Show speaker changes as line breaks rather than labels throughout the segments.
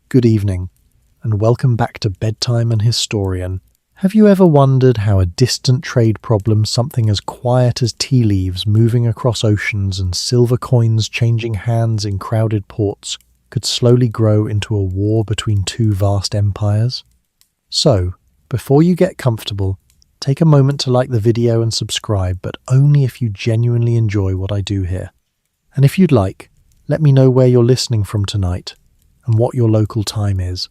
Good evening, and welcome back to Bedtime and Historian. Have you ever wondered how a distant trade problem, something as quiet as tea leaves moving across oceans and silver coins changing hands in crowded ports, could slowly grow into a war between two vast empires? So, before you get comfortable, take a moment to like the video and subscribe, but only if you genuinely enjoy what I do here. And if you'd like, let me know where you're listening from tonight and what your local time is.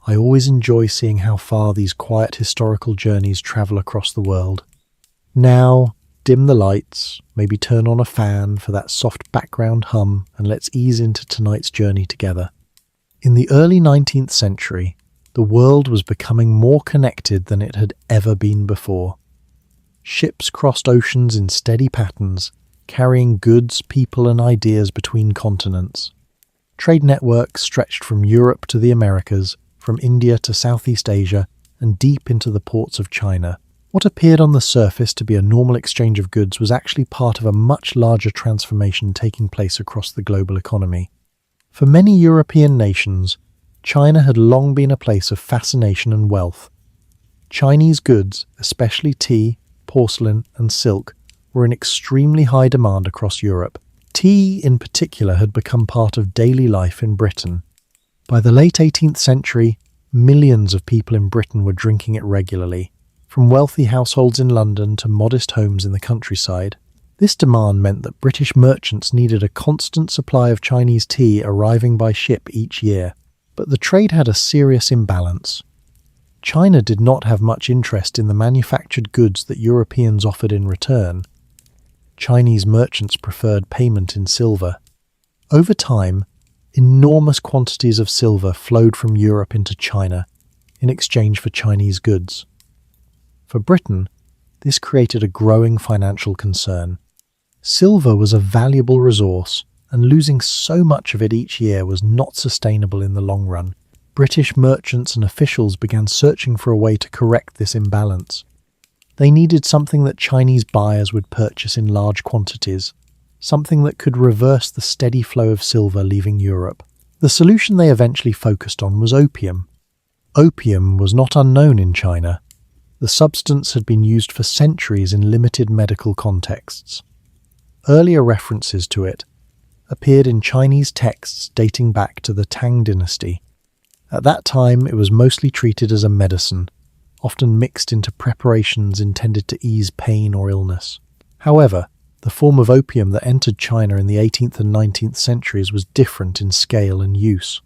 I always enjoy seeing how far these quiet historical journeys travel across the world. Now, dim the lights, maybe turn on a fan for that soft background hum, and let's ease into tonight's journey together. In the early 19th century, the world was becoming more connected than it had ever been before. Ships crossed oceans in steady patterns, carrying goods, people, and ideas between continents. Trade networks stretched from Europe to the Americas, from India to Southeast Asia, and deep into the ports of China. What appeared on the surface to be a normal exchange of goods was actually part of a much larger transformation taking place across the global economy. For many European nations, China had long been a place of fascination and wealth. Chinese goods, especially tea, porcelain, and silk, were in extremely high demand across Europe. Tea, in particular, had become part of daily life in Britain. By the late 18th century, millions of people in Britain were drinking it regularly, from wealthy households in London to modest homes in the countryside. This demand meant that British merchants needed a constant supply of Chinese tea arriving by ship each year. But the trade had a serious imbalance. China did not have much interest in the manufactured goods that Europeans offered in return. Chinese merchants preferred payment in silver. Over time, enormous quantities of silver flowed from Europe into China in exchange for Chinese goods. For Britain, this created a growing financial concern. Silver was a valuable resource, and losing so much of it each year was not sustainable in the long run. British merchants and officials began searching for a way to correct this imbalance. They needed something that Chinese buyers would purchase in large quantities, something that could reverse the steady flow of silver leaving Europe. The solution they eventually focused on was opium. Opium was not unknown in China. The substance had been used for centuries in limited medical contexts. Earlier references to it appeared in Chinese texts dating back to the Tang dynasty. At that time, it was mostly treated as a medicine, often mixed into preparations intended to ease pain or illness. However, the form of opium that entered China in the 18th and 19th centuries was different in scale and use.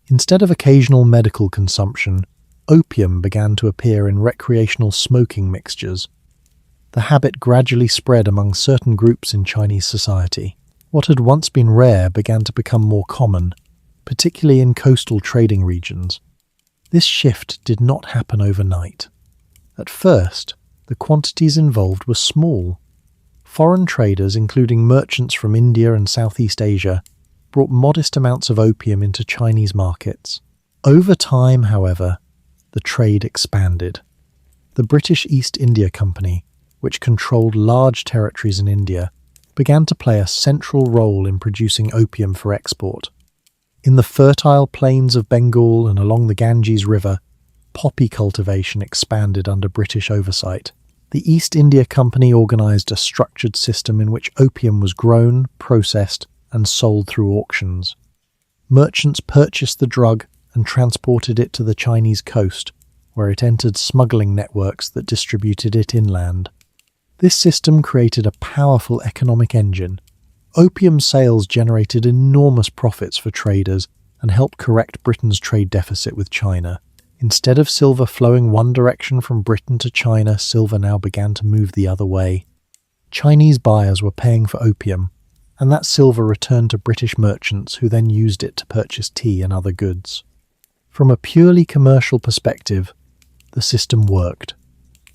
Instead of occasional medical consumption, opium began to appear in recreational smoking mixtures. The habit gradually spread among certain groups in Chinese society. What had once been rare began to become more common, particularly in coastal trading regions. This shift did not happen overnight. At first, the quantities involved were small. Foreign traders, including merchants from India and Southeast Asia, brought modest amounts of opium into Chinese markets. Over time, however, the trade expanded. The British East India Company, which controlled large territories in India, began to play a central role in producing opium for export. In the fertile plains of Bengal and along the Ganges River, poppy cultivation expanded under British oversight. The East India Company organised a structured system in which opium was grown, processed, and sold through auctions. Merchants purchased the drug and transported it to the Chinese coast, where it entered smuggling networks that distributed it inland. This system created a powerful economic engine. Opium sales generated enormous profits for traders and helped correct Britain's trade deficit with China. Instead of silver flowing one direction from Britain to China, silver now began to move the other way. Chinese buyers were paying for opium, and that silver returned to British merchants who then used it to purchase tea and other goods. From a purely commercial perspective, the system worked.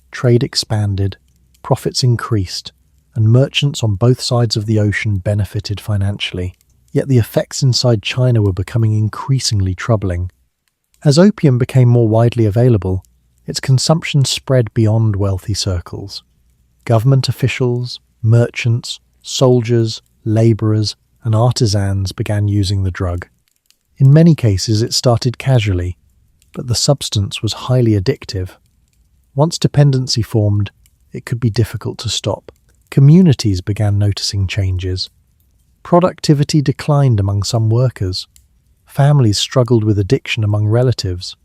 Trade expanded, profits increased, and merchants on both sides of the ocean benefited financially. Yet the effects inside China were becoming increasingly troubling. As opium became more widely available, its consumption spread beyond wealthy circles. Government officials, merchants, soldiers, labourers, and artisans began using the drug. In many cases, it started casually, but the substance was highly addictive. Once dependency formed, it could be difficult to stop. Communities began noticing changes. Productivity declined among some workers. Families struggled with addiction among relatives.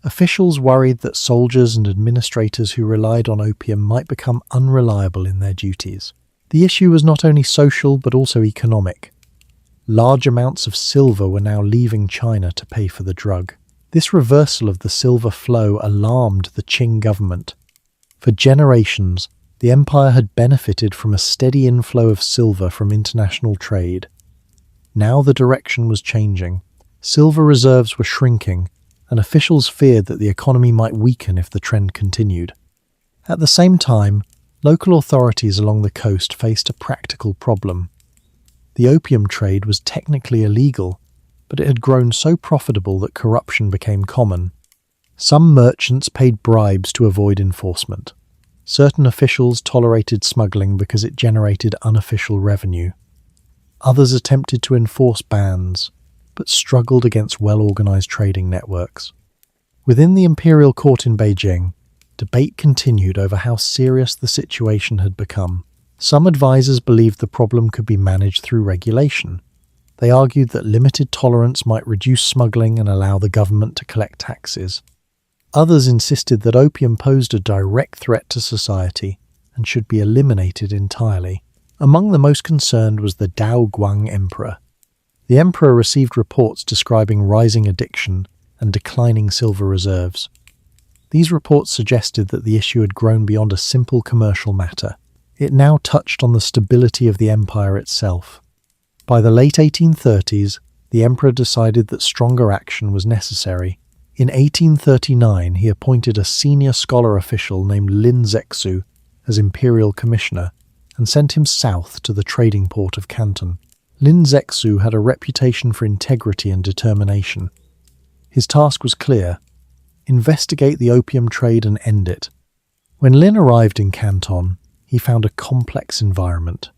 Officials worried that soldiers and administrators who relied on opium might become unreliable in their duties. The issue was not only social but also economic. Large amounts of silver were now leaving China to pay for the drug. This reversal of the silver flow alarmed the Qing government. For generations, the empire had benefited from a steady inflow of silver from international trade. Now the direction was changing. Silver reserves were shrinking, and officials feared that the economy might weaken if the trend continued. At the same time, local authorities along the coast faced a practical problem. The opium trade was technically illegal, but it had grown so profitable that corruption became common. Some merchants paid bribes to avoid enforcement. Certain officials tolerated smuggling because it generated unofficial revenue. Others attempted to enforce bans, but struggled against well-organized trading networks. Within the Imperial court in Beijing, debate continued over how serious the situation had become. Some advisors believed the problem could be managed through regulation. They argued that limited tolerance might reduce smuggling and allow the government to collect taxes. Others insisted that opium posed a direct threat to society and should be eliminated entirely. Among the most concerned was the Daoguang Emperor. The emperor received reports describing rising addiction and declining silver reserves. These reports suggested that the issue had grown beyond a simple commercial matter. It now touched on the stability of the empire itself. By the late 1830s, the emperor decided that stronger action was necessary. In 1839, he appointed a senior scholar official named Lin Zexu as imperial commissioner and sent him south to the trading port of Canton. Lin Zexu had a reputation for integrity and determination. His task was clear: investigate the opium trade and end it. When Lin arrived in Canton, he found a complex environment.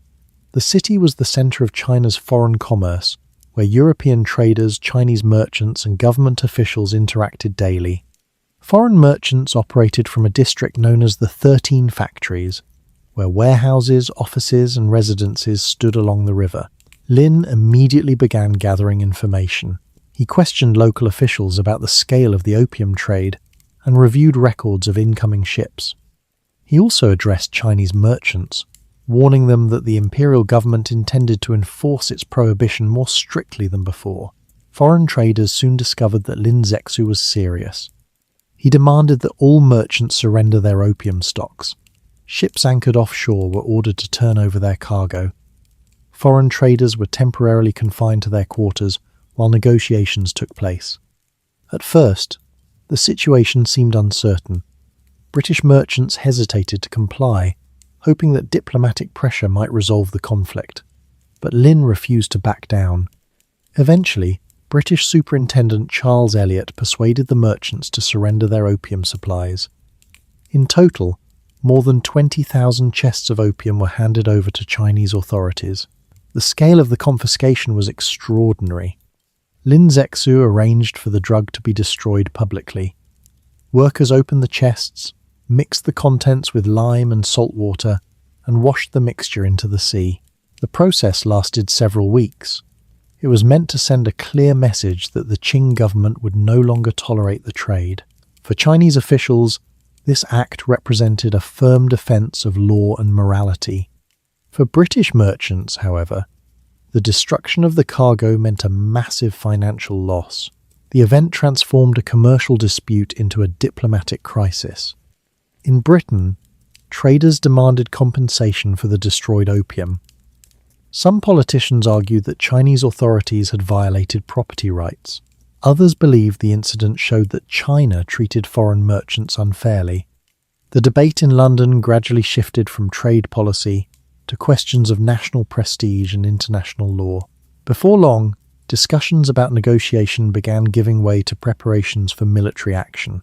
The city was the center of China's foreign commerce, where European traders, Chinese merchants, and government officials interacted daily. Foreign merchants operated from a district known as the 13 Factories, where warehouses, offices, and residences stood along the river. Lin immediately began gathering information. He questioned local officials about the scale of the opium trade and reviewed records of incoming ships. He also addressed Chinese merchants, warning them that the imperial government intended to enforce its prohibition more strictly than before. Foreign traders soon discovered that Lin Zexu was serious. He demanded that all merchants surrender their opium stocks. Ships anchored offshore were ordered to turn over their cargo. Foreign traders were temporarily confined to their quarters while negotiations took place. At first, the situation seemed uncertain. British merchants hesitated to comply, hoping that diplomatic pressure might resolve the conflict. But Lin refused to back down. Eventually, British Superintendent Charles Elliot persuaded the merchants to surrender their opium supplies. In total, more than 20,000 chests of opium were handed over to Chinese authorities. The scale of the confiscation was extraordinary. Lin Zexu arranged for the drug to be destroyed publicly. Workers opened the chests, mixed the contents with lime and salt water, and washed the mixture into the sea. The process lasted several weeks. It was meant to send a clear message that the Qing government would no longer tolerate the trade. For Chinese officials, this act represented a firm defense of law and morality. For British merchants, however, the destruction of the cargo meant a massive financial loss. The event transformed a commercial dispute into a diplomatic crisis. In Britain, traders demanded compensation for the destroyed opium. Some politicians argued that Chinese authorities had violated property rights. Others believed the incident showed that China treated foreign merchants unfairly. The debate in London gradually shifted from trade policy to questions of national prestige and international law. Before long, discussions about negotiation began giving way to preparations for military action.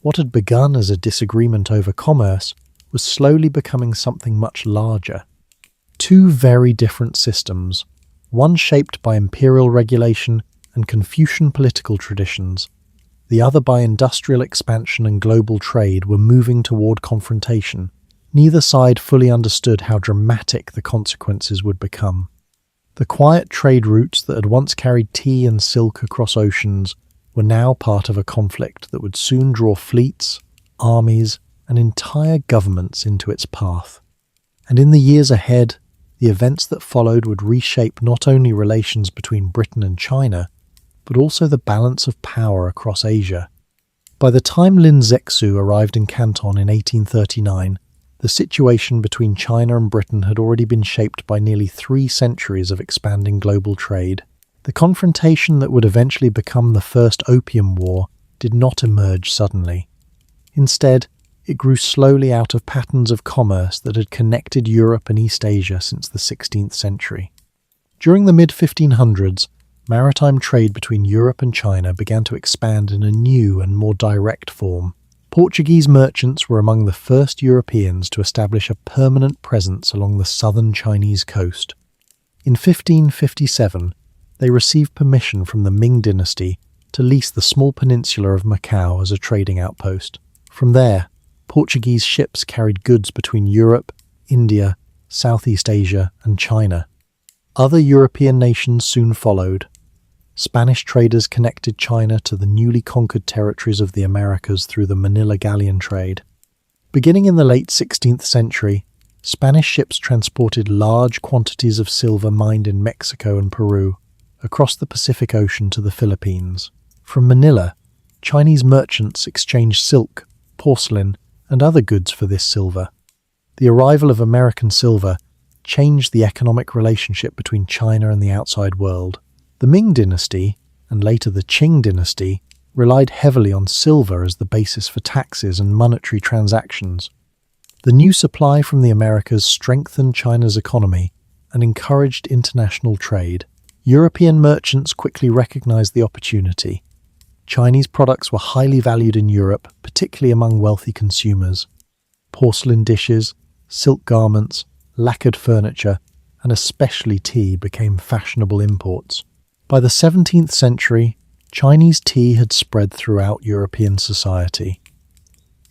What had begun as a disagreement over commerce was slowly becoming something much larger. Two very different systems, one shaped by imperial regulation and Confucian political traditions, the other by industrial expansion and global trade, were moving toward confrontation. Neither side fully understood how dramatic the consequences would become. The quiet trade routes that had once carried tea and silk across oceans were now part of a conflict that would soon draw fleets, armies, and entire governments into its path. And in the years ahead, the events that followed would reshape not only relations between Britain and China, but also the balance of power across Asia. By the time Lin Zexu arrived in Canton in 1839, the situation between China and Britain had already been shaped by nearly 3 centuries of expanding global trade. The confrontation that would eventually become the First Opium War did not emerge suddenly. Instead, it grew slowly out of patterns of commerce that had connected Europe and East Asia since the 16th century. During the mid-1500s, maritime trade between Europe and China began to expand in a new and more direct form. Portuguese merchants were among the first Europeans to establish a permanent presence along the southern Chinese coast. In 1557, they received permission from the Ming dynasty to lease the small peninsula of Macau as a trading outpost. From there, Portuguese ships carried goods between Europe, India, Southeast Asia, and China. Other European nations soon followed. Spanish traders connected China to the newly conquered territories of the Americas through the Manila galleon trade. Beginning in the late 16th century, Spanish ships transported large quantities of silver mined in Mexico and Peru across the Pacific Ocean to the Philippines. From Manila, Chinese merchants exchanged silk, porcelain, and other goods for this silver. The arrival of American silver changed the economic relationship between China and the outside world. The Ming dynasty, and later the Qing dynasty, relied heavily on silver as the basis for taxes and monetary transactions. The new supply from the Americas strengthened China's economy and encouraged international trade. European merchants quickly recognized the opportunity. Chinese products were highly valued in Europe, particularly among wealthy consumers. Porcelain dishes, silk garments, lacquered furniture, and especially tea became fashionable imports. By the 17th century, Chinese tea had spread throughout European society.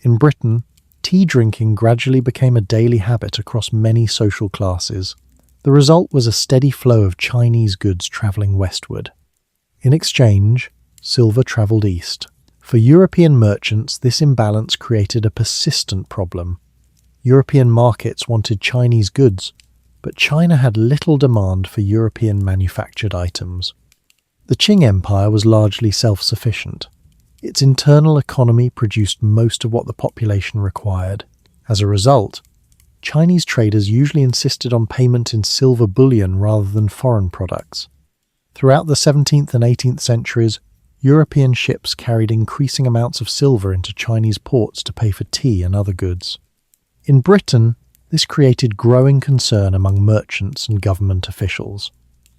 In Britain, tea drinking gradually became a daily habit across many social classes. The result was a steady flow of Chinese goods travelling westward. In exchange, silver travelled east. For European merchants, this imbalance created a persistent problem. European markets wanted Chinese goods, but China had little demand for European manufactured items. The Qing Empire was largely self-sufficient. Its internal economy produced most of what the population required. As a result, Chinese traders usually insisted on payment in silver bullion rather than foreign products. Throughout the 17th and 18th centuries, European ships carried increasing amounts of silver into Chinese ports to pay for tea and other goods. In Britain, this created growing concern among merchants and government officials.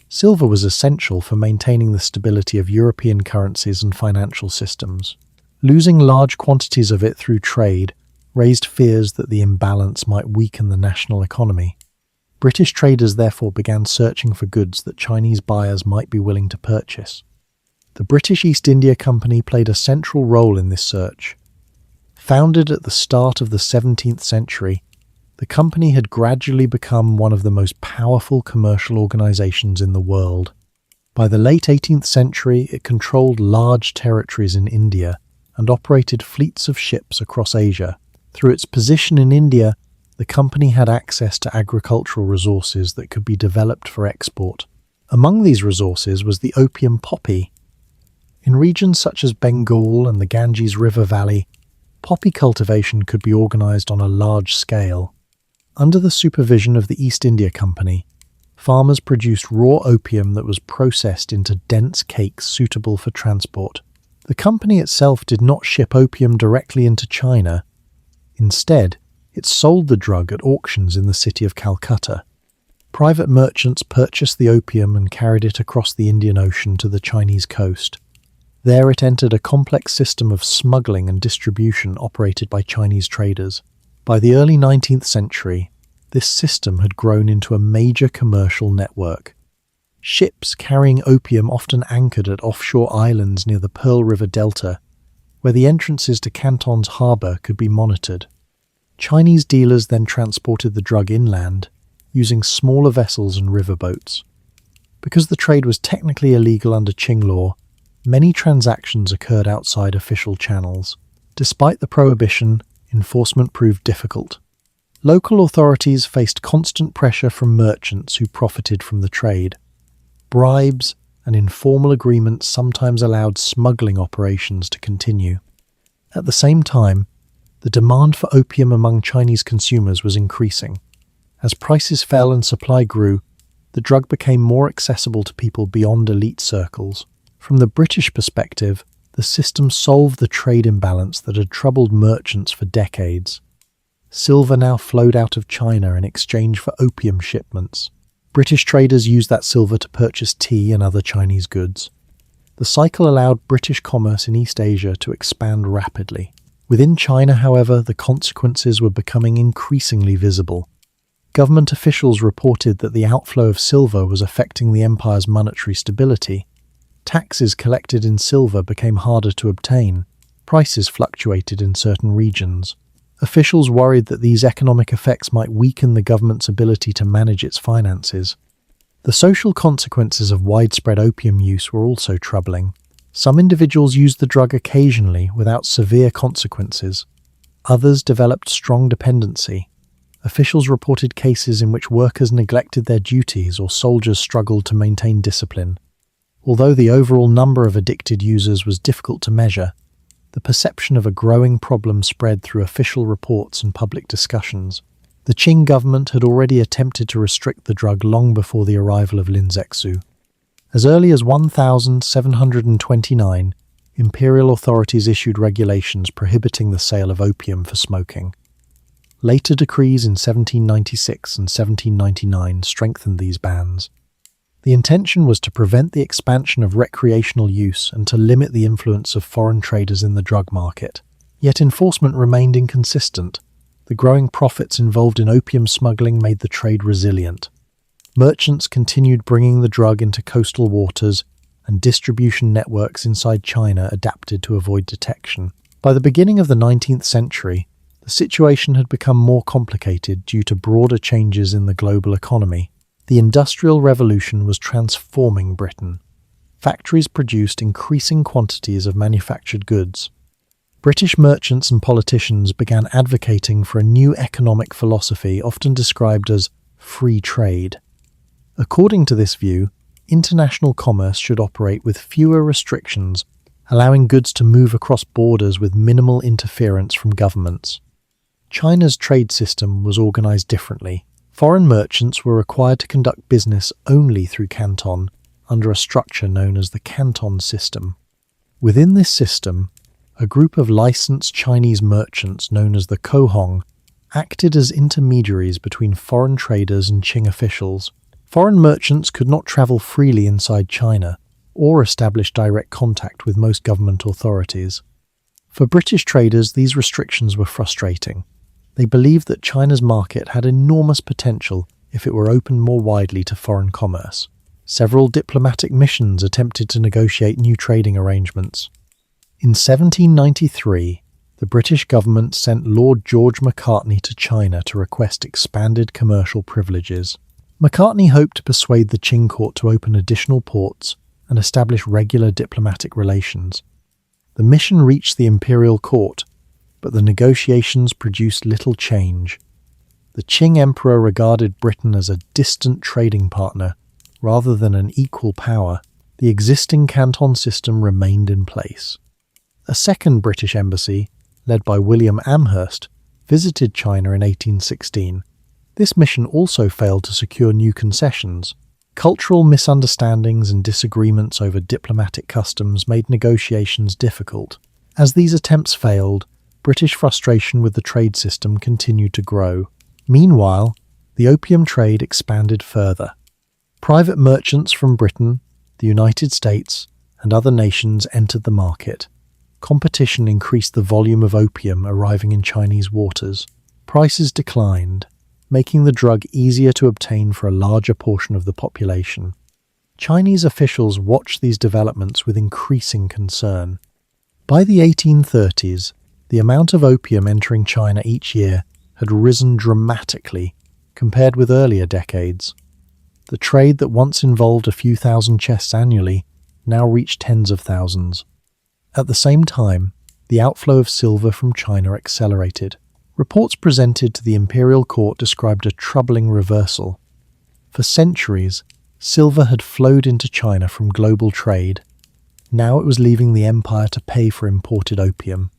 Silver was essential for maintaining the stability of European currencies and financial systems. Losing large quantities of it through trade raised fears that the imbalance might weaken the national economy. British traders therefore began searching for goods that Chinese buyers might be willing to purchase. The British East India Company played a central role in this search. Founded at the start of the 17th century, the company had gradually become one of the most powerful commercial organizations in the world. By the late 18th century, it controlled large territories in India and operated fleets of ships across Asia. Through its position in India, the company had access to agricultural resources that could be developed for export. Among these resources was the opium poppy. In regions such as Bengal and the Ganges River Valley, poppy cultivation could be organized on a large scale. Under the supervision of the East India Company, farmers produced raw opium that was processed into dense cakes suitable for transport. The company itself did not ship opium directly into China. Instead, it sold the drug at auctions in the city of Calcutta. Private merchants purchased the opium and carried it across the Indian Ocean to the Chinese coast. There it entered a complex system of smuggling and distribution operated by Chinese traders. By the early 19th century, this system had grown into a major commercial network. Ships carrying opium often anchored at offshore islands near the Pearl River Delta, where the entrances to Canton's harbour could be monitored. Chinese dealers then transported the drug inland, using smaller vessels and riverboats. Because the trade was technically illegal under Qing law, many transactions occurred outside official channels. Despite the prohibition, enforcement proved difficult. Local authorities faced constant pressure from merchants who profited from the trade. Bribes and informal agreements sometimes allowed smuggling operations to continue. At the same time, the demand for opium among Chinese consumers was increasing. As prices fell and supply grew, the drug became more accessible to people beyond elite circles. From the British perspective, the system solved the trade imbalance that had troubled merchants for decades. Silver now flowed out of China in exchange for opium shipments. British traders used that silver to purchase tea and other Chinese goods. The cycle allowed British commerce in East Asia to expand rapidly. Within China, however, the consequences were becoming increasingly visible. Government officials reported that the outflow of silver was affecting the empire's monetary stability. Taxes collected in silver became harder to obtain. Prices fluctuated in certain regions. Officials worried that these economic effects might weaken the government's ability to manage its finances. The social consequences of widespread opium use were also troubling. Some individuals used the drug occasionally without severe consequences. Others developed strong dependency. Officials reported cases in which workers neglected their duties or soldiers struggled to maintain discipline. Although the overall number of addicted users was difficult to measure, the perception of a growing problem spread through official reports and public discussions. The Qing government had already attempted to restrict the drug long before the arrival of Lin Zexu. As early as 1729, imperial authorities issued regulations prohibiting the sale of opium for smoking. Later decrees in 1796 and 1799 strengthened these bans. The intention was to prevent the expansion of recreational use and to limit the influence of foreign traders in the drug market. Yet enforcement remained inconsistent. The growing profits involved in opium smuggling made the trade resilient. Merchants continued bringing the drug into coastal waters, and distribution networks inside China adapted to avoid detection. By the beginning of the 19th century, the situation had become more complicated due to broader changes in the global economy. The Industrial Revolution was transforming Britain. Factories produced increasing quantities of manufactured goods. British merchants and politicians began advocating for a new economic philosophy often described as free trade. According to this view, international commerce should operate with fewer restrictions, allowing goods to move across borders with minimal interference from governments. China's trade system was organized differently. Foreign merchants were required to conduct business only through Canton, under a structure known as the Canton system. Within this system, a group of licensed Chinese merchants known as the Kohong acted as intermediaries between foreign traders and Qing officials. Foreign merchants could not travel freely inside China or establish direct contact with most government authorities. For British traders, these restrictions were frustrating. They believed that China's market had enormous potential if it were opened more widely to foreign commerce. Several diplomatic missions attempted to negotiate new trading arrangements. In 1793, the British government sent Lord George Macartney to China to request expanded commercial privileges. Macartney hoped to persuade the Qing court to open additional ports and establish regular diplomatic relations. The mission reached the Imperial court, but the negotiations produced little change. The Qing emperor regarded Britain as a distant trading partner rather than an equal power. The existing Canton system remained in place. A second British embassy, led by William Amherst, visited China in 1816. This mission also failed to secure new concessions. Cultural misunderstandings and disagreements over diplomatic customs made negotiations difficult. As these attempts failed, British frustration with the trade system continued to grow. Meanwhile, the opium trade expanded further. Private merchants from Britain, the United States, and other nations entered the market. Competition increased the volume of opium arriving in Chinese waters. Prices declined, making the drug easier to obtain for a larger portion of the population. Chinese officials watched these developments with increasing concern. By the 1830s, the amount of opium entering China each year had risen dramatically compared with earlier decades. The trade that once involved a few thousand chests annually now reached tens of thousands. At the same time, the outflow of silver from China accelerated. Reports presented to the Imperial court described a troubling reversal. For centuries, silver had flowed into China from global trade. Now it was leaving the empire to pay for imported opium.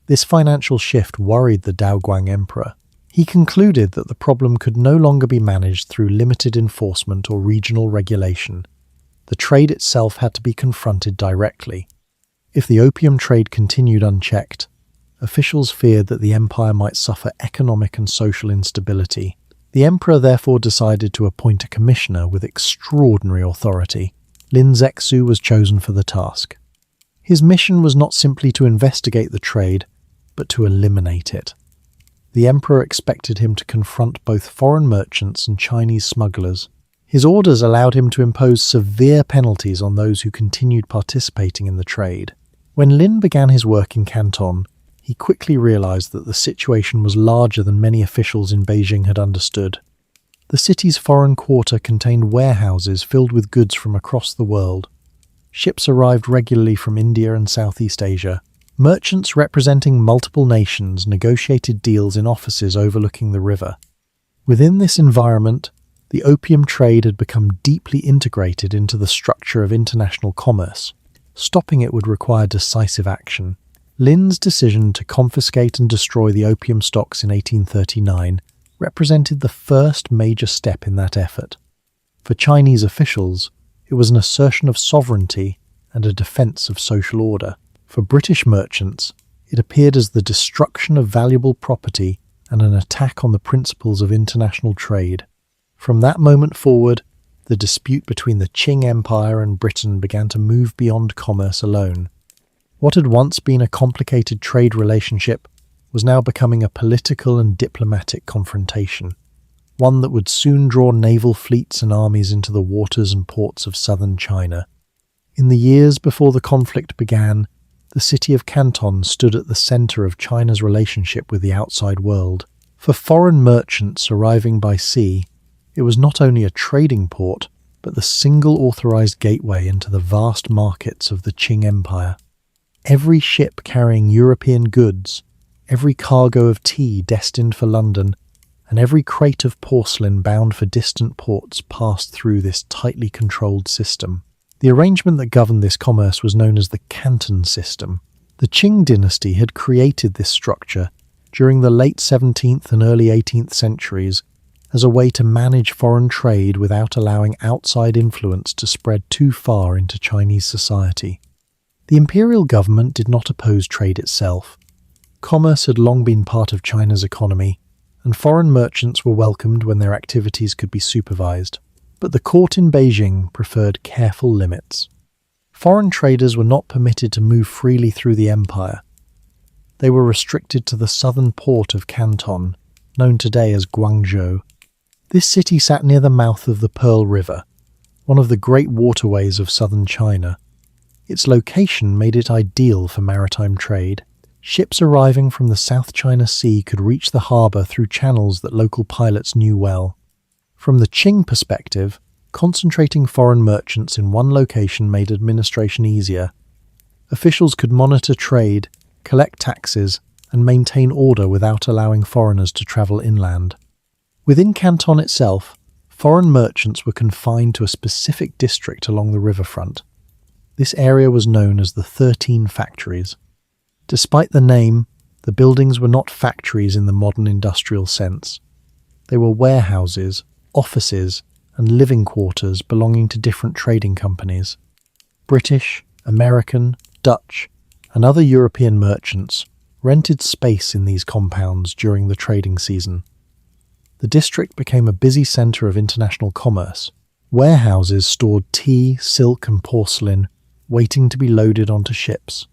This financial shift worried the Daoguang emperor. He concluded that the problem could no longer be managed through limited enforcement or regional regulation. The trade itself had to be confronted directly. If the opium trade continued unchecked, officials feared that the empire might suffer economic and social instability. The emperor therefore decided to appoint a commissioner with extraordinary authority. Lin Zexu was chosen for the task. His mission was not simply to investigate the trade, but to eliminate it. The emperor expected him to confront both foreign merchants and Chinese smugglers. His orders allowed him to impose severe penalties on those who continued participating in the trade. When Lin began his work in Canton, he quickly realized that the situation was larger than many officials in Beijing had understood. The city's foreign quarter contained warehouses filled with goods from across the world. Ships arrived regularly from India and Southeast Asia. Merchants representing multiple nations negotiated deals in offices overlooking the river. Within this environment, the opium trade had become deeply integrated into the structure of international commerce. Stopping it would require decisive action. Lin's decision to confiscate and destroy the opium stocks in 1839 represented the first major step in that effort. For Chinese officials, it was an assertion of sovereignty and a defense of social order. For British merchants, it appeared as the destruction of valuable property and an attack on the principles of international trade. From that moment forward, the dispute between the Qing Empire and Britain began to move beyond commerce alone. What had once been a complicated trade relationship was now becoming a political and diplomatic confrontation, one that would soon draw naval fleets and armies into the waters and ports of southern China. In the years before the conflict began, the city of Canton stood at the center of China's relationship with the outside world. For foreign merchants arriving by sea, it was not only a trading port, but the single authorized gateway into the vast markets of the Qing Empire. Every ship carrying European goods, every cargo of tea destined for London, and every crate of porcelain bound for distant ports passed through this tightly controlled system. The arrangement that governed this commerce was known as the Canton system. The Qing dynasty had created this structure during the late 17th and early 18th centuries as a way to manage foreign trade without allowing outside influence to spread too far into Chinese society. The imperial government did not oppose trade itself. Commerce had long been part of China's economy, and foreign merchants were welcomed when their activities could be supervised. But the court in Beijing preferred careful limits. Foreign traders were not permitted to move freely through the empire. They were restricted to the southern port of Canton, known today as Guangzhou. This city sat near the mouth of the Pearl River, one of the great waterways of southern China. Its location made it ideal for maritime trade. Ships arriving from the South China Sea could reach the harbour through channels that local pilots knew well. From the Qing perspective, concentrating foreign merchants in one location made administration easier. Officials could monitor trade, collect taxes, and maintain order without allowing foreigners to travel inland. Within Canton itself, foreign merchants were confined to a specific district along the riverfront. This area was known as the 13 Factories. Despite the name, the buildings were not factories in the modern industrial sense. They were warehouses, offices, and living quarters belonging to different trading companies. British, American, Dutch, and other European merchants rented space in these compounds during the trading season. The district became a busy centre of international commerce. Warehouses stored tea, silk, and porcelain, waiting to be loaded onto ships.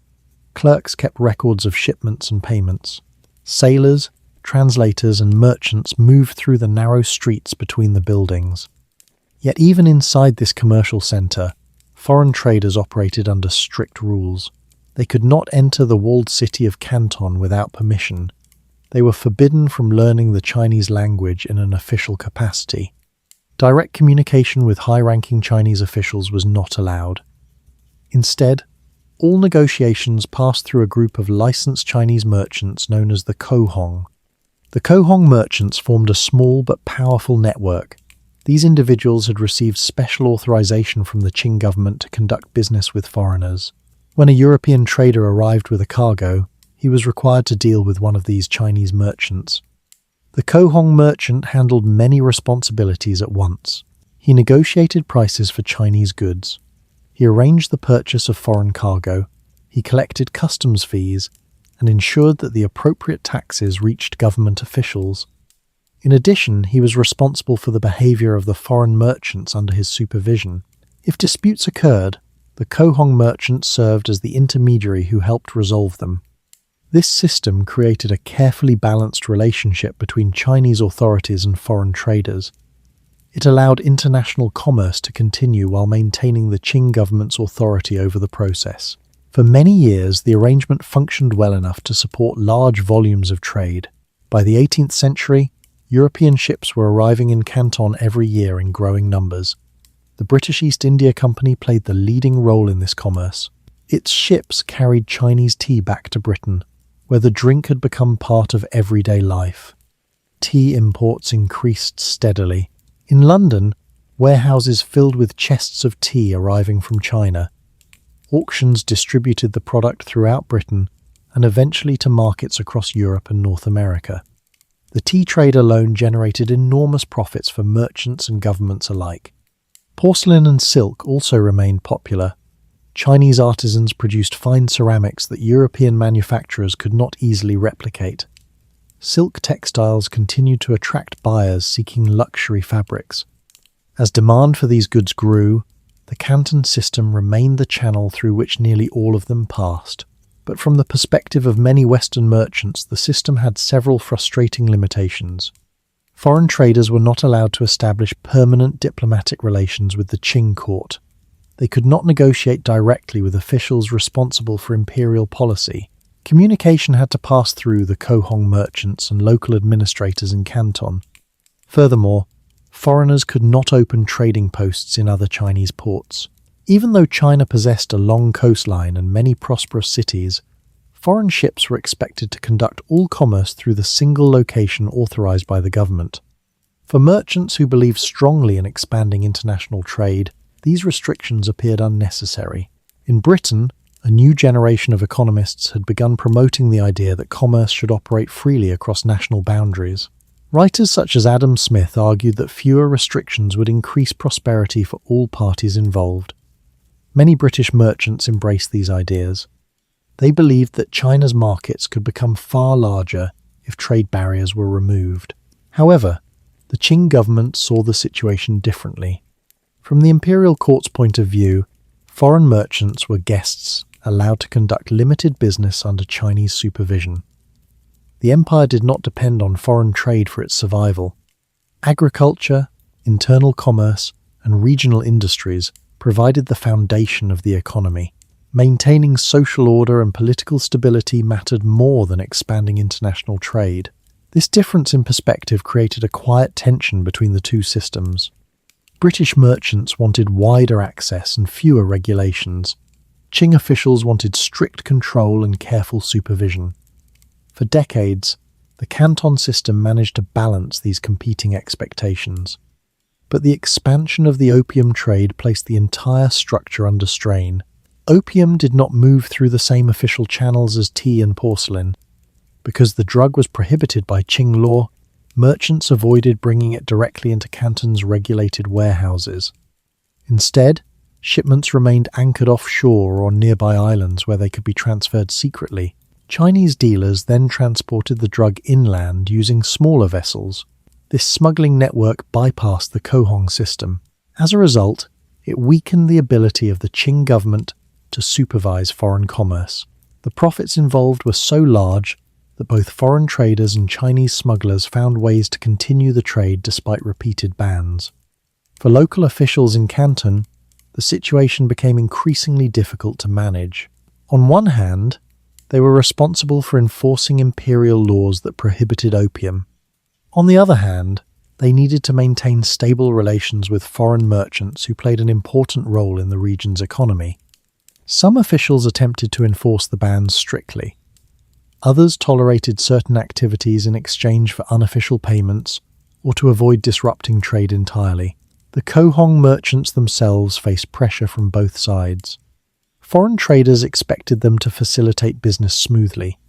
Clerks kept records of shipments and payments. Sailors, translators, and merchants moved through the narrow streets between the buildings. Yet even inside this commercial centre, foreign traders operated under strict rules. They could not enter the walled city of Canton without permission. They were forbidden from learning the Chinese language in an official capacity. Direct communication with high-ranking Chinese officials was not allowed. Instead, all negotiations passed through a group of licensed Chinese merchants known as the Kohong. The Kohong merchants formed a small but powerful network. These individuals had received special authorization from the Qing government to conduct business with foreigners. When a European trader arrived with a cargo, he was required to deal with one of these Chinese merchants. The Kohong merchant handled many responsibilities at once. He negotiated prices for Chinese goods. He arranged the purchase of foreign cargo. He collected customs fees and ensured that the appropriate taxes reached government officials. In addition, he was responsible for the behavior of the foreign merchants under his supervision. If disputes occurred, the Kohong merchant served as the intermediary who helped resolve them. This system created a carefully balanced relationship between Chinese authorities and foreign traders. It allowed international commerce to continue while maintaining the Qing government's authority over the process. For many years, the arrangement functioned well enough to support large volumes of trade. By the 18th century, European ships were arriving in Canton every year in growing numbers. The British East India Company played the leading role in this commerce. Its ships carried Chinese tea back to Britain, where the drink had become part of everyday life. Tea imports increased steadily. In London, warehouses filled with chests of tea arriving from China. Auctions distributed the product throughout Britain and eventually to markets across Europe and North America. The tea trade alone generated enormous profits for merchants and governments alike. Porcelain and silk also remained popular. Chinese artisans produced fine ceramics that European manufacturers could not easily replicate. Silk textiles continued to attract buyers seeking luxury fabrics. As demand for these goods grew, the Canton system remained the channel through which nearly all of them passed. But from the perspective of many Western merchants, the system had several frustrating limitations. Foreign traders were not allowed to establish permanent diplomatic relations with the Qing court. They could not negotiate directly with officials responsible for imperial policy. Communication had to pass through the Kohong merchants and local administrators in Canton. Furthermore, foreigners could not open trading posts in other Chinese ports. Even though China possessed a long coastline and many prosperous cities, foreign ships were expected to conduct all commerce through the single location authorized by the government. For merchants who believed strongly in expanding international trade, these restrictions appeared unnecessary. In Britain, a new generation of economists had begun promoting the idea that commerce should operate freely across national boundaries. Writers such as Adam Smith argued that fewer restrictions would increase prosperity for all parties involved. Many British merchants embraced these ideas. They believed that China's markets could become far larger if trade barriers were removed. However, the Qing government saw the situation differently. From the imperial court's point of view, foreign merchants were guests allowed to conduct limited business under Chinese supervision. The empire did not depend on foreign trade for its survival. Agriculture, internal commerce, and regional industries provided the foundation of the economy. Maintaining social order and political stability mattered more than expanding international trade. This difference in perspective created a quiet tension between the two systems. British merchants wanted wider access and fewer regulations. Qing officials wanted strict control and careful supervision. For decades, the Canton system managed to balance these competing expectations. But the expansion of the opium trade placed the entire structure under strain. Opium did not move through the same official channels as tea and porcelain. Because the drug was prohibited by Qing law, merchants avoided bringing it directly into Canton's regulated warehouses. Instead, shipments remained anchored offshore or on nearby islands where they could be transferred secretly. Chinese dealers then transported the drug inland using smaller vessels. This smuggling network bypassed the Kohong system. As a result, it weakened the ability of the Qing government to supervise foreign commerce. The profits involved were so large that both foreign traders and Chinese smugglers found ways to continue the trade despite repeated bans. For local officials in Canton, the situation became increasingly difficult to manage. On one hand, they were responsible for enforcing imperial laws that prohibited opium. On the other hand, they needed to maintain stable relations with foreign merchants who played an important role in the region's economy. Some officials attempted to enforce the bans strictly. Others tolerated certain activities in exchange for unofficial payments or to avoid disrupting trade entirely. The Cohong merchants themselves faced pressure from both sides. Foreign traders expected them to facilitate business smoothly.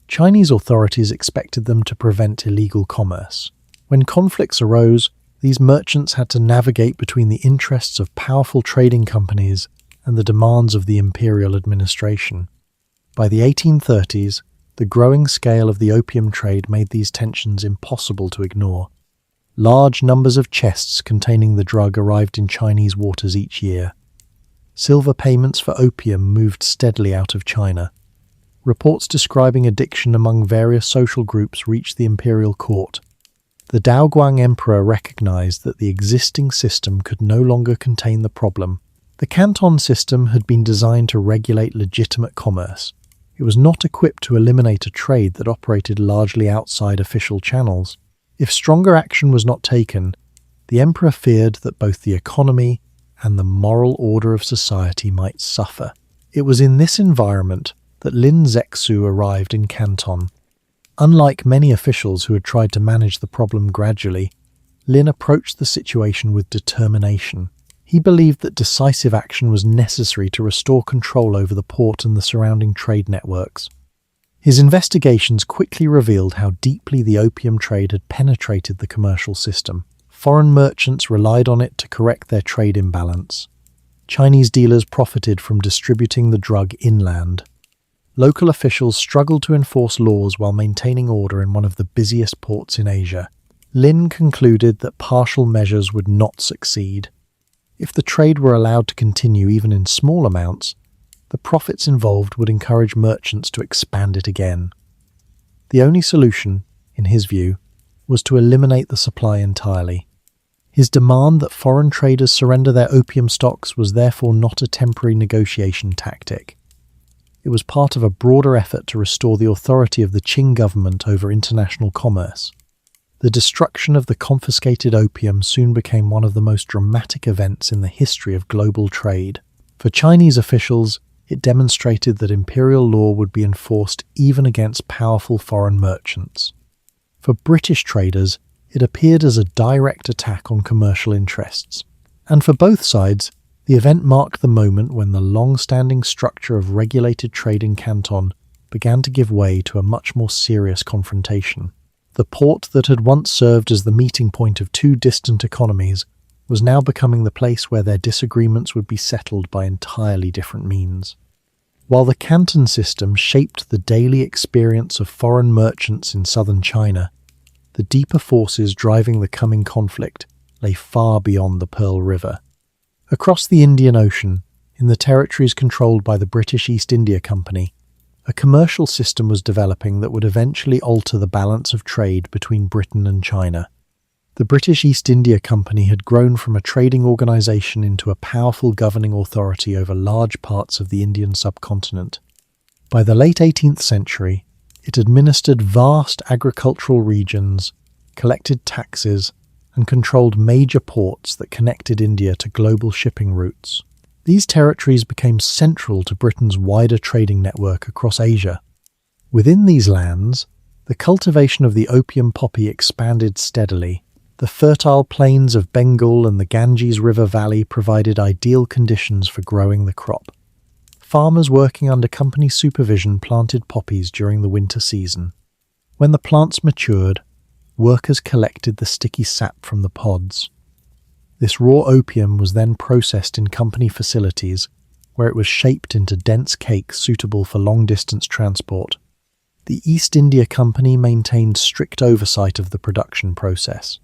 Chinese authorities expected them to prevent illegal commerce. When conflicts arose, these merchants had to navigate between the interests of powerful trading companies and the demands of the imperial administration. By the 1830s, the growing scale of the opium trade made these tensions impossible to ignore. Large numbers of chests containing the drug arrived in Chinese waters each year. Silver payments for opium moved steadily out of China. Reports describing addiction among various social groups reached the imperial court. The Daoguang emperor recognized that the existing system could no longer contain the problem. The Canton system had been designed to regulate legitimate commerce. It was not equipped to eliminate a trade that operated largely outside official channels. If stronger action was not taken, the emperor feared that both the economy and the moral order of society might suffer. It was in this environment that Lin Zexu arrived in Canton. Unlike many officials who had tried to manage the problem gradually, Lin approached the situation with determination. He believed that decisive action was necessary to restore control over the port and the surrounding trade networks. His investigations quickly revealed how deeply the opium trade had penetrated the commercial system. Foreign merchants relied on it to correct their trade imbalance. Chinese dealers profited from distributing the drug inland. Local officials struggled to enforce laws while maintaining order in one of the busiest ports in Asia. Lin concluded that partial measures would not succeed. If the trade were allowed to continue even in small amounts, the profits involved would encourage merchants to expand it again. The only solution, in his view, was to eliminate the supply entirely. His demand that foreign traders surrender their opium stocks was therefore not a temporary negotiation tactic. It was part of a broader effort to restore the authority of the Qing government over international commerce. The destruction of the confiscated opium soon became one of the most dramatic events in the history of global trade. For Chinese officials, it demonstrated that imperial law would be enforced even against powerful foreign merchants. For British traders, it appeared as a direct attack on commercial interests. And for both sides, the event marked the moment when the long-standing structure of regulated trade in Canton began to give way to a much more serious confrontation. The port that had once served as the meeting point of two distant economies was now becoming the place where their disagreements would be settled by entirely different means. While the Canton system shaped the daily experience of foreign merchants in southern China, the deeper forces driving the coming conflict lay far beyond the Pearl River. Across the Indian Ocean, in the territories controlled by the British East India Company, a commercial system was developing that would eventually alter the balance of trade between Britain and China. The British East India Company had grown from a trading organisation into a powerful governing authority over large parts of the Indian subcontinent. By the late 18th century, it administered vast agricultural regions, collected taxes, and controlled major ports that connected India to global shipping routes. These territories became central to Britain's wider trading network across Asia. Within these lands, the cultivation of the opium poppy expanded steadily. The fertile plains of Bengal and the Ganges River Valley provided ideal conditions for growing the crop. Farmers working under company supervision planted poppies during the winter season. When the plants matured, workers collected the sticky sap from the pods. This raw opium was then processed in company facilities, where it was shaped into dense cakes suitable for long-distance transport. The East India Company maintained strict oversight of the production process.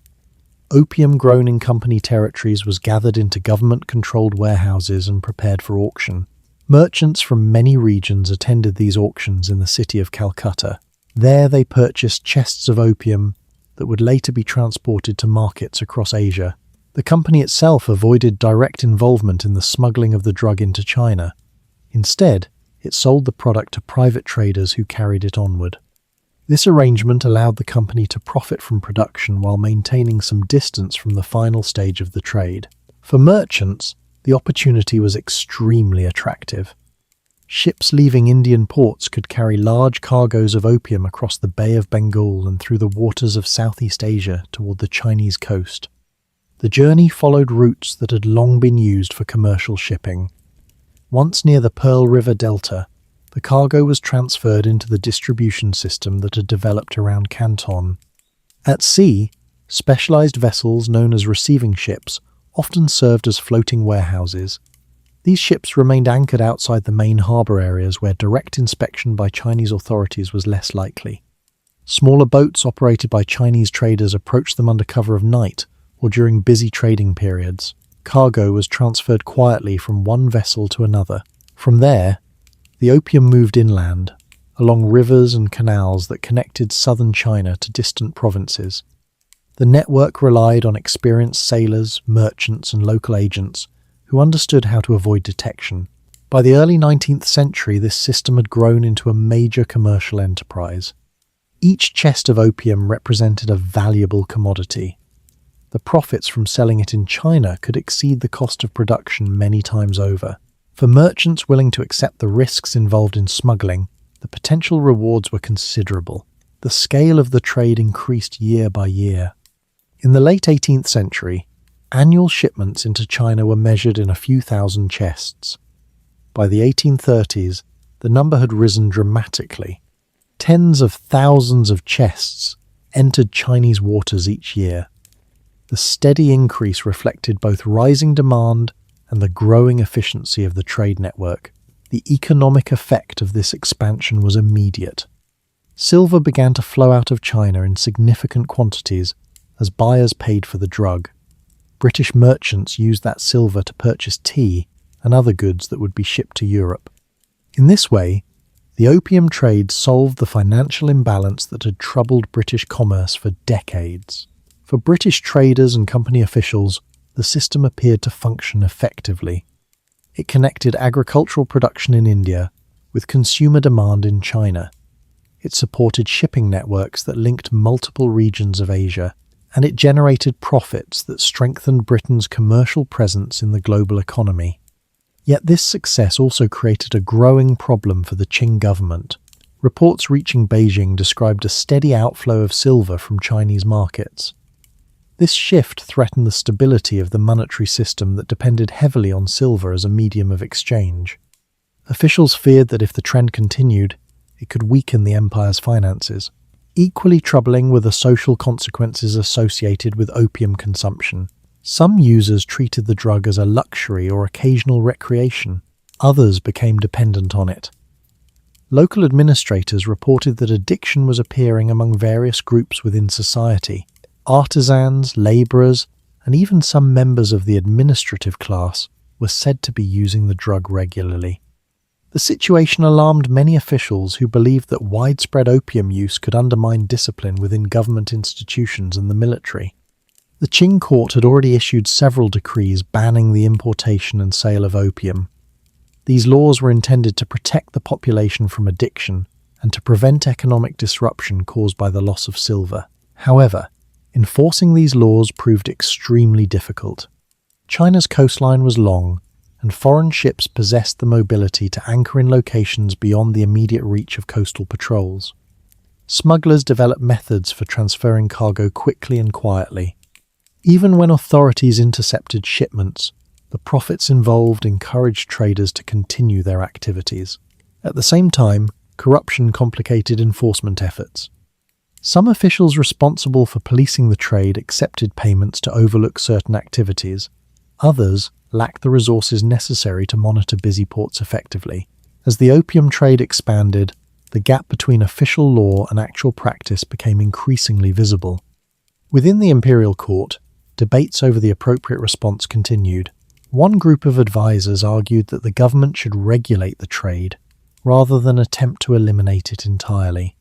Opium grown in company territories was gathered into government-controlled warehouses and prepared for auction. Merchants from many regions attended these auctions in the city of Calcutta. There they purchased chests of opium that would later be transported to markets across Asia. The company itself avoided direct involvement in the smuggling of the drug into China. Instead, it sold the product to private traders who carried it onward. This arrangement allowed the company to profit from production while maintaining some distance from the final stage of the trade. For merchants, the opportunity was extremely attractive. Ships leaving Indian ports could carry large cargoes of opium across the Bay of Bengal and through the waters of Southeast Asia toward the Chinese coast. The journey followed routes that had long been used for commercial shipping. Once near the Pearl River Delta, the cargo was transferred into the distribution system that had developed around Canton. At sea, specialized vessels known as receiving ships often served as floating warehouses. These ships remained anchored outside the main harbour areas where direct inspection by Chinese authorities was less likely. Smaller boats operated by Chinese traders approached them under cover of night or during busy trading periods. Cargo was transferred quietly from one vessel to another. From there, the opium moved inland, along rivers and canals that connected southern China to distant provinces. The network relied on experienced sailors, merchants, and local agents who understood how to avoid detection. By the early 19th century, this system had grown into a major commercial enterprise. Each chest of opium represented a valuable commodity. The profits from selling it in China could exceed the cost of production many times over. For merchants willing to accept the risks involved in smuggling, the potential rewards were considerable. The scale of the trade increased year by year. In the late 18th century, annual shipments into China were measured in a few thousand chests. By the 1830s, the number had risen dramatically. Tens of thousands of chests entered Chinese waters each year. The steady increase reflected both rising demand and the growing efficiency of the trade network. The economic effect of this expansion was immediate. Silver began to flow out of China in significant quantities as buyers paid for the drug. British merchants used that silver to purchase tea and other goods that would be shipped to Europe. In this way, the opium trade solved the financial imbalance that had troubled British commerce for decades. For British traders and company officials, the system appeared to function effectively. It connected agricultural production in India with consumer demand in China. It supported shipping networks that linked multiple regions of Asia, and it generated profits that strengthened Britain's commercial presence in the global economy. Yet this success also created a growing problem for the Qing government. Reports reaching Beijing described a steady outflow of silver from Chinese markets. This shift threatened the stability of the monetary system that depended heavily on silver as a medium of exchange. Officials feared that if the trend continued, it could weaken the empire's finances. Equally troubling were the social consequences associated with opium consumption. Some users treated the drug as a luxury or occasional recreation. Others became dependent on it. Local administrators reported that addiction was appearing among various groups within society. Artisans, labourers, and even some members of the administrative class were said to be using the drug regularly. The situation alarmed many officials who believed that widespread opium use could undermine discipline within government institutions and the military. The Qing court had already issued several decrees banning the importation and sale of opium. These laws were intended to protect the population from addiction and to prevent economic disruption caused by the loss of silver. However, enforcing these laws proved extremely difficult. China's coastline was long, and foreign ships possessed the mobility to anchor in locations beyond the immediate reach of coastal patrols. Smugglers developed methods for transferring cargo quickly and quietly. Even when authorities intercepted shipments, the profits involved encouraged traders to continue their activities. At the same time, corruption complicated enforcement efforts. Some officials responsible for policing the trade accepted payments to overlook certain activities. Others lacked the resources necessary to monitor busy ports effectively. As the opium trade expanded, the gap between official law and actual practice became increasingly visible. Within the Imperial court, debates over the appropriate response continued. One group of advisors argued that the government should regulate the trade, rather than attempt to eliminate it entirely.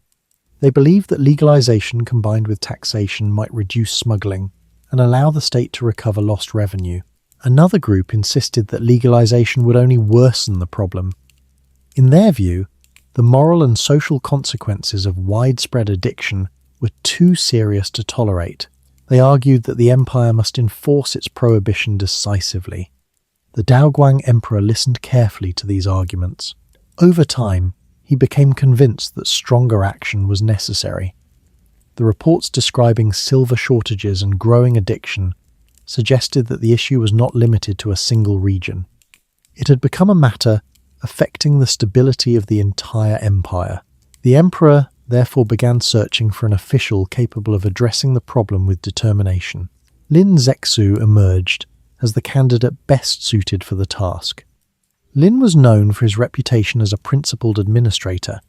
They believed that legalization combined with taxation might reduce smuggling and allow the state to recover lost revenue. Another group insisted that legalization would only worsen the problem. In their view, the moral and social consequences of widespread addiction were too serious to tolerate. They argued that the empire must enforce its prohibition decisively. The Daoguang emperor listened carefully to these arguments. Over time, he became convinced that stronger action was necessary. The reports describing silver shortages and growing addiction suggested that the issue was not limited to a single region. It had become a matter affecting the stability of the entire empire. The emperor therefore began searching for an official capable of addressing the problem with determination. Lin Zexu emerged as the candidate best suited for the task. Lin was known for his reputation as a principled administrator.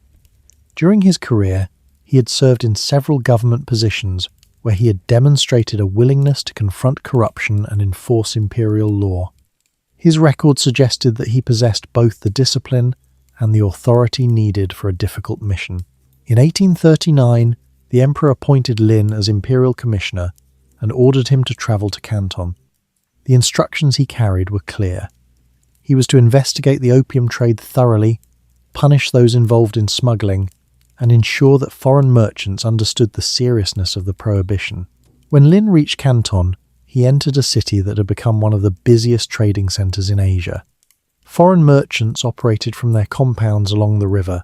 During his career, he had served in several government positions where he had demonstrated a willingness to confront corruption and enforce imperial law. His record suggested that he possessed both the discipline and the authority needed for a difficult mission. In 1839, the emperor appointed Lin as imperial commissioner and ordered him to travel to Canton. The instructions he carried were clear. He was to investigate the opium trade thoroughly, punish those involved in smuggling, and ensure that foreign merchants understood the seriousness of the prohibition. When Lin reached Canton, he entered a city that had become one of the busiest trading centres in Asia. Foreign merchants operated from their compounds along the river.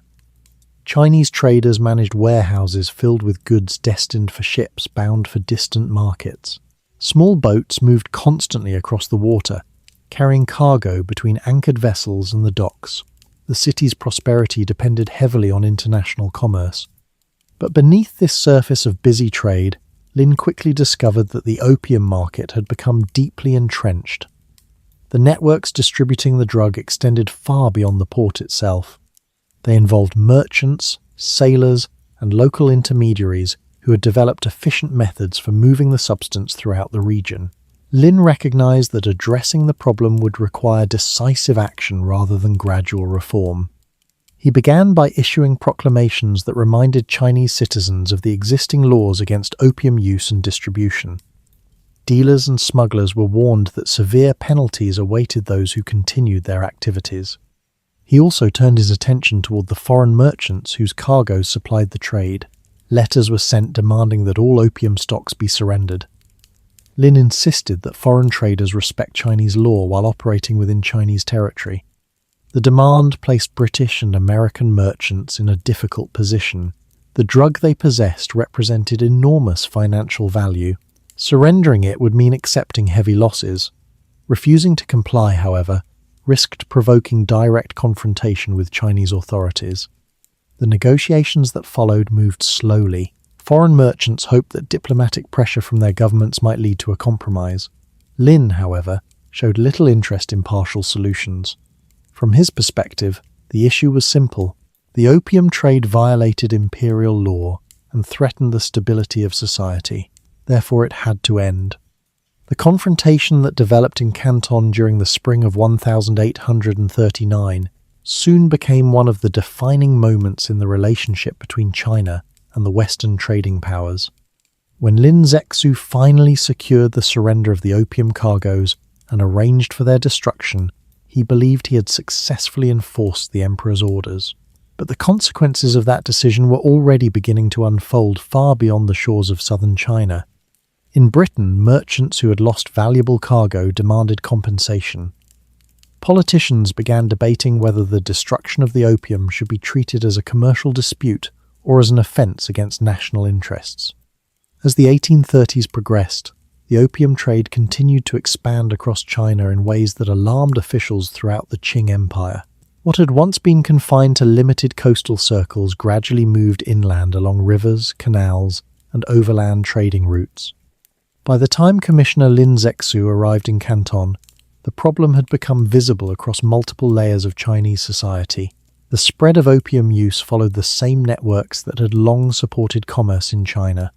Chinese traders managed warehouses filled with goods destined for ships bound for distant markets. Small boats moved constantly across the water, carrying cargo between anchored vessels and the docks. The city's prosperity depended heavily on international commerce. But beneath this surface of busy trade, Lin quickly discovered that the opium market had become deeply entrenched. The networks distributing the drug extended far beyond the port itself. They involved merchants, sailors, and local intermediaries who had developed efficient methods for moving the substance throughout the region. Lin recognized that addressing the problem would require decisive action rather than gradual reform. He began by issuing proclamations that reminded Chinese citizens of the existing laws against opium use and distribution. Dealers and smugglers were warned that severe penalties awaited those who continued their activities. He also turned his attention toward the foreign merchants whose cargoes supplied the trade. Letters were sent demanding that all opium stocks be surrendered. Lin insisted that foreign traders respect Chinese law while operating within Chinese territory. The demand placed British and American merchants in a difficult position. The drug they possessed represented enormous financial value. Surrendering it would mean accepting heavy losses. Refusing to comply, however, risked provoking direct confrontation with Chinese authorities. The negotiations that followed moved slowly. Foreign merchants hoped that diplomatic pressure from their governments might lead to a compromise. Lin, however, showed little interest in partial solutions. From his perspective, the issue was simple. The opium trade violated imperial law and threatened the stability of society. Therefore, it had to end. The confrontation that developed in Canton during the spring of 1839 soon became one of the defining moments in the relationship between China and the Western trading powers. When Lin Zexu finally secured the surrender of the opium cargoes and arranged for their destruction, he believed he had successfully enforced the emperor's orders. But the consequences of that decision were already beginning to unfold far beyond the shores of southern China. In Britain, merchants who had lost valuable cargo demanded compensation. Politicians began debating whether the destruction of the opium should be treated as a commercial dispute or as an offence against national interests. As the 1830s progressed, the opium trade continued to expand across China in ways that alarmed officials throughout the Qing Empire. What had once been confined to limited coastal circles gradually moved inland along rivers, canals, and overland trading routes. By the time Commissioner Lin Zexu arrived in Canton, the problem had become visible across multiple layers of Chinese society. The spread of opium use followed the same networks that had long supported commerce in China.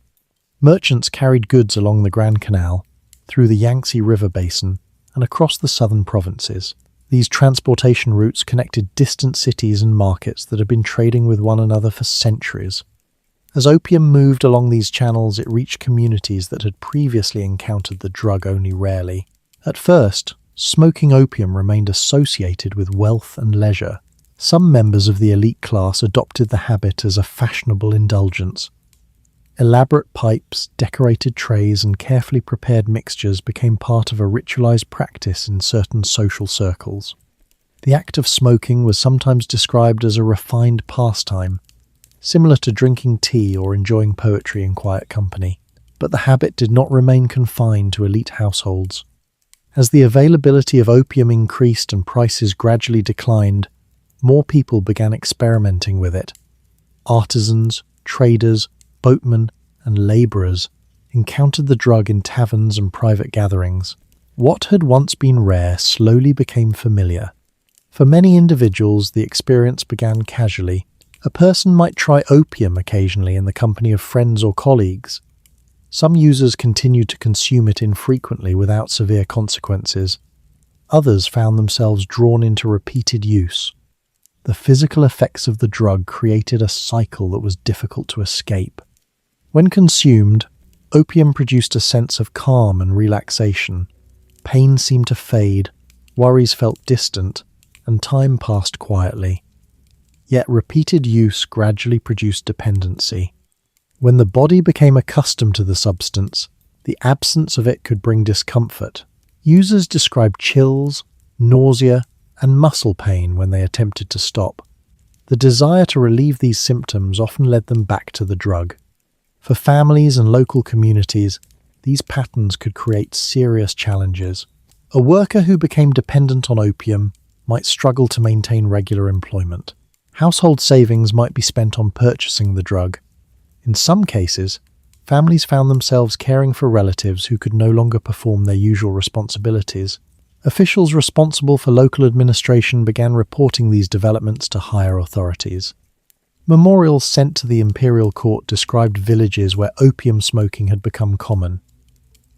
Merchants carried goods along the Grand Canal, through the Yangtze River basin, and across the southern provinces. These transportation routes connected distant cities and markets that had been trading with one another for centuries. As opium moved along these channels, it reached communities that had previously encountered the drug only rarely. At first, smoking opium remained associated with wealth and leisure. Some members of the elite class adopted the habit as a fashionable indulgence. Elaborate pipes, decorated trays, and carefully prepared mixtures became part of a ritualized practice in certain social circles. The act of smoking was sometimes described as a refined pastime, similar to drinking tea or enjoying poetry in quiet company. But the habit did not remain confined to elite households. As the availability of opium increased and prices gradually declined, more people began experimenting with it. Artisans, traders, boatmen, and labourers encountered the drug in taverns and private gatherings. What had once been rare slowly became familiar. For many individuals, the experience began casually. A person might try opium occasionally in the company of friends or colleagues. Some users continued to consume it infrequently without severe consequences. Others found themselves drawn into repeated use. The physical effects of the drug created a cycle that was difficult to escape. When consumed, opium produced a sense of calm and relaxation. Pain seemed to fade, worries felt distant, and time passed quietly. Yet repeated use gradually produced dependency. When the body became accustomed to the substance, the absence of it could bring discomfort. Users described chills, nausea, and muscle pain when they attempted to stop. The desire to relieve these symptoms often led them back to the drug. For families and local communities, these patterns could create serious challenges. A worker who became dependent on opium might struggle to maintain regular employment. Household savings might be spent on purchasing the drug. In some cases, families found themselves caring for relatives who could no longer perform their usual responsibilities. Officials responsible for local administration began reporting these developments to higher authorities. Memorials sent to the Imperial court described villages where opium smoking had become common.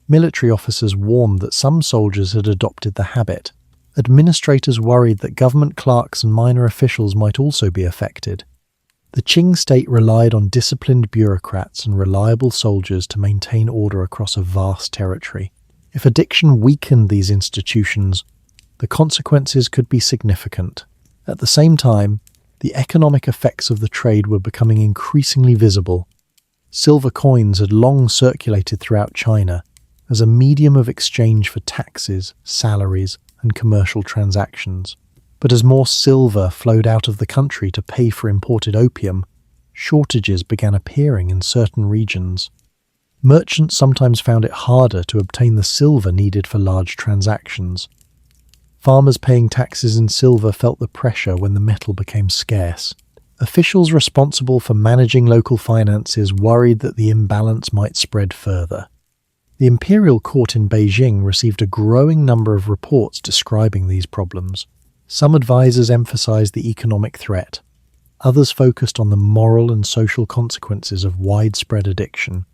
Military officers warned that some soldiers had adopted the habit. Administrators worried that government clerks and minor officials might also be affected. The Qing state relied on disciplined bureaucrats and reliable soldiers to maintain order across a vast territory. If addiction weakened these institutions, the consequences could be significant. At the same time, the economic effects of the trade were becoming increasingly visible. Silver coins had long circulated throughout China as a medium of exchange for taxes, salaries, and commercial transactions. But as more silver flowed out of the country to pay for imported opium, shortages began appearing in certain regions. Merchants sometimes found it harder to obtain the silver needed for large transactions. Farmers paying taxes in silver felt the pressure when the metal became scarce. Officials responsible for managing local finances worried that the imbalance might spread further. The Imperial court in Beijing received a growing number of reports describing these problems. Some advisors emphasized the economic threat. Others focused on the moral and social consequences of widespread addiction.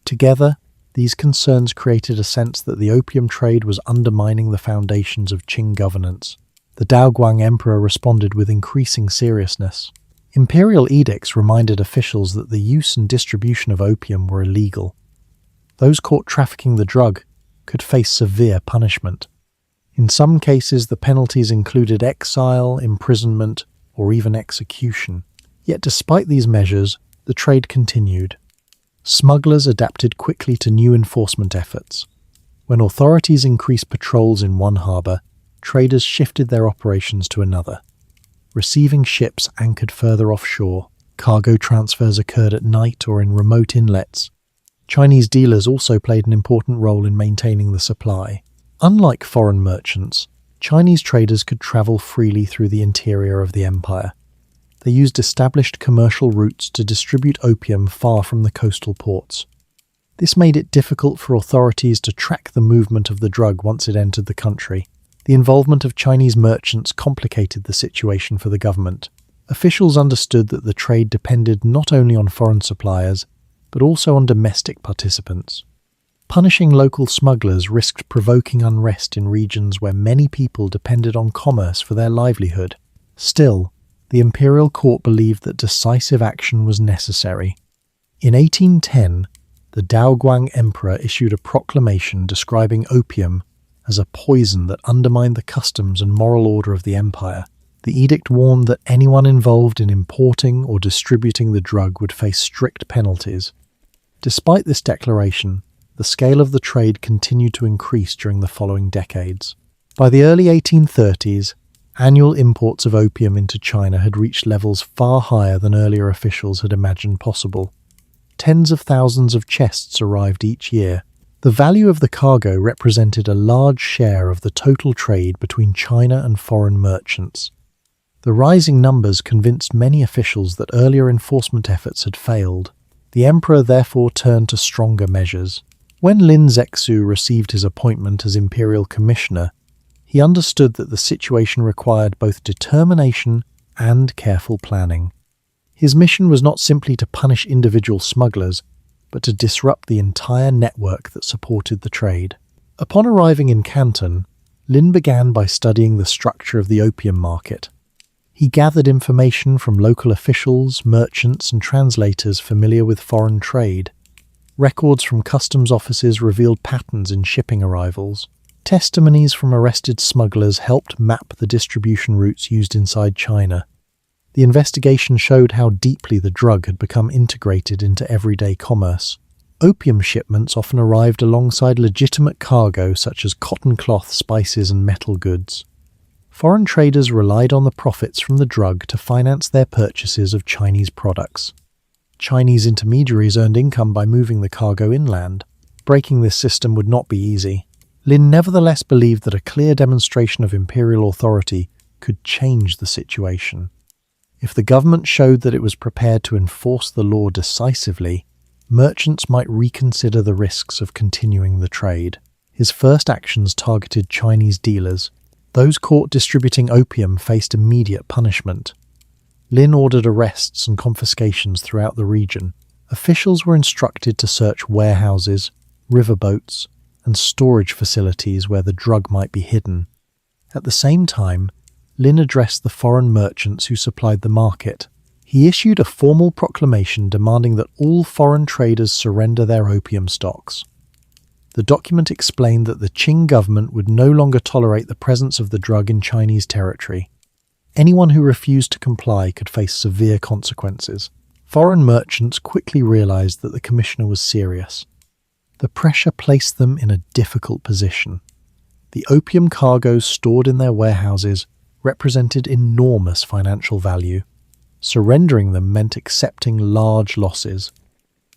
Together, these concerns created a sense that the opium trade was undermining the foundations of Qing governance. The Daoguang Emperor responded with increasing seriousness. Imperial edicts reminded officials that the use and distribution of opium were illegal. Those caught trafficking the drug could face severe punishment. In some cases, the penalties included exile, imprisonment, or even execution. Yet despite these measures, the trade continued. Smugglers adapted quickly to new enforcement efforts. When authorities increased patrols in one harbour, traders shifted their operations to another. Receiving ships anchored further offshore, cargo transfers occurred at night or in remote inlets. Chinese dealers also played an important role in maintaining the supply. Unlike foreign merchants, Chinese traders could travel freely through the interior of the empire. They used established commercial routes to distribute opium far from the coastal ports. This made it difficult for authorities to track the movement of the drug once it entered the country. The involvement of Chinese merchants complicated the situation for the government. Officials understood that the trade depended not only on foreign suppliers, but also on domestic participants. Punishing local smugglers risked provoking unrest in regions where many people depended on commerce for their livelihood. Still, the Imperial court believed that decisive action was necessary. In 1810, the Daoguang Emperor issued a proclamation describing opium as a poison that undermined the customs and moral order of the empire. The edict warned that anyone involved in importing or distributing the drug would face strict penalties. Despite this declaration, the scale of the trade continued to increase during the following decades. By the early 1830s, annual imports of opium into China had reached levels far higher than earlier officials had imagined possible. Tens of thousands of chests arrived each year. The value of the cargo represented a large share of the total trade between China and foreign merchants. The rising numbers convinced many officials that earlier enforcement efforts had failed. The emperor therefore turned to stronger measures. When Lin Zexu received his appointment as imperial commissioner, he understood that the situation required both determination and careful planning. His mission was not simply to punish individual smugglers, but to disrupt the entire network that supported the trade. Upon arriving in Canton, Lin began by studying the structure of the opium market. He gathered information from local officials, merchants, and translators familiar with foreign trade. Records from customs offices revealed patterns in shipping arrivals. Testimonies from arrested smugglers helped map the distribution routes used inside China. The investigation showed how deeply the drug had become integrated into everyday commerce. Opium shipments often arrived alongside legitimate cargo such as cotton cloth, spices, and metal goods. Foreign traders relied on the profits from the drug to finance their purchases of Chinese products. Chinese intermediaries earned income by moving the cargo inland. Breaking this system would not be easy. Lin nevertheless believed that a clear demonstration of imperial authority could change the situation. If the government showed that it was prepared to enforce the law decisively, merchants might reconsider the risks of continuing the trade. His first actions targeted Chinese dealers. Those caught distributing opium faced immediate punishment. Lin ordered arrests and confiscations throughout the region. Officials were instructed to search warehouses, riverboats, and storage facilities where the drug might be hidden. At the same time, Lin addressed the foreign merchants who supplied the market. He issued a formal proclamation demanding that all foreign traders surrender their opium stocks. The document explained that the Qing government would no longer tolerate the presence of the drug in Chinese territory. Anyone who refused to comply could face severe consequences. Foreign merchants quickly realized that the commissioner was serious. The pressure placed them in a difficult position. The opium cargoes stored in their warehouses represented enormous financial value. Surrendering them meant accepting large losses.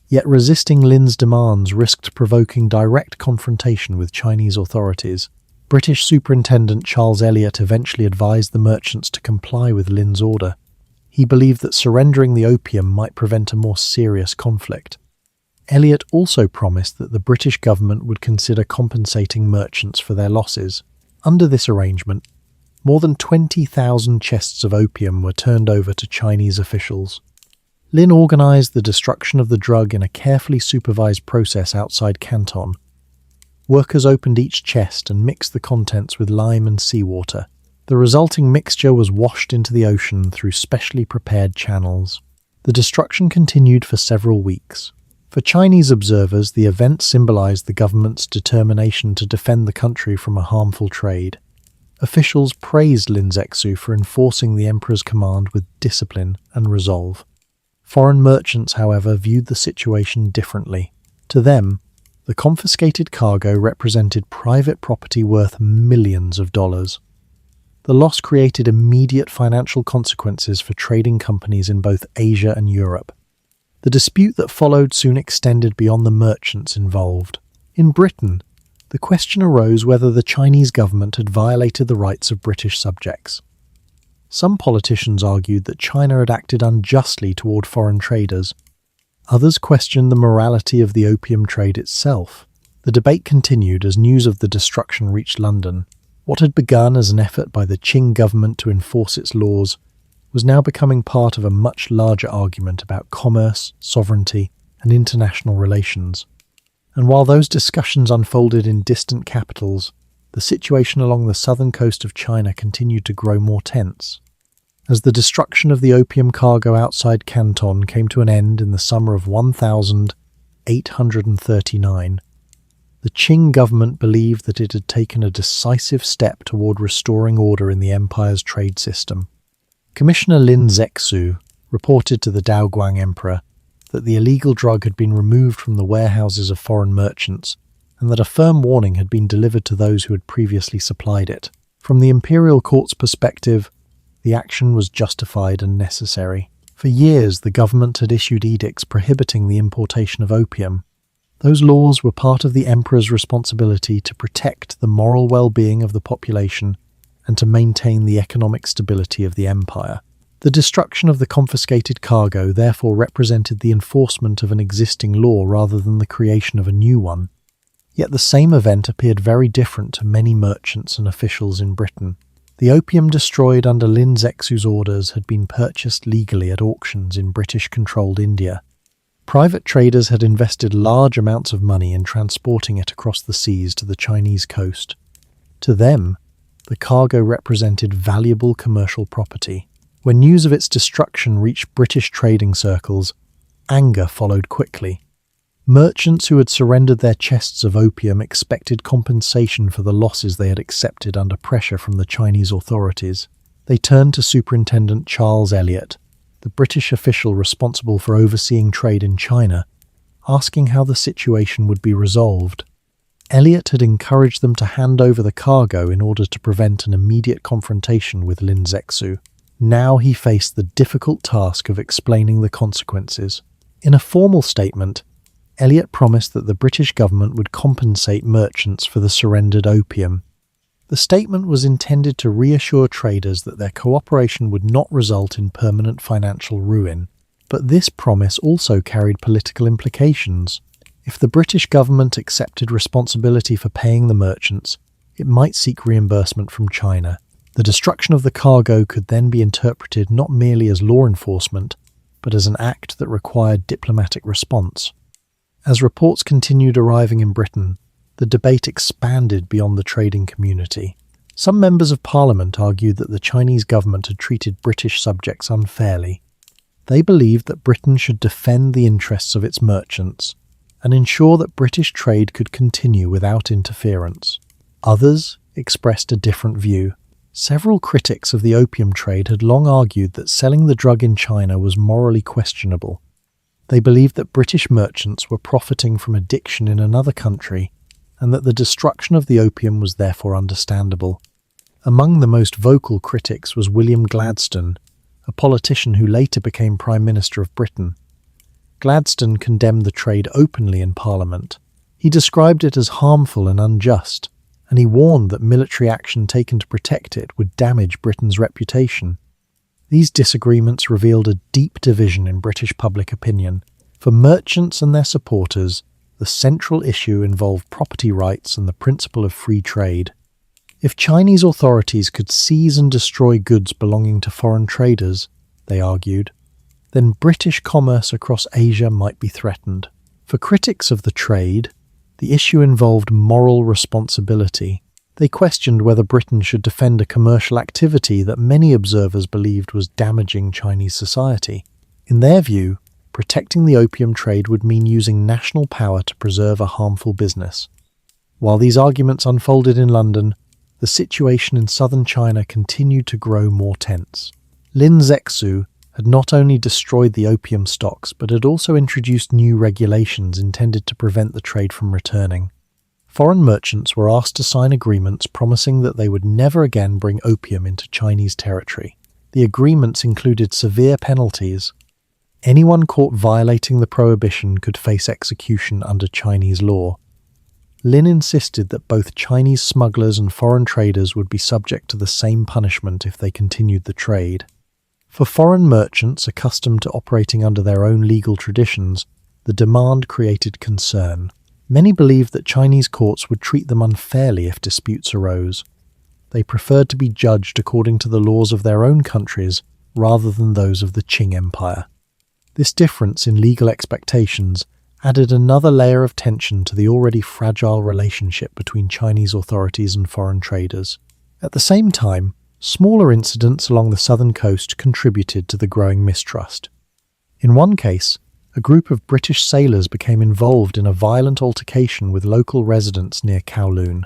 Yet resisting Lin's demands risked provoking direct confrontation with Chinese authorities. British Superintendent Charles Elliot eventually advised the merchants to comply with Lin's order. He believed that surrendering the opium might prevent a more serious conflict. Elliot also promised that the British government would consider compensating merchants for their losses. Under this arrangement, more than 20,000 chests of opium were turned over to Chinese officials. Lin organized the destruction of the drug in a carefully supervised process outside Canton. Workers opened each chest and mixed the contents with lime and seawater. The resulting mixture was washed into the ocean through specially prepared channels. The destruction continued for several weeks. For Chinese observers, the event symbolized the government's determination to defend the country from a harmful trade. Officials praised Lin Zexu for enforcing the emperor's command with discipline and resolve. Foreign merchants, however, viewed the situation differently. To them, the confiscated cargo represented private property worth millions of dollars. The loss created immediate financial consequences for trading companies in both Asia and Europe. The dispute that followed soon extended beyond the merchants involved. In Britain, the question arose whether the Chinese government had violated the rights of British subjects. Some politicians argued that China had acted unjustly toward foreign traders. Others questioned the morality of the opium trade itself. The debate continued as news of the destruction reached London. What had begun as an effort by the Qing government to enforce its laws was now becoming part of a much larger argument about commerce, sovereignty, and international relations. And while those discussions unfolded in distant capitals, the situation along the southern coast of China continued to grow more tense. As the destruction of the opium cargo outside Canton came to an end in the summer of 1839, the Qing government believed that it had taken a decisive step toward restoring order in the empire's trade system. Commissioner Lin Zexu reported to the Daoguang emperor that the illegal drug had been removed from the warehouses of foreign merchants and that a firm warning had been delivered to those who had previously supplied it. From the imperial court's perspective, the action was justified and necessary. For years, the government had issued edicts prohibiting the importation of opium. Those laws were part of the emperor's responsibility to protect the moral well-being of the population and to maintain the economic stability of the empire. The destruction of the confiscated cargo therefore represented the enforcement of an existing law rather than the creation of a new one. Yet the same event appeared very different to many merchants and officials in Britain. The opium destroyed under Lin Zexu's orders had been purchased legally at auctions in British-controlled India. Private traders had invested large amounts of money in transporting it across the seas to the Chinese coast. To them, the cargo represented valuable commercial property. When news of its destruction reached British trading circles, anger followed quickly. Merchants who had surrendered their chests of opium expected compensation for the losses they had accepted under pressure from the Chinese authorities. They turned to Superintendent Charles Elliot, the British official responsible for overseeing trade in China, asking how the situation would be resolved. Elliot had encouraged them to hand over the cargo in order to prevent an immediate confrontation with Lin Zexu. Now he faced the difficult task of explaining the consequences. In a formal statement, Elliot promised that the British government would compensate merchants for the surrendered opium. The statement was intended to reassure traders that their cooperation would not result in permanent financial ruin, but this promise also carried political implications. If the British government accepted responsibility for paying the merchants, it might seek reimbursement from China. The destruction of the cargo could then be interpreted not merely as law enforcement, but as an act that required diplomatic response. As reports continued arriving in Britain, the debate expanded beyond the trading community. Some members of Parliament argued that the Chinese government had treated British subjects unfairly. They believed that Britain should defend the interests of its merchants and ensure that British trade could continue without interference. Others expressed a different view. Several critics of the opium trade had long argued that selling the drug in China was morally questionable. They believed that British merchants were profiting from addiction in another country and that the destruction of the opium was therefore understandable. Among the most vocal critics was William Gladstone, a politician who later became Prime Minister of Britain. Gladstone condemned the trade openly in Parliament. He described it as harmful and unjust, and he warned that military action taken to protect it would damage Britain's reputation. These disagreements revealed a deep division in British public opinion. For merchants and their supporters, the central issue involved property rights and the principle of free trade. If Chinese authorities could seize and destroy goods belonging to foreign traders, they argued, then British commerce across Asia might be threatened. For critics of the trade, the issue involved moral responsibility. They questioned whether Britain should defend a commercial activity that many observers believed was damaging Chinese society. In their view, protecting the opium trade would mean using national power to preserve a harmful business. While these arguments unfolded in London, the situation in southern China continued to grow more tense. Lin Zexu had not only destroyed the opium stocks, but had also introduced new regulations intended to prevent the trade from returning. Foreign merchants were asked to sign agreements promising that they would never again bring opium into Chinese territory. The agreements included severe penalties. Anyone caught violating the prohibition could face execution under Chinese law. Lin insisted that both Chinese smugglers and foreign traders would be subject to the same punishment if they continued the trade. For foreign merchants accustomed to operating under their own legal traditions, the demand created concern. Many believed that Chinese courts would treat them unfairly if disputes arose. They preferred to be judged according to the laws of their own countries rather than those of the Qing Empire. This difference in legal expectations added another layer of tension to the already fragile relationship between Chinese authorities and foreign traders. At the same time, Smaller incidents along the southern coast contributed to the growing mistrust. In one case, a group of British sailors became involved in a violent altercation with local residents near Kowloon.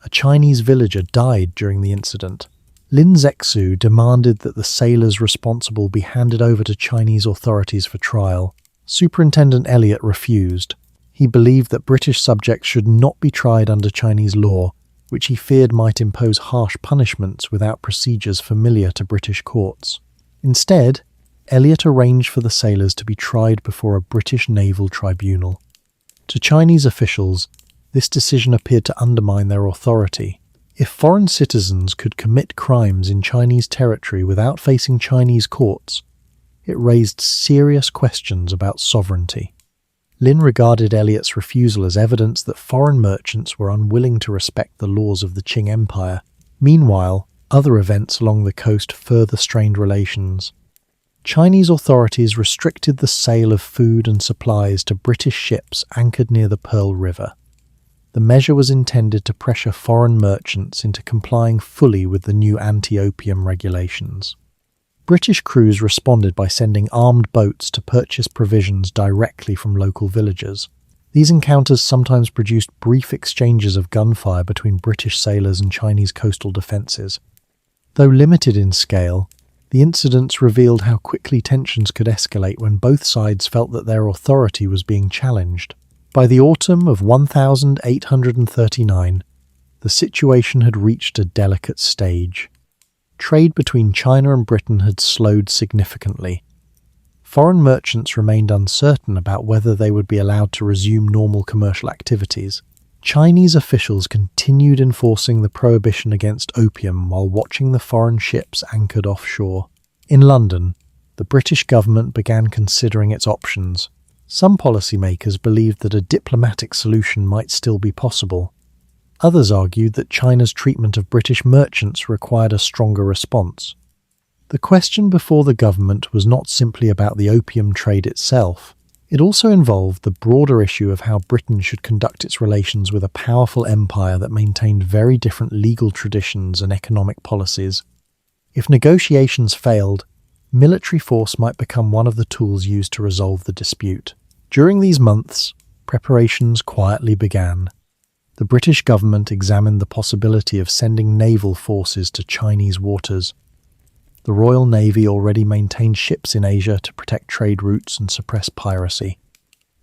A Chinese villager died during the incident. Lin Zexu demanded that the sailors responsible be handed over to Chinese authorities for trial. Superintendent Elliot refused. He believed that British subjects should not be tried under Chinese law, which he feared might impose harsh punishments without procedures familiar to British courts. Instead, Elliot arranged for the sailors to be tried before a British naval tribunal. To Chinese officials, this decision appeared to undermine their authority. If foreign citizens could commit crimes in Chinese territory without facing Chinese courts, it raised serious questions about sovereignty. Lin regarded Elliot's refusal as evidence that foreign merchants were unwilling to respect the laws of the Qing Empire. Meanwhile, other events along the coast further strained relations. Chinese authorities restricted the sale of food and supplies to British ships anchored near the Pearl River. The measure was intended to pressure foreign merchants into complying fully with the new anti-opium regulations. British crews responded by sending armed boats to purchase provisions directly from local villagers. These encounters sometimes produced brief exchanges of gunfire between British sailors and Chinese coastal defences. Though limited in scale, the incidents revealed how quickly tensions could escalate when both sides felt that their authority was being challenged. By the autumn of 1839, the situation had reached a delicate stage. Trade between China and Britain had slowed significantly. Foreign merchants remained uncertain about whether they would be allowed to resume normal commercial activities. Chinese officials continued enforcing the prohibition against opium while watching the foreign ships anchored offshore. In London, the British government began considering its options. Some policymakers believed that a diplomatic solution might still be possible. Others argued that China's treatment of British merchants required a stronger response. The question before the government was not simply about the opium trade itself. It also involved the broader issue of how Britain should conduct its relations with a powerful empire that maintained very different legal traditions and economic policies. If negotiations failed, military force might become one of the tools used to resolve the dispute. During these months, preparations quietly began. The British government examined the possibility of sending naval forces to Chinese waters. The Royal Navy already maintained ships in Asia to protect trade routes and suppress piracy.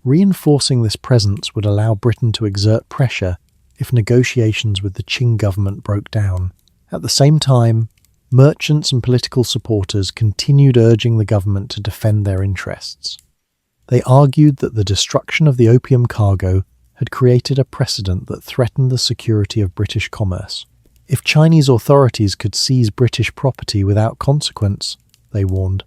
Reinforcing this presence would allow Britain to exert pressure if negotiations with the Qing government broke down. At the same time, merchants and political supporters continued urging the government to defend their interests. They argued that the destruction of the opium cargo had created a precedent that threatened the security of British commerce. If Chinese authorities could seize British property without consequence, they warned,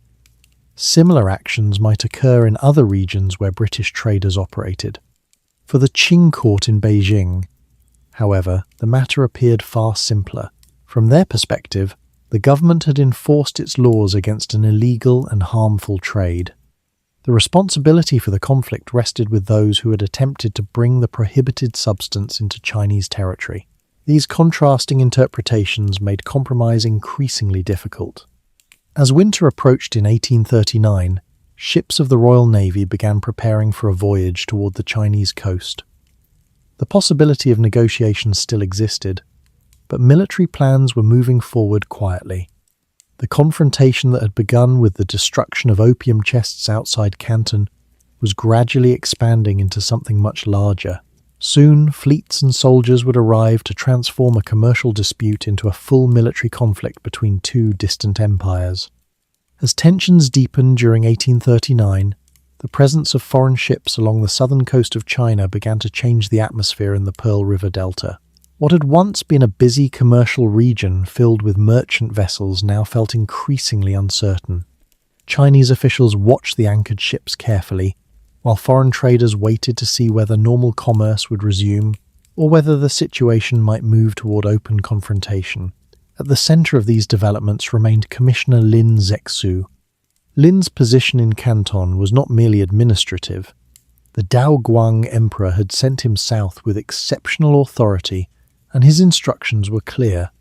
similar actions might occur in other regions where British traders operated. For the Qing court in Beijing, however, the matter appeared far simpler. From their perspective, the government had enforced its laws against an illegal and harmful trade. The responsibility for the conflict rested with those who had attempted to bring the prohibited substance into Chinese territory. These contrasting interpretations made compromise increasingly difficult. As winter approached in 1839, ships of the Royal Navy began preparing for a voyage toward the Chinese coast. The possibility of negotiations still existed, but military plans were moving forward quietly. The confrontation that had begun with the destruction of opium chests outside Canton was gradually expanding into something much larger. Soon, fleets and soldiers would arrive to transform a commercial dispute into a full military conflict between two distant empires. As tensions deepened during 1839, the presence of foreign ships along the southern coast of China began to change the atmosphere in the Pearl River Delta. What had once been a busy commercial region filled with merchant vessels now felt increasingly uncertain. Chinese officials watched the anchored ships carefully, while foreign traders waited to see whether normal commerce would resume or whether the situation might move toward open confrontation. At the centre of these developments remained Commissioner Lin Zexu. Lin's position in Canton was not merely administrative. The Daoguang Emperor had sent him south with exceptional authority, and his instructions were clear.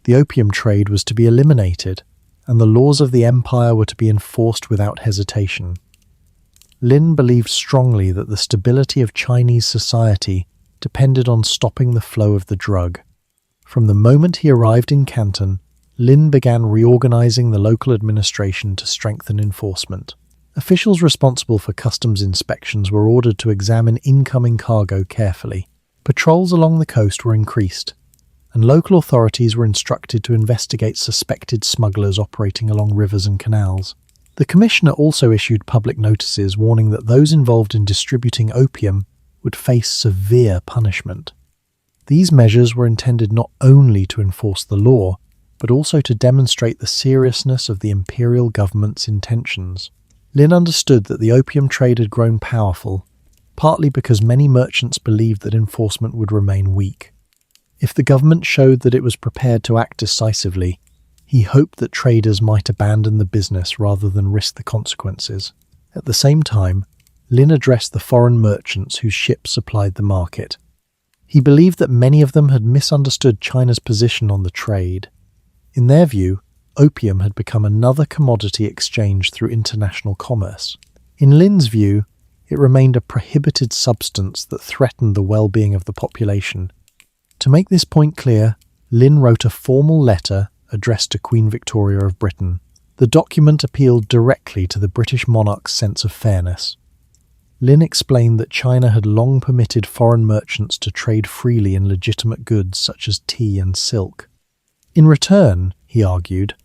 The opium trade was to be eliminated, and the laws of the empire were to be enforced without hesitation. Lin believed strongly that the stability of Chinese society depended on stopping the flow of the drug. From the moment he arrived in Canton, Lin began reorganizing the local administration to strengthen enforcement. Officials responsible for customs inspections were ordered to examine incoming cargo carefully. Patrols along the coast were increased, and local authorities were instructed to investigate suspected smugglers operating along rivers and canals. The commissioner also issued public notices warning that those involved in distributing opium would face severe punishment. These measures were intended not only to enforce the law, but also to demonstrate the seriousness of the imperial government's intentions. Lin understood that the opium trade had grown powerful, partly because many merchants believed that enforcement would remain weak. If the government showed that it was prepared to act decisively, he hoped that traders might abandon the business rather than risk the consequences. At the same time, Lin addressed the foreign merchants whose ships supplied the market. He believed that many of them had misunderstood China's position on the trade. In their view, opium had become another commodity exchanged through international commerce. In Lin's view, it remained a prohibited substance that threatened the well-being of the population. To make this point clear, Lin wrote a formal letter addressed to Queen Victoria of Britain. The document appealed directly to the British monarch's sense of fairness. Lin explained that China had long permitted foreign merchants to trade freely in legitimate goods such as tea and silk. In return, he argued,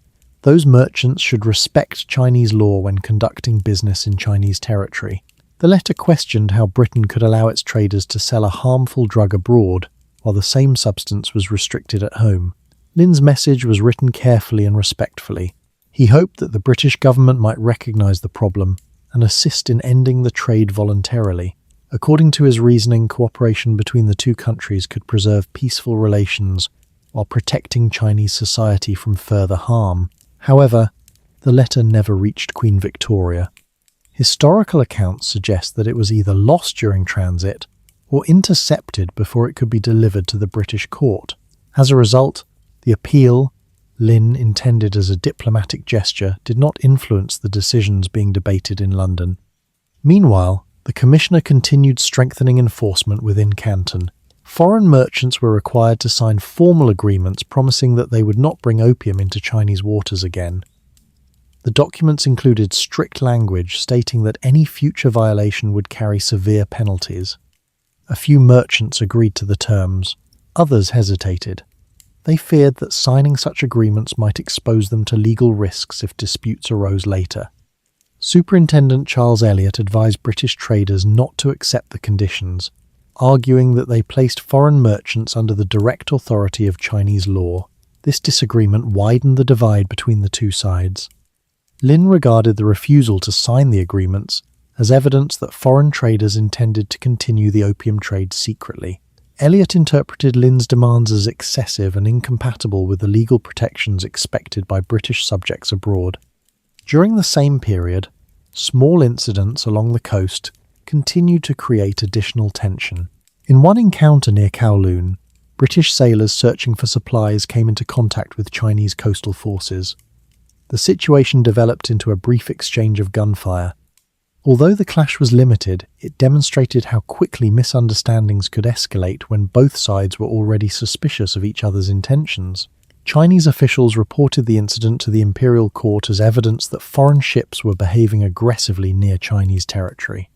those merchants should respect Chinese law when conducting business in Chinese territory. The letter questioned how Britain could allow its traders to sell a harmful drug abroad while the same substance was restricted at home. Lin's message was written carefully and respectfully. He hoped that the British government might recognise the problem and assist in ending the trade voluntarily. According to his reasoning, cooperation between the two countries could preserve peaceful relations while protecting Chinese society from further harm. However, the letter never reached Queen Victoria. Historical accounts suggest that it was either lost during transit or intercepted before it could be delivered to the British court. As a result, the appeal, Lin intended as a diplomatic gesture, did not influence the decisions being debated in London. Meanwhile, the commissioner continued strengthening enforcement within Canton. Foreign merchants were required to sign formal agreements promising that they would not bring opium into Chinese waters again. The documents included strict language stating that any future violation would carry severe penalties. A few merchants agreed to the terms. Others hesitated. They feared that signing such agreements might expose them to legal risks if disputes arose later. Superintendent Charles Elliot advised British traders not to accept the conditions, arguing that they placed foreign merchants under the direct authority of Chinese law. This disagreement widened the divide between the two sides. Lin regarded the refusal to sign the agreements as evidence that foreign traders intended to continue the opium trade secretly. Elliot interpreted Lin's demands as excessive and incompatible with the legal protections expected by British subjects abroad. During the same period, small incidents along the coast continued to create additional tension. In one encounter near Kowloon, British sailors searching for supplies came into contact with Chinese coastal forces. The situation developed into a brief exchange of gunfire. Although the clash was limited, it demonstrated how quickly misunderstandings could escalate when both sides were already suspicious of each other's intentions. Chinese officials reported the incident to the Imperial court as evidence that foreign ships were behaving aggressively near Chinese territory.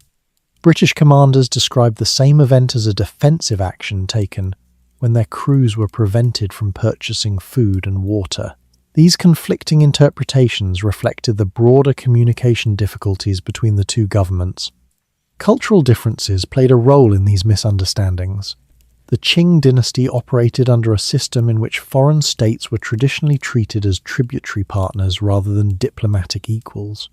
British commanders described the same event as a defensive action taken when their crews were prevented from purchasing food and water. These conflicting interpretations reflected the broader communication difficulties between the two governments. Cultural differences played a role in these misunderstandings. The Qing dynasty operated under a system in which foreign states were traditionally treated as tributary partners rather than diplomatic equals.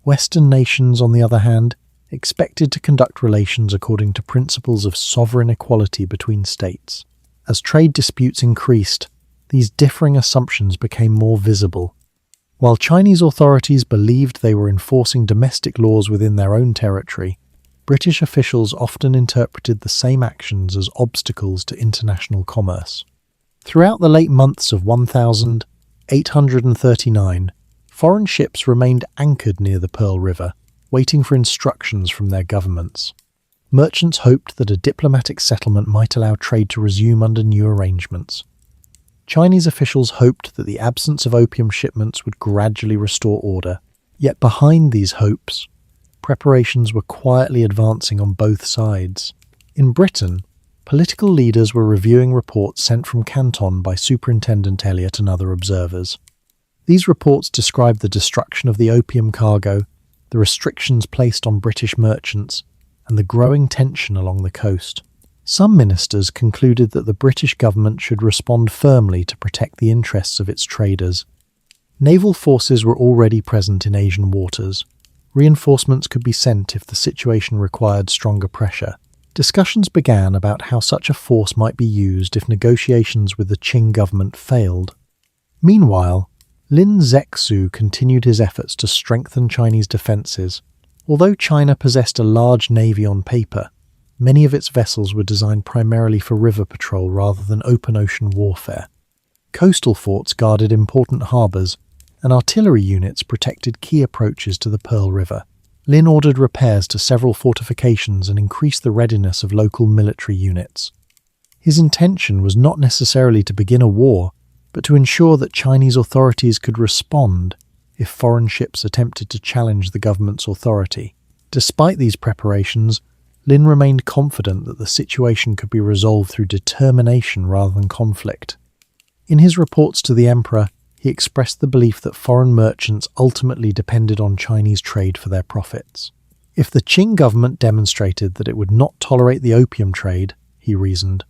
Western nations, on the other hand, expected to conduct relations according to principles of sovereign equality between states. As trade disputes increased, these differing assumptions became more visible. While Chinese authorities believed they were enforcing domestic laws within their own territory, British officials often interpreted the same actions as obstacles to international commerce. Throughout the late months of 1839, foreign ships remained anchored near the Pearl River, waiting for instructions from their governments. Merchants hoped that a diplomatic settlement might allow trade to resume under new arrangements. Chinese officials hoped that the absence of opium shipments would gradually restore order. Yet behind these hopes, preparations were quietly advancing on both sides. In Britain, political leaders were reviewing reports sent from Canton by Superintendent Elliot and other observers. These reports described the destruction of the opium cargo, the restrictions placed on British merchants, and the growing tension along the coast. Some ministers concluded that the British government should respond firmly to protect the interests of its traders. Naval forces were already present in Asian waters. Reinforcements could be sent if the situation required stronger pressure. Discussions began about how such a force might be used if negotiations with the Qing government failed. Meanwhile, Lin Zexu continued his efforts to strengthen Chinese defences. Although China possessed a large navy on paper, many of its vessels were designed primarily for river patrol rather than open ocean warfare. Coastal forts guarded important harbours, and artillery units protected key approaches to the Pearl River. Lin ordered repairs to several fortifications and increased the readiness of local military units. His intention was not necessarily to begin a war, but to ensure that Chinese authorities could respond if foreign ships attempted to challenge the government's authority. Despite these preparations, Lin remained confident that the situation could be resolved through determination rather than conflict. In his reports to the emperor, he expressed the belief that foreign merchants ultimately depended on Chinese trade for their profits. If the Qing government demonstrated that it would not tolerate the opium trade, he reasoned,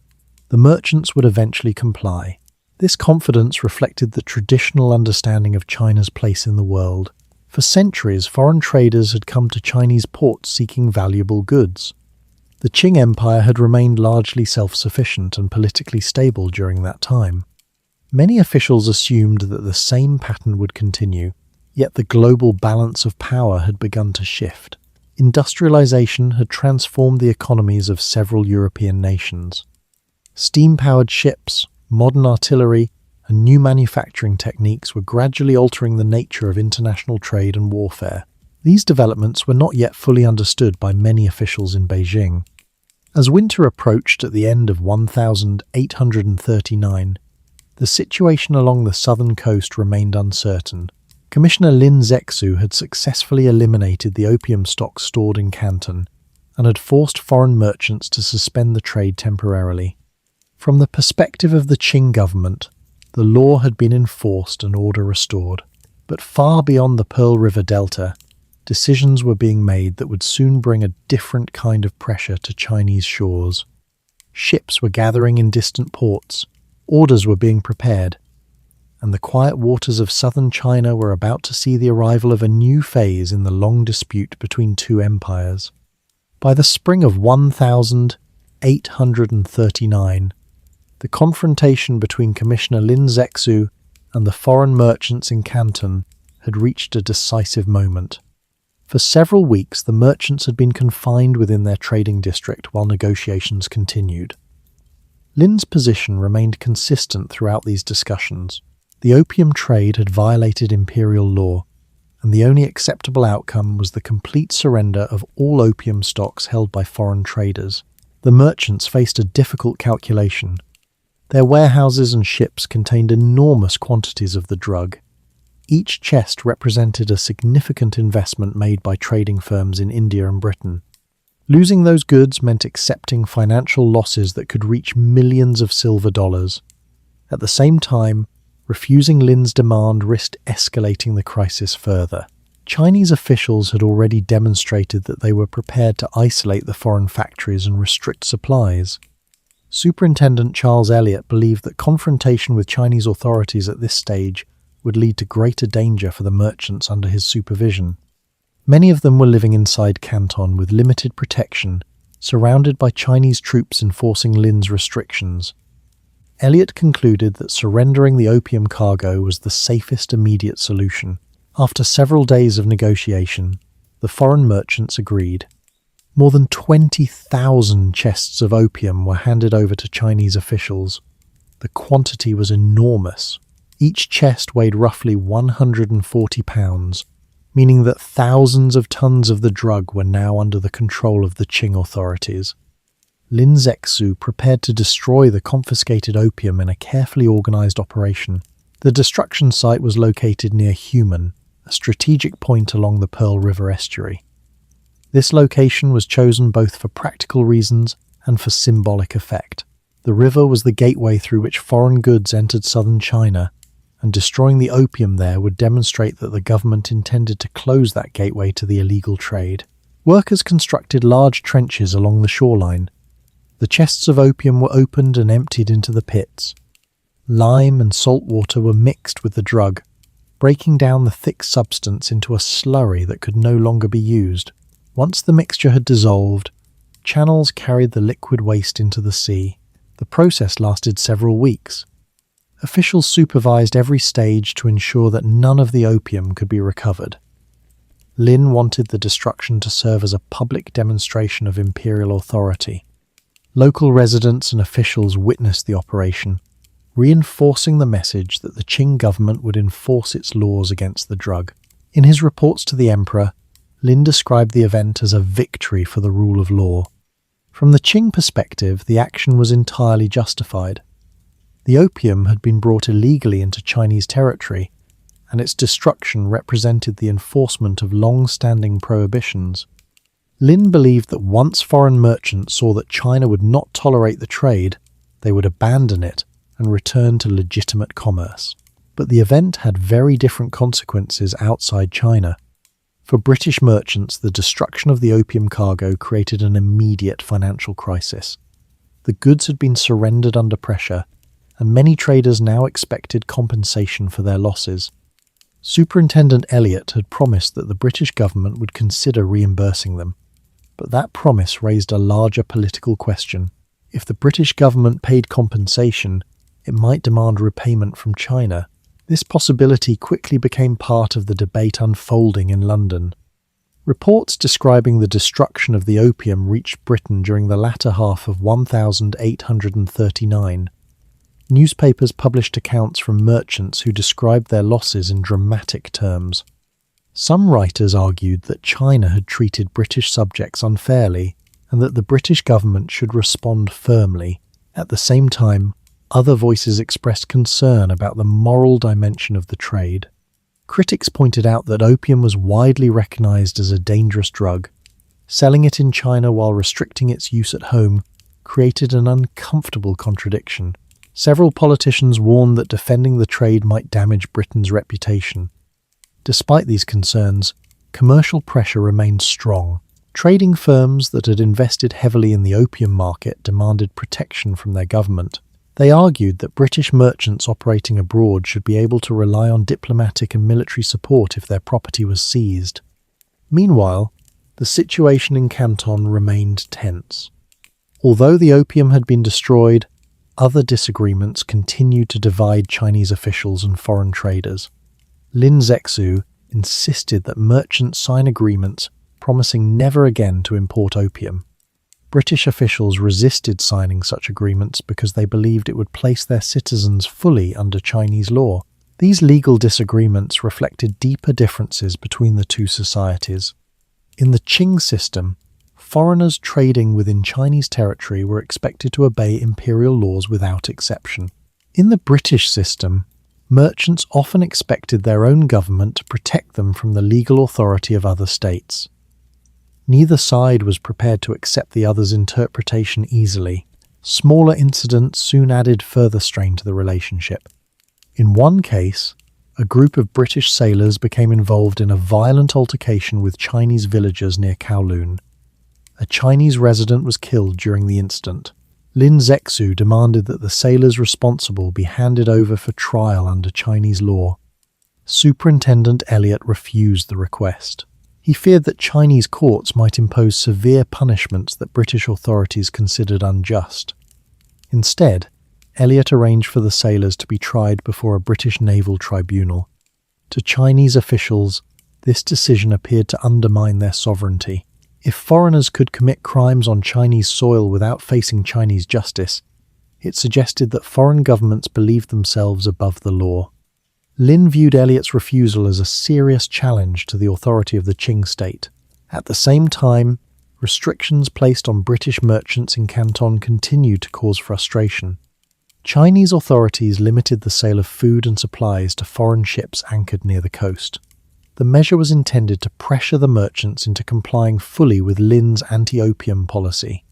the merchants would eventually comply. This confidence reflected the traditional understanding of China's place in the world. For centuries, foreign traders had come to Chinese ports seeking valuable goods. The Qing Empire had remained largely self-sufficient and politically stable during that time. Many officials assumed that the same pattern would continue, yet the global balance of power had begun to shift. Industrialization had transformed the economies of several European nations. Steam-powered ships, modern artillery, and new manufacturing techniques were gradually altering the nature of international trade and warfare. These developments were not yet fully understood by many officials in Beijing. As winter approached at the end of 1839, the situation along the southern coast remained uncertain. Commissioner Lin Zexu had successfully eliminated the opium stocks stored in Canton and had forced foreign merchants to suspend the trade temporarily. From the perspective of the Qing government, the law had been enforced and order restored. But far beyond the Pearl River Delta, decisions were being made that would soon bring a different kind of pressure to Chinese shores. Ships were gathering in distant ports, orders were being prepared, and the quiet waters of southern China were about to see the arrival of a new phase in the long dispute between two empires. By the spring of 1839, the confrontation between Commissioner Lin Zexu and the foreign merchants in Canton had reached a decisive moment. For several weeks, the merchants had been confined within their trading district while negotiations continued. Lin's position remained consistent throughout these discussions. The opium trade had violated imperial law, and the only acceptable outcome was the complete surrender of all opium stocks held by foreign traders. The merchants faced a difficult calculation. Their warehouses and ships contained enormous quantities of the drug. Each chest represented a significant investment made by trading firms in India and Britain. Losing those goods meant accepting financial losses that could reach millions of silver dollars. At the same time, refusing Lin's demand risked escalating the crisis further. Chinese officials had already demonstrated that they were prepared to isolate the foreign factories and restrict supplies. Superintendent Charles Elliot believed that confrontation with Chinese authorities at this stage would lead to greater danger for the merchants under his supervision. Many of them were living inside Canton with limited protection, surrounded by Chinese troops enforcing Lin's restrictions. Elliot concluded that surrendering the opium cargo was the safest immediate solution. After several days of negotiation, the foreign merchants agreed. More than 20,000 chests of opium were handed over to Chinese officials. The quantity was enormous. Each chest weighed roughly 140 pounds, meaning that thousands of tons of the drug were now under the control of the Qing authorities. Lin Zexu prepared to destroy the confiscated opium in a carefully organized operation. The destruction site was located near Human, a strategic point along the Pearl River estuary. This location was chosen both for practical reasons and for symbolic effect. The river was the gateway through which foreign goods entered southern China, and destroying the opium there would demonstrate that the government intended to close that gateway to the illegal trade. Workers constructed large trenches along the shoreline. The chests of opium were opened and emptied into the pits. Lime and salt water were mixed with the drug, breaking down the thick substance into a slurry that could no longer be used. Once the mixture had dissolved, channels carried the liquid waste into the sea. The process lasted several weeks. Officials supervised every stage to ensure that none of the opium could be recovered. Lin wanted the destruction to serve as a public demonstration of imperial authority. Local residents and officials witnessed the operation, reinforcing the message that the Qing government would enforce its laws against the drug. In his reports to the emperor, Lin described the event as a victory for the rule of law. From the Qing perspective, the action was entirely justified. The opium had been brought illegally into Chinese territory, and its destruction represented the enforcement of long-standing prohibitions. Lin believed that once foreign merchants saw that China would not tolerate the trade, they would abandon it and return to legitimate commerce. But the event had very different consequences outside China. For British merchants, the destruction of the opium cargo created an immediate financial crisis. The goods had been surrendered under pressure, and many traders now expected compensation for their losses. Superintendent Elliot had promised that the British government would consider reimbursing them. But that promise raised a larger political question. If the British government paid compensation, it might demand repayment from China. This possibility quickly became part of the debate unfolding in London. Reports describing the destruction of the opium reached Britain during the latter half of 1839. Newspapers published accounts from merchants who described their losses in dramatic terms. Some writers argued that China had treated British subjects unfairly and that the British government should respond firmly. At the same time, other voices expressed concern about the moral dimension of the trade. Critics pointed out that opium was widely recognized as a dangerous drug. Selling it in China while restricting its use at home created an uncomfortable contradiction. Several politicians warned that defending the trade might damage Britain's reputation. Despite these concerns, commercial pressure remained strong. Trading firms that had invested heavily in the opium market demanded protection from their government. They argued that British merchants operating abroad should be able to rely on diplomatic and military support if their property was seized. Meanwhile, the situation in Canton remained tense. Although the opium had been destroyed, other disagreements continued to divide Chinese officials and foreign traders. Lin Zexu insisted that merchants sign agreements promising never again to import opium. British officials resisted signing such agreements because they believed it would place their citizens fully under Chinese law. These legal disagreements reflected deeper differences between the two societies. In the Qing system, foreigners trading within Chinese territory were expected to obey imperial laws without exception. In the British system, merchants often expected their own government to protect them from the legal authority of other states. Neither side was prepared to accept the other's interpretation easily. Smaller incidents soon added further strain to the relationship. In one case, a group of British sailors became involved in a violent altercation with Chinese villagers near Kowloon. A Chinese resident was killed during the incident. Lin Zexu demanded that the sailors responsible be handed over for trial under Chinese law. Superintendent Elliot refused the request. He feared that Chinese courts might impose severe punishments that British authorities considered unjust. Instead, Elliot arranged for the sailors to be tried before a British naval tribunal. To Chinese officials, this decision appeared to undermine their sovereignty. If foreigners could commit crimes on Chinese soil without facing Chinese justice, It suggested that foreign governments believed themselves above the law. Lin viewed Eliot's refusal as a serious challenge to the authority of the Qing state. At the same time, restrictions placed on British merchants in Canton continued to cause frustration. Chinese authorities limited the sale of food and supplies to foreign ships anchored near the coast. The measure was intended to pressure the merchants into complying fully with Lin's anti-opium policy.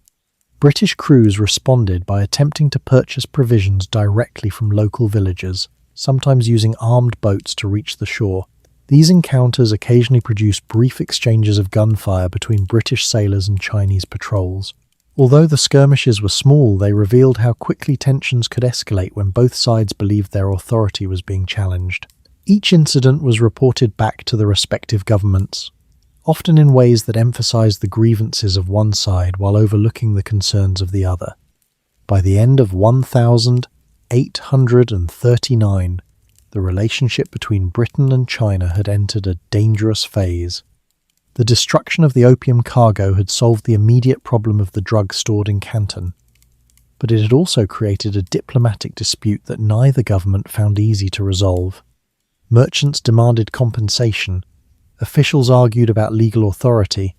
British crews responded by attempting to purchase provisions directly from local villagers, sometimes using armed boats to reach the shore. These encounters occasionally produced brief exchanges of gunfire between British sailors and Chinese patrols. Although the skirmishes were small, they revealed how quickly tensions could escalate when both sides believed their authority was being challenged. Each incident was reported back to the respective governments, often in ways that emphasized the grievances of one side while overlooking the concerns of the other. By the end of 1839, the relationship between Britain and China had entered a dangerous phase. The destruction of the opium cargo had solved the immediate problem of the drugs stored in Canton, but it had also created a diplomatic dispute that neither government found easy to resolve. Merchants demanded compensation, officials argued about legal authority,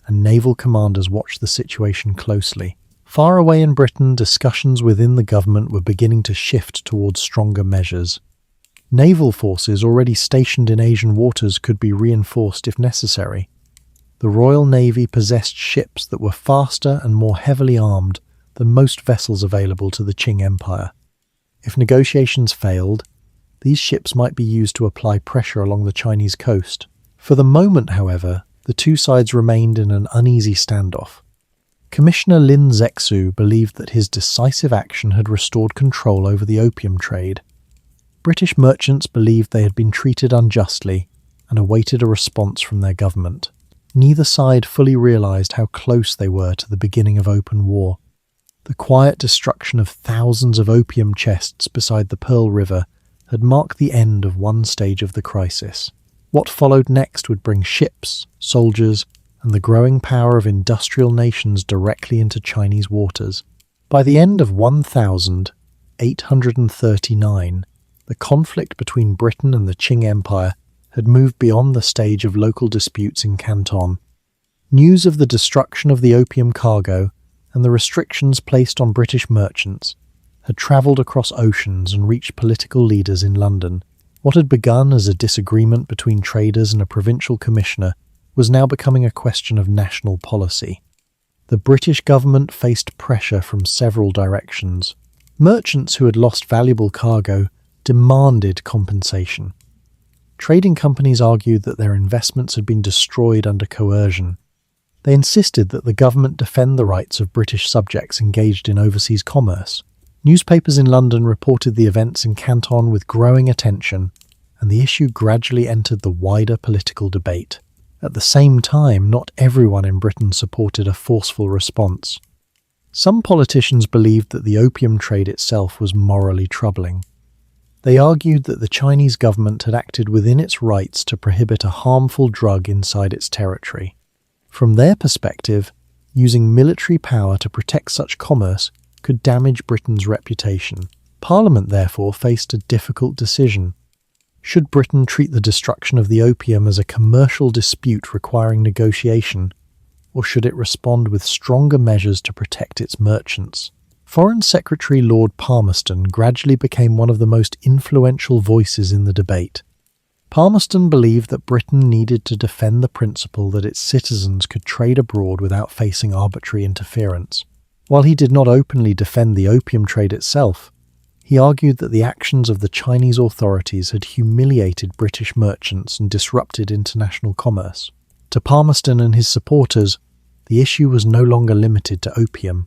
and naval commanders watched the situation closely. Far away in Britain, discussions within the government were beginning to shift towards stronger measures. Naval forces already stationed in Asian waters could be reinforced if necessary. The Royal Navy possessed ships that were faster and more heavily armed than most vessels available to the Qing Empire. If negotiations failed, these ships might be used to apply pressure along the Chinese coast. For the moment, however, the two sides remained in an uneasy standoff. Commissioner Lin Zexu believed that his decisive action had restored control over the opium trade. British merchants believed they had been treated unjustly and awaited a response from their government. Neither side fully realized how close they were to the beginning of open war. The quiet destruction of thousands of opium chests beside the Pearl River had marked the end of one stage of the crisis. What followed next would bring ships, soldiers, and the growing power of industrial nations directly into Chinese waters. By the end of 1839, the conflict between Britain and the Qing Empire had moved beyond the stage of local disputes in Canton. News of the destruction of the opium cargo and the restrictions placed on British merchants had travelled across oceans and reached political leaders in London. What had begun as a disagreement between traders and a provincial commissioner was now becoming a question of national policy. The British government faced pressure from several directions. Merchants who had lost valuable cargo demanded compensation. Trading companies argued that their investments had been destroyed under coercion. They insisted that the government defend the rights of British subjects engaged in overseas commerce. Newspapers in London reported the events in Canton with growing attention, and the issue gradually entered the wider political debate. At the same time, not everyone in Britain supported a forceful response. Some politicians believed that the opium trade itself was morally troubling. They argued that the Chinese government had acted within its rights to prohibit a harmful drug inside its territory. From their perspective, using military power to protect such commerce could damage Britain's reputation. Parliament therefore faced a difficult decision. Should Britain treat the destruction of the opium as a commercial dispute requiring negotiation, or should it respond with stronger measures to protect its merchants? Foreign Secretary Lord Palmerston gradually became one of the most influential voices in the debate. Palmerston believed that Britain needed to defend the principle that its citizens could trade abroad without facing arbitrary interference. While he did not openly defend the opium trade itself, he argued that the actions of the Chinese authorities had humiliated British merchants and disrupted international commerce. To Palmerston and his supporters, the issue was no longer limited to opium.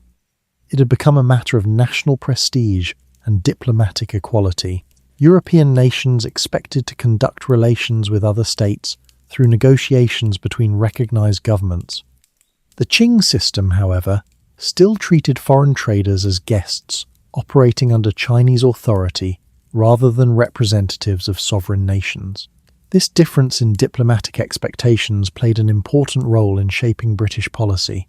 It had become a matter of national prestige and diplomatic equality. European nations expected to conduct relations with other states through negotiations between recognized governments. The Qing system, however, still treated foreign traders as guests operating under Chinese authority rather than representatives of sovereign nations. This difference in diplomatic expectations played an important role in shaping British policy.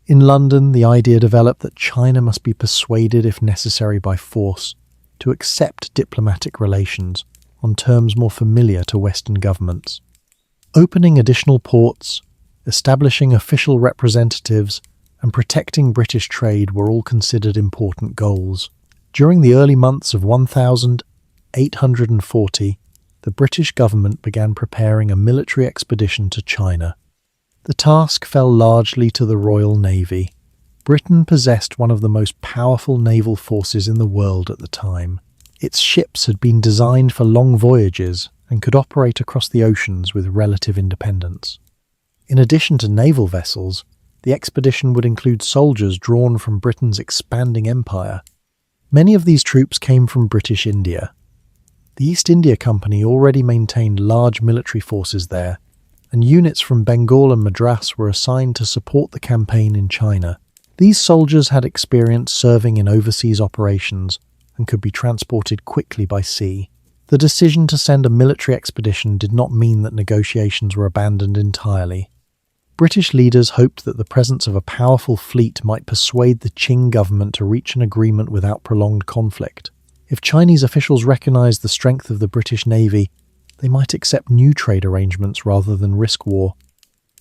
In London, the idea developed that China must be persuaded, if necessary by force, to accept diplomatic relations on terms more familiar to Western governments. Opening additional ports, establishing official representatives, and protecting British trade were all considered important goals. During the early months of 1840, the British government began preparing a military expedition to China. The task fell largely to the Royal Navy. Britain possessed one of the most powerful naval forces in the world at the time. Its ships had been designed for long voyages and could operate across the oceans with relative independence. In addition to naval vessels, the expedition would include soldiers drawn from Britain's expanding empire. Many of these troops came from British India. The East India Company already maintained large military forces there, and units from Bengal and Madras were assigned to support the campaign in China. These soldiers had experience serving in overseas operations and could be transported quickly by sea. The decision to send a military expedition did not mean that negotiations were abandoned entirely. British leaders hoped that the presence of a powerful fleet might persuade the Qing government to reach an agreement without prolonged conflict. If Chinese officials recognized the strength of the British Navy, they might accept new trade arrangements rather than risk war.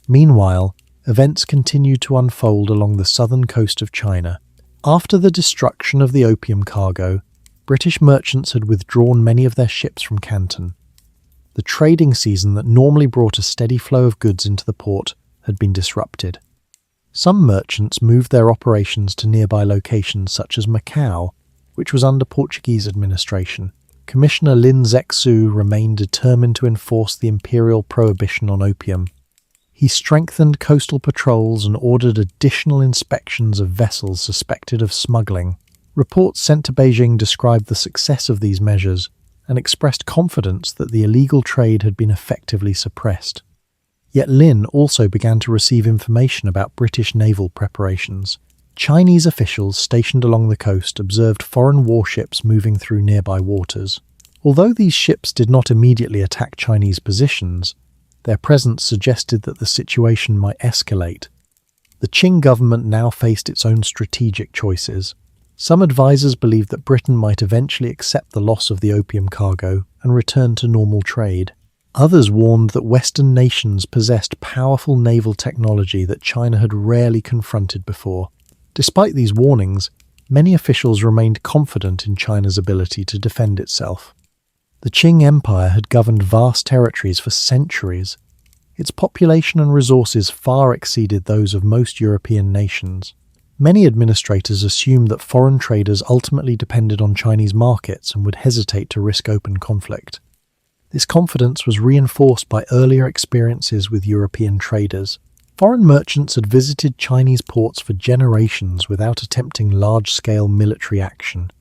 Meanwhile, events continued to unfold along the southern coast of China. After the destruction of the opium cargo, British merchants had withdrawn many of their ships from Canton. The trading season that normally brought a steady flow of goods into the port had been disrupted. Some merchants moved their operations to nearby locations such as Macau, which was under Portuguese administration. Commissioner Lin Zexu remained determined to enforce the imperial prohibition on opium. He strengthened coastal patrols and ordered additional inspections of vessels suspected of smuggling. Reports sent to Beijing described the success of these measures and expressed confidence that the illegal trade had been effectively suppressed. Yet Lin also began to receive information about British naval preparations. Chinese officials stationed along the coast observed foreign warships moving through nearby waters. Although these ships did not immediately attack Chinese positions, their presence suggested that the situation might escalate. The Qing government now faced its own strategic choices. Some advisors believed that Britain might eventually accept the loss of the opium cargo and return to normal trade. Others warned that Western nations possessed powerful naval technology that China had rarely confronted before. Despite these warnings, many officials remained confident in China's ability to defend itself. The Qing Empire had governed vast territories for centuries. Its population and resources far exceeded those of most European nations. Many administrators assumed that foreign traders ultimately depended on Chinese markets and would hesitate to risk open conflict. This confidence was reinforced by earlier experiences with European traders. Foreign merchants had visited Chinese ports for generations without attempting large-scale military action.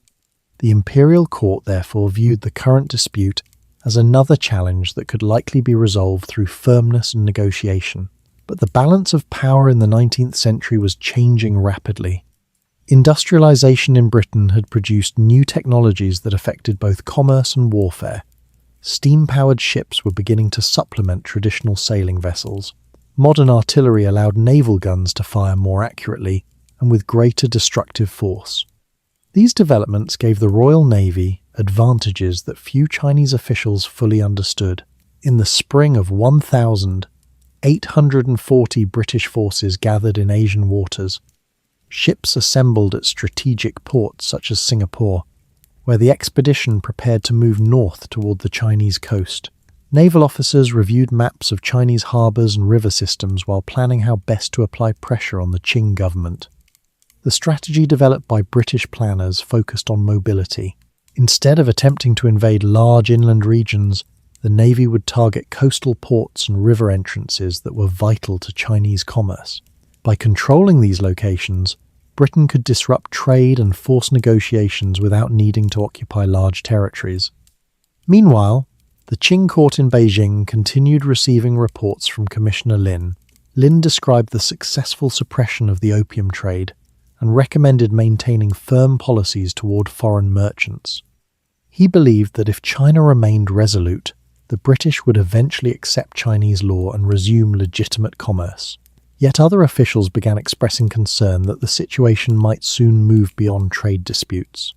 The Imperial court therefore viewed the current dispute as another challenge that could likely be resolved through firmness and negotiation. But the balance of power in the 19th century was changing rapidly. Industrialization in Britain had produced new technologies that affected both commerce and warfare. Steam-powered ships were beginning to supplement traditional sailing vessels. Modern artillery allowed naval guns to fire more accurately and with greater destructive force. These developments gave the Royal Navy advantages that few Chinese officials fully understood. In the spring of 1840 British forces gathered in Asian waters. Ships assembled at strategic ports such as Singapore, where the expedition prepared to move north toward the Chinese coast. Naval officers reviewed maps of Chinese harbours and river systems while planning how best to apply pressure on the Qing government. The strategy developed by British planners focused on mobility. Instead of attempting to invade large inland regions, the Navy would target coastal ports and river entrances that were vital to Chinese commerce. By controlling these locations, Britain could disrupt trade and force negotiations without needing to occupy large territories. Meanwhile, the Qing court in Beijing continued receiving reports from Commissioner Lin. Lin described the successful suppression of the opium trade and recommended maintaining firm policies toward foreign merchants. He believed that if China remained resolute, the British would eventually accept Chinese law and resume legitimate commerce. Yet other officials began expressing concern that the situation might soon move beyond trade disputes.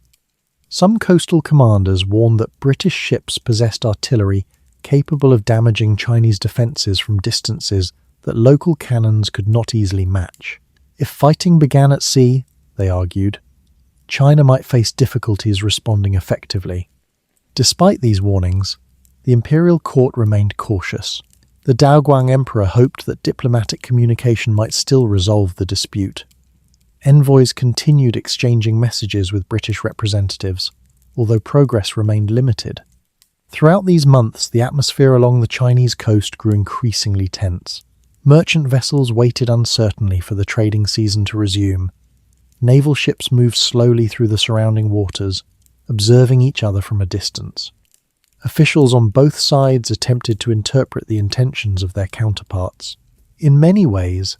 Some coastal commanders warned that British ships possessed artillery capable of damaging Chinese defences from distances that local cannons could not easily match. If fighting began at sea, they argued, China might face difficulties responding effectively. Despite these warnings, the imperial court remained cautious. The Daoguang emperor hoped that diplomatic communication might still resolve the dispute. Envoys continued exchanging messages with British representatives, although progress remained limited. Throughout these months, the atmosphere along the Chinese coast grew increasingly tense. Merchant vessels waited uncertainly for the trading season to resume. Naval ships moved slowly through the surrounding waters, observing each other from a distance. Officials on both sides attempted to interpret the intentions of their counterparts. In many ways,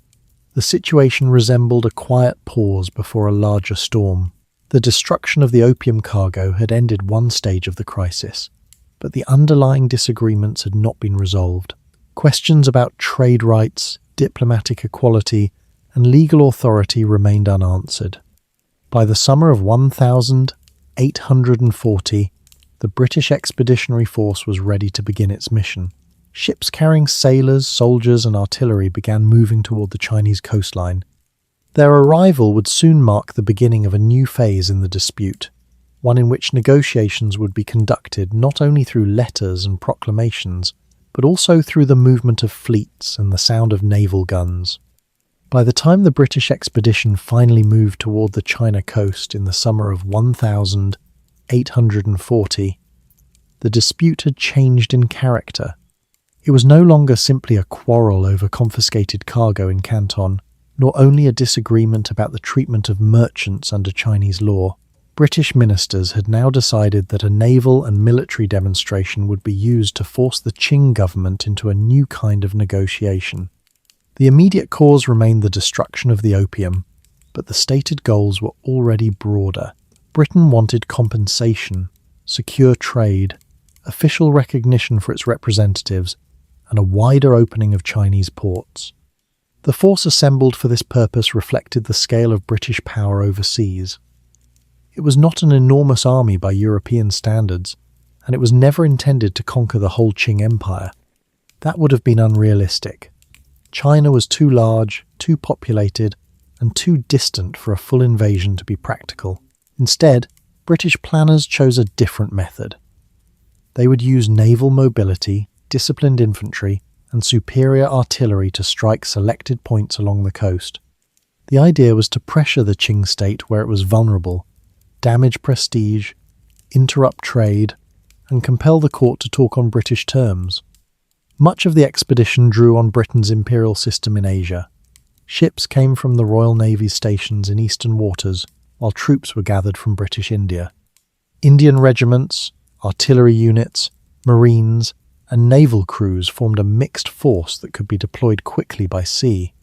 the situation resembled a quiet pause before a larger storm. The destruction of the opium cargo had ended one stage of the crisis, but the underlying disagreements had not been resolved. Questions about trade rights, diplomatic equality, and legal authority remained unanswered. By the summer of 1840, the British Expeditionary Force was ready to begin its mission. Ships carrying sailors, soldiers, and artillery began moving toward the Chinese coastline. Their arrival would soon mark the beginning of a new phase in the dispute, one in which negotiations would be conducted not only through letters and proclamations, but also through the movement of fleets and the sound of naval guns. By the time the British expedition finally moved toward the China coast in the summer of 1840, the dispute had changed in character. It was no longer simply a quarrel over confiscated cargo in Canton, nor only a disagreement about the treatment of merchants under Chinese law. British ministers had now decided that a naval and military demonstration would be used to force the Qing government into a new kind of negotiation. The immediate cause remained the destruction of the opium, but the stated goals were already broader. Britain wanted compensation, secure trade, official recognition for its representatives, and a wider opening of Chinese ports. The force assembled for this purpose reflected the scale of British power overseas. It was not an enormous army by European standards, and it was never intended to conquer the whole Qing Empire. That would have been unrealistic. China was too large, too populated, and too distant for a full invasion to be practical. Instead, British planners chose a different method. They would use naval mobility, disciplined infantry, and superior artillery to strike selected points along the coast. The idea was to pressure the Qing state where it was vulnerable, damage prestige, interrupt trade, and compel the court to talk on British terms. Much of the expedition drew on Britain's imperial system in Asia. Ships came from the Royal Navy's stations in eastern waters, while troops were gathered from British India. Indian regiments, artillery units, marines, and naval crews formed a mixed force that could be deployed quickly by sea.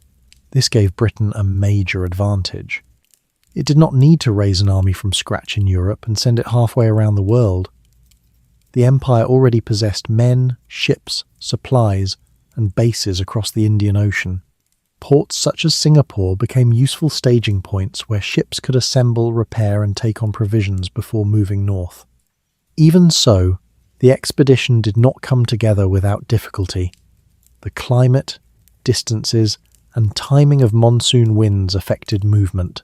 This gave Britain a major advantage. It did not need to raise an army from scratch in Europe and send it halfway around the world. The Empire already possessed men, ships, supplies, and bases across the Indian Ocean. Ports such as Singapore became useful staging points where ships could assemble, repair, and take on provisions before moving north. Even so, the expedition did not come together without difficulty. The climate, distances, and timing of monsoon winds affected movement.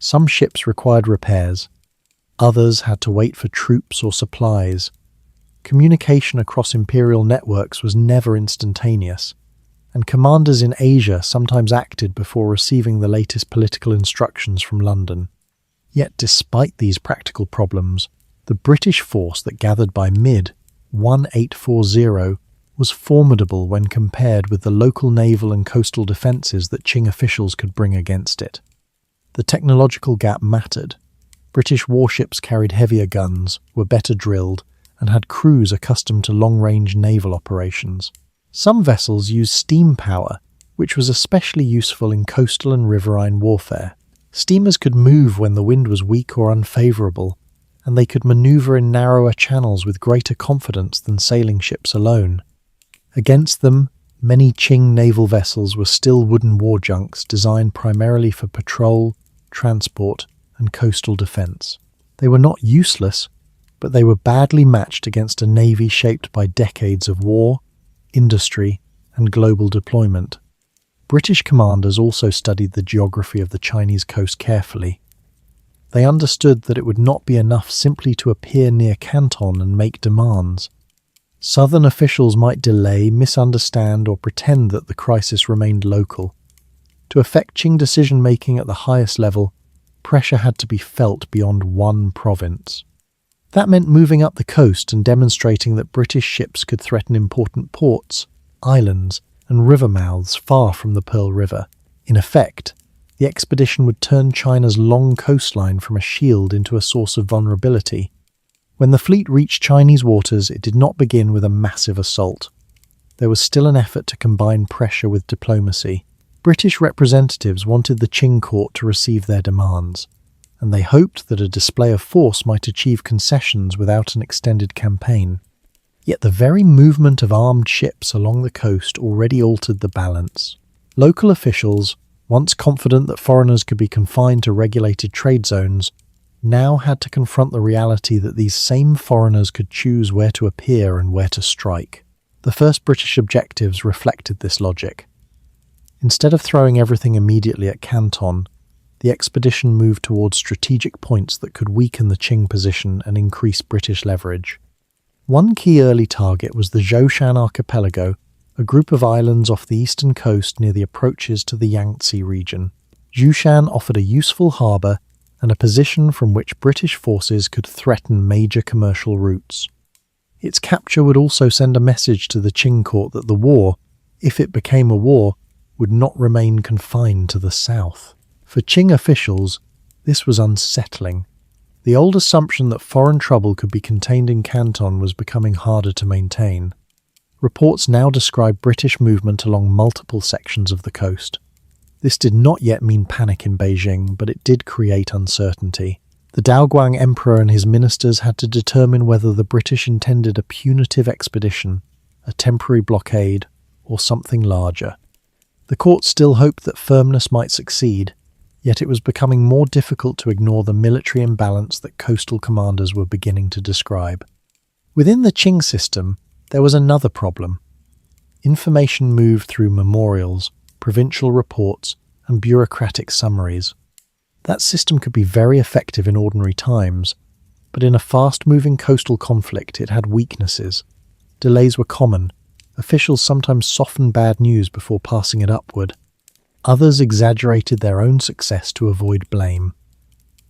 Some ships required repairs. Others had to wait for troops or supplies. Communication across imperial networks was never instantaneous, and commanders in Asia sometimes acted before receiving the latest political instructions from London. Yet despite these practical problems, the British force that gathered by mid-1840 was formidable when compared with the local naval and coastal defences that Qing officials could bring against it. The technological gap mattered. British warships carried heavier guns, were better drilled, and had crews accustomed to long-range naval operations. Some vessels used steam power, which was especially useful in coastal and riverine warfare. Steamers could move when the wind was weak or unfavourable, and they could manoeuvre in narrower channels with greater confidence than sailing ships alone. Against them, Many Qing naval vessels were still wooden war junks designed primarily for patrol, transport, and coastal defense. They were not useless, but they were badly matched against a navy shaped by decades of war, industry, and global deployment. British commanders also studied the geography of the Chinese coast carefully. They understood that it would not be enough simply to appear near Canton and make demands. Southern officials might delay, misunderstand, or pretend that the crisis remained local. To affect Qing decision-making at the highest level, pressure had to be felt beyond one province. That meant moving up the coast and demonstrating that British ships could threaten important ports, islands, and river mouths far from the Pearl River. In effect, the expedition would turn China's long coastline from a shield into a source of vulnerability. When the fleet reached Chinese waters, it did not begin with a massive assault. There was still an effort to combine pressure with diplomacy. British representatives wanted the Qing court to receive their demands, and they hoped that a display of force might achieve concessions without an extended campaign. Yet the very movement of armed ships along the coast already altered the balance. Local officials, once confident that foreigners could be confined to regulated trade zones, now had to confront the reality that these same foreigners could choose where to appear and where to strike. The first British objectives reflected this logic. Instead of throwing everything immediately at Canton, the expedition moved towards strategic points that could weaken the Qing position and increase British leverage. One key early target was the Zhaosan archipelago, a group of islands off the eastern coast near the approaches to the Yangtze region. Zhaosan offered a useful harbour and a position from which British forces could threaten major commercial routes. Its capture would also send a message to the Qing court that the war, if it became a war, would not remain confined to the south. For Qing officials, this was unsettling. The old assumption that foreign trouble could be contained in Canton was becoming harder to maintain. Reports now describe British movement along multiple sections of the coast. This did not yet mean panic in Beijing, but it did create uncertainty. The Daoguang Emperor and his ministers had to determine whether the British intended a punitive expedition, a temporary blockade, or something larger. The court still hoped that firmness might succeed, yet it was becoming more difficult to ignore the military imbalance that coastal commanders were beginning to describe. Within the Qing system, there was another problem. Information moved through memorials, provincial reports, and bureaucratic summaries. That system could be very effective in ordinary times, but in a fast-moving coastal conflict it had weaknesses. Delays were common. Officials sometimes softened bad news before passing it upward. Others exaggerated their own success to avoid blame.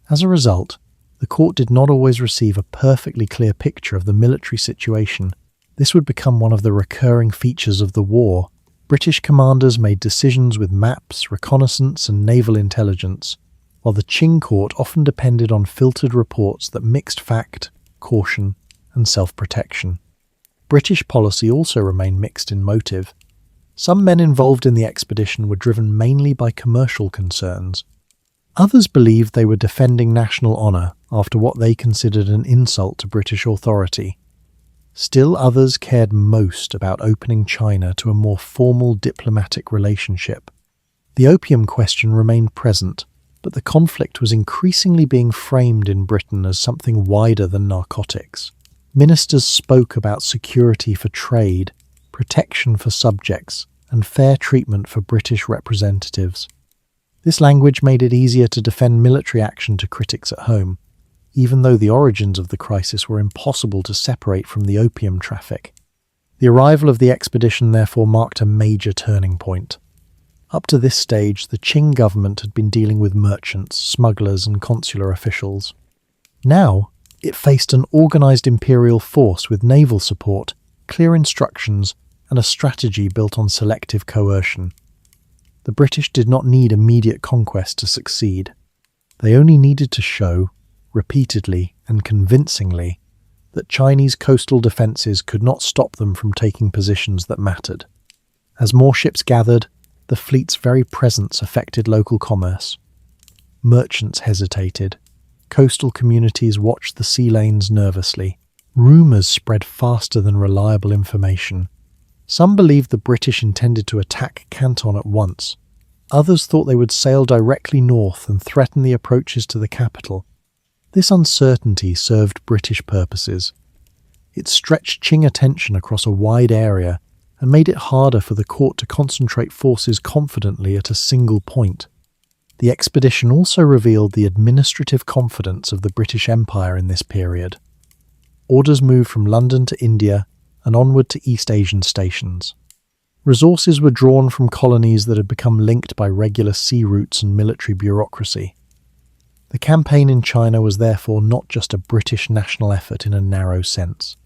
As a result, the court did not always receive a perfectly clear picture of the military situation. This would become one of the recurring features of the war. British commanders made decisions with maps, reconnaissance, and naval intelligence, while the Qing court often depended on filtered reports that mixed fact, caution, and self-protection. British policy also remained mixed in motive. Some men involved in the expedition were driven mainly by commercial concerns. Others believed they were defending national honour after what they considered an insult to British authority. Still others cared most about opening China to a more formal diplomatic relationship. The opium question remained present, but the conflict was increasingly being framed in Britain as something wider than narcotics. Ministers spoke about security for trade, protection for subjects, and fair treatment for British representatives. This language made it easier to defend military action to critics at home, even though the origins of the crisis were impossible to separate from the opium traffic. The arrival of the expedition therefore marked a major turning point. Up to this stage, the Qing government had been dealing with merchants, smugglers, and consular officials. Now, it faced an organised imperial force with naval support, clear instructions, and a strategy built on selective coercion. The British did not need immediate conquest to succeed. They only needed to show, repeatedly and convincingly, that Chinese coastal defences could not stop them from taking positions that mattered. As more ships gathered, the fleet's very presence affected local commerce. Merchants hesitated. Coastal communities watched the sea lanes nervously. Rumours spread faster than reliable information. Some believed the British intended to attack Canton at once. Others thought they would sail directly north and threaten the approaches to the capital. This uncertainty served British purposes. It stretched Qing attention across a wide area and made it harder for the court to concentrate forces confidently at a single point. The expedition also revealed the administrative confidence of the British Empire in this period. Orders moved from London to India and onward to East Asian stations. Resources were drawn from colonies that had become linked by regular sea routes and military bureaucracy. The campaign in China was therefore not just a British national effort in a narrow sense.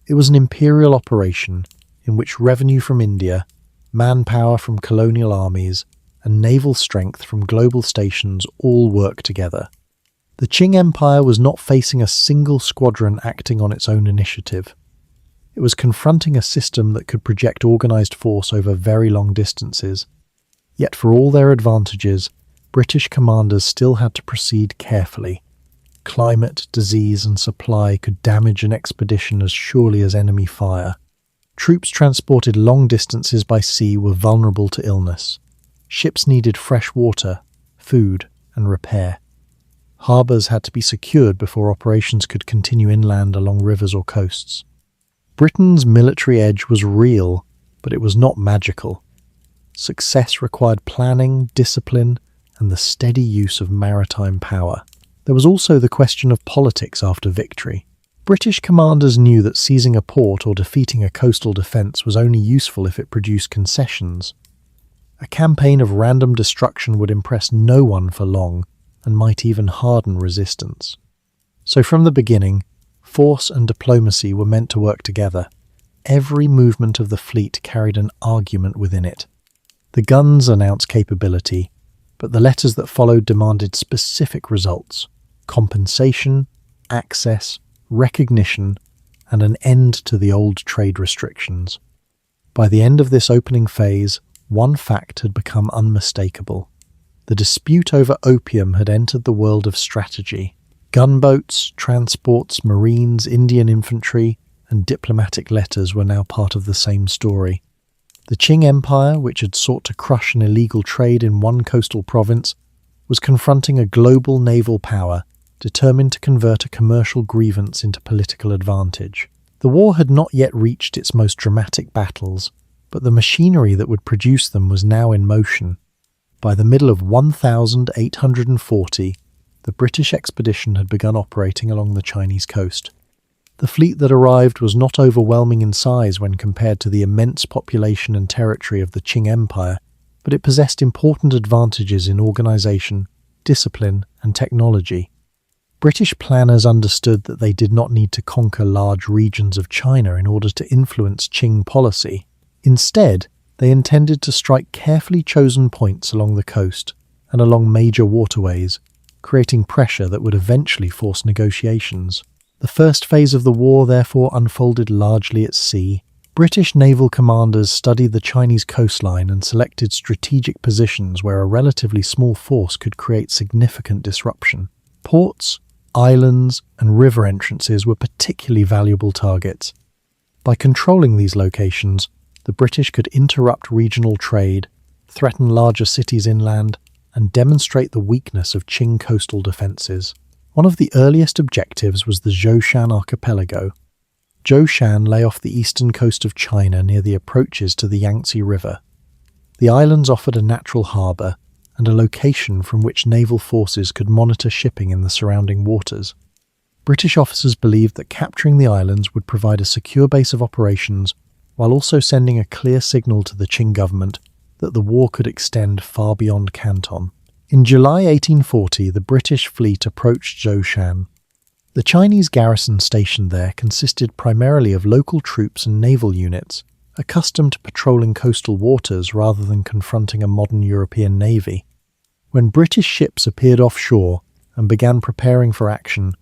It was an imperial operation in which revenue from India, manpower from colonial armies, and naval strength from global stations all worked together. The Qing Empire was not facing a single squadron acting on its own initiative. It was confronting a system that could project organised force over very long distances. Yet for all their advantages, British commanders still had to proceed carefully. Climate, disease and supply could damage an expedition as surely as enemy fire. Troops transported long distances by sea were vulnerable to illness. Ships needed fresh water, food and repair. Harbours had to be secured before operations could continue inland along rivers or coasts. Britain's military edge was real, but it was not magical. Success required planning, discipline, and the steady use of maritime power. There was also the question of politics after victory. British commanders knew that seizing a port or defeating a coastal defence was only useful if it produced concessions. A campaign of random destruction would impress no one for long, and might even harden resistance. So from the beginning, force and diplomacy were meant to work together. Every movement of the fleet carried an argument within it. The guns announced capability, but the letters that followed demanded specific results: compensation, access, recognition, and an end to the old trade restrictions. By the end of this opening phase, one fact had become unmistakable. The dispute over opium had entered the world of strategy. Gunboats, transports, marines, Indian infantry, and diplomatic letters were now part of the same story. The Qing Empire, which had sought to crush an illegal trade in one coastal province, was confronting a global naval power determined to convert a commercial grievance into political advantage. The war had not yet reached its most dramatic battles, but the machinery that would produce them was now in motion. By the middle of 1840, the British expedition had begun operating along the Chinese coast. The fleet that arrived was not overwhelming in size when compared to the immense population and territory of the Qing Empire, but it possessed important advantages in organisation, discipline, and technology. British planners understood that they did not need to conquer large regions of China in order to influence Qing policy. Instead, they intended to strike carefully chosen points along the coast and along major waterways, creating pressure that would eventually force negotiations. The first phase of the war therefore unfolded largely at sea. British naval commanders studied the Chinese coastline and selected strategic positions where a relatively small force could create significant disruption. Ports, islands, and river entrances were particularly valuable targets. By controlling these locations, the British could interrupt regional trade, threaten larger cities inland, and demonstrate the weakness of Qing coastal defences. One of the earliest objectives was the Zhaosan archipelago. Zhaosan lay off the eastern coast of China near the approaches to the Yangtze River. The islands offered a natural harbour and a location from which naval forces could monitor shipping in the surrounding waters. British officers believed that capturing the islands would provide a secure base of operations while also sending a clear signal to the Qing government that the war could extend far beyond Canton. In July 1840, the British fleet approached Zhaosan. The Chinese garrison stationed there consisted primarily of local troops and naval units, accustomed to patrolling coastal waters rather than confronting a modern European navy. When British ships appeared offshore and began preparing for action,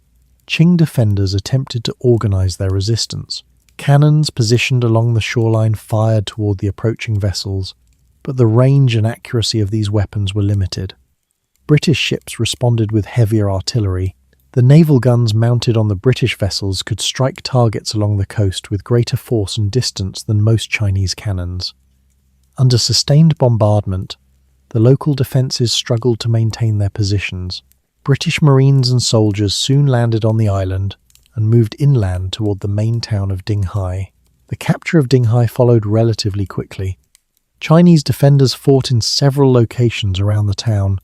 Qing defenders attempted to organise their resistance. Cannons positioned along the shoreline fired toward the approaching vessels, but the range and accuracy of these weapons were limited. British ships responded with heavier artillery, The naval guns mounted on the British vessels could strike targets along the coast with greater force and distance than most Chinese cannons. Under sustained bombardment, the local defences struggled to maintain their positions. British marines and soldiers soon landed on the island and moved inland toward the main town of Dinghai. The capture of Dinghai followed relatively quickly. Chinese defenders fought in several locations around the town,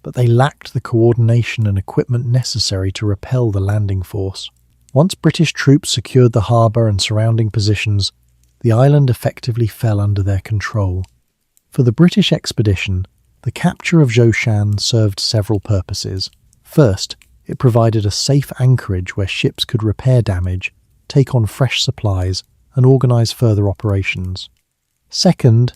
but they lacked the coordination and equipment necessary to repel the landing force. Once British troops secured the harbour and surrounding positions, the island effectively fell under their control. For the British expedition, the capture of Zhaosan served several purposes. First, it provided a safe anchorage where ships could repair damage, take on fresh supplies, and organise further operations. Second,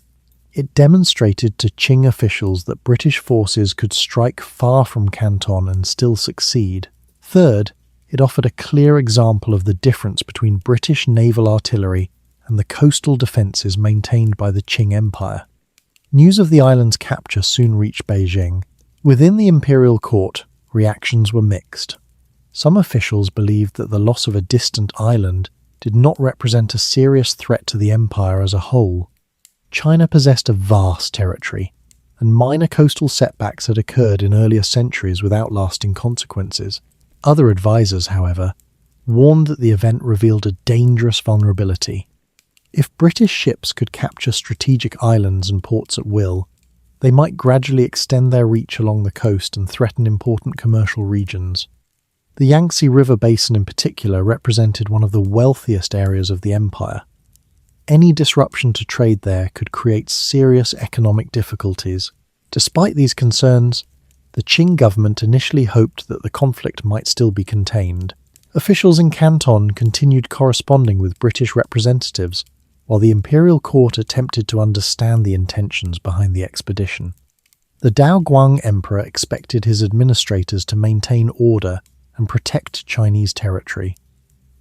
it demonstrated to Qing officials that British forces could strike far from Canton and still succeed. Third, it offered a clear example of the difference between British naval artillery and the coastal defences maintained by the Qing Empire. News of the island's capture soon reached Beijing. Within the imperial court, reactions were mixed. Some officials believed that the loss of a distant island did not represent a serious threat to the empire as a whole. China possessed a vast territory, and minor coastal setbacks had occurred in earlier centuries without lasting consequences. Other advisors, however, warned that the event revealed a dangerous vulnerability. If British ships could capture strategic islands and ports at will, they might gradually extend their reach along the coast and threaten important commercial regions. The Yangtze River basin in particular represented one of the wealthiest areas of the empire. Any disruption to trade there could create serious economic difficulties. Despite these concerns, the Qing government initially hoped that the conflict might still be contained. Officials in Canton continued corresponding with British representatives, while the imperial court attempted to understand the intentions behind the expedition. The Daoguang emperor expected his administrators to maintain order and protect Chinese territory,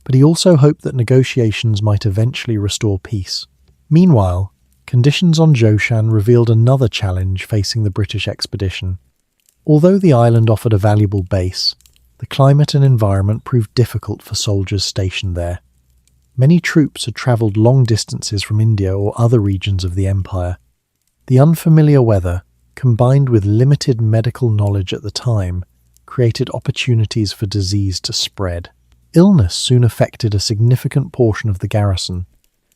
but he also hoped that negotiations might eventually restore peace. Meanwhile, conditions on Zhaosan revealed another challenge facing the British expedition. Although the island offered a valuable base, the climate and environment proved difficult for soldiers stationed there. Many troops had travelled long distances from India or other regions of the empire. The unfamiliar weather, combined with limited medical knowledge at the time, created opportunities for disease to spread. Illness soon affected a significant portion of the garrison.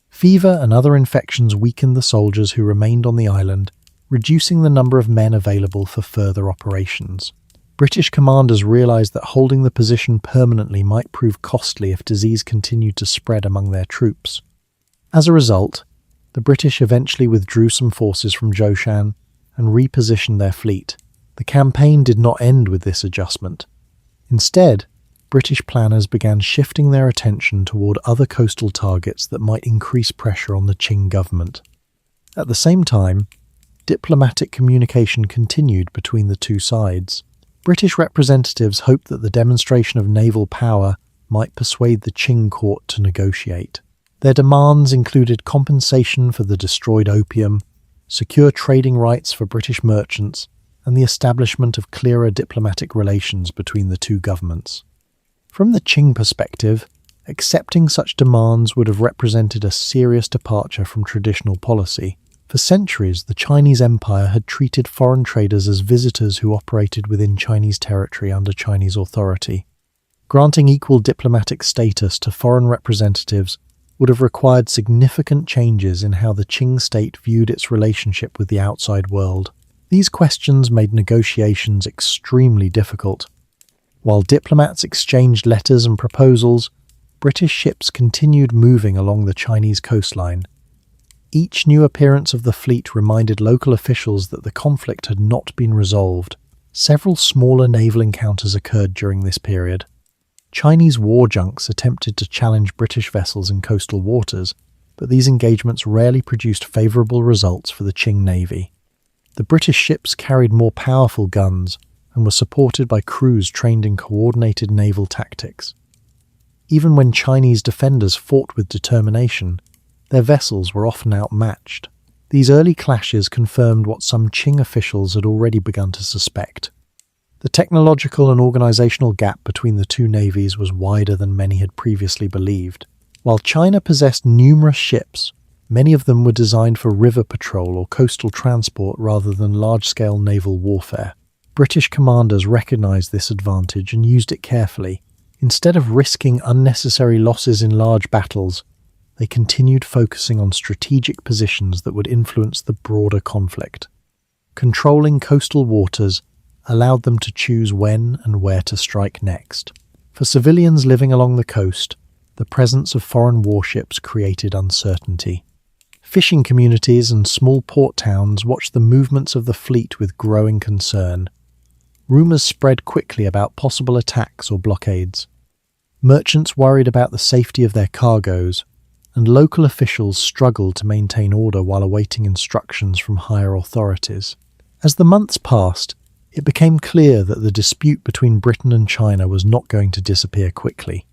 Fever and other infections weakened the soldiers who remained on the island, reducing the number of men available for further operations. British commanders realised that holding the position permanently might prove costly if disease continued to spread among their troops. As a result, the British eventually withdrew some forces from Zhaosan and repositioned their fleet. The campaign did not end with this adjustment. Instead, British planners began shifting their attention toward other coastal targets that might increase pressure on the Qing government. At the same time, diplomatic communication continued between the two sides. British representatives hoped that the demonstration of naval power might persuade the Qing court to negotiate. Their demands included compensation for the destroyed opium, secure trading rights for British merchants, and the establishment of clearer diplomatic relations between the two governments. From the Qing perspective, accepting such demands would have represented a serious departure from traditional policy. For centuries, the Chinese Empire had treated foreign traders as visitors who operated within Chinese territory under Chinese authority. Granting equal diplomatic status to foreign representatives would have required significant changes in how the Qing state viewed its relationship with the outside world. These questions made negotiations extremely difficult. While diplomats exchanged letters and proposals, British ships continued moving along the Chinese coastline. Each new appearance of the fleet reminded local officials that the conflict had not been resolved. Several smaller naval encounters occurred during this period. Chinese war junks attempted to challenge British vessels in coastal waters, but these engagements rarely produced favourable results for the Qing Navy. The British ships carried more powerful guns and were supported by crews trained in coordinated naval tactics. Even when Chinese defenders fought with determination, their vessels were often outmatched. These early clashes confirmed what some Qing officials had already begun to suspect. The technological and organizational gap between the two navies was wider than many had previously believed. While China possessed numerous ships, many of them were designed for river patrol or coastal transport rather than large-scale naval warfare. British commanders recognized this advantage and used it carefully. Instead of risking unnecessary losses in large battles, they continued focusing on strategic positions that would influence the broader conflict. Controlling coastal waters allowed them to choose when and where to strike next. For civilians living along the coast, the presence of foreign warships created uncertainty. Fishing communities and small port towns watched the movements of the fleet with growing concern. Rumours spread quickly about possible attacks or blockades. Merchants worried about the safety of their cargoes, and local officials struggled to maintain order while awaiting instructions from higher authorities. As the months passed, it became clear that the dispute between Britain and China was not going to disappear quickly.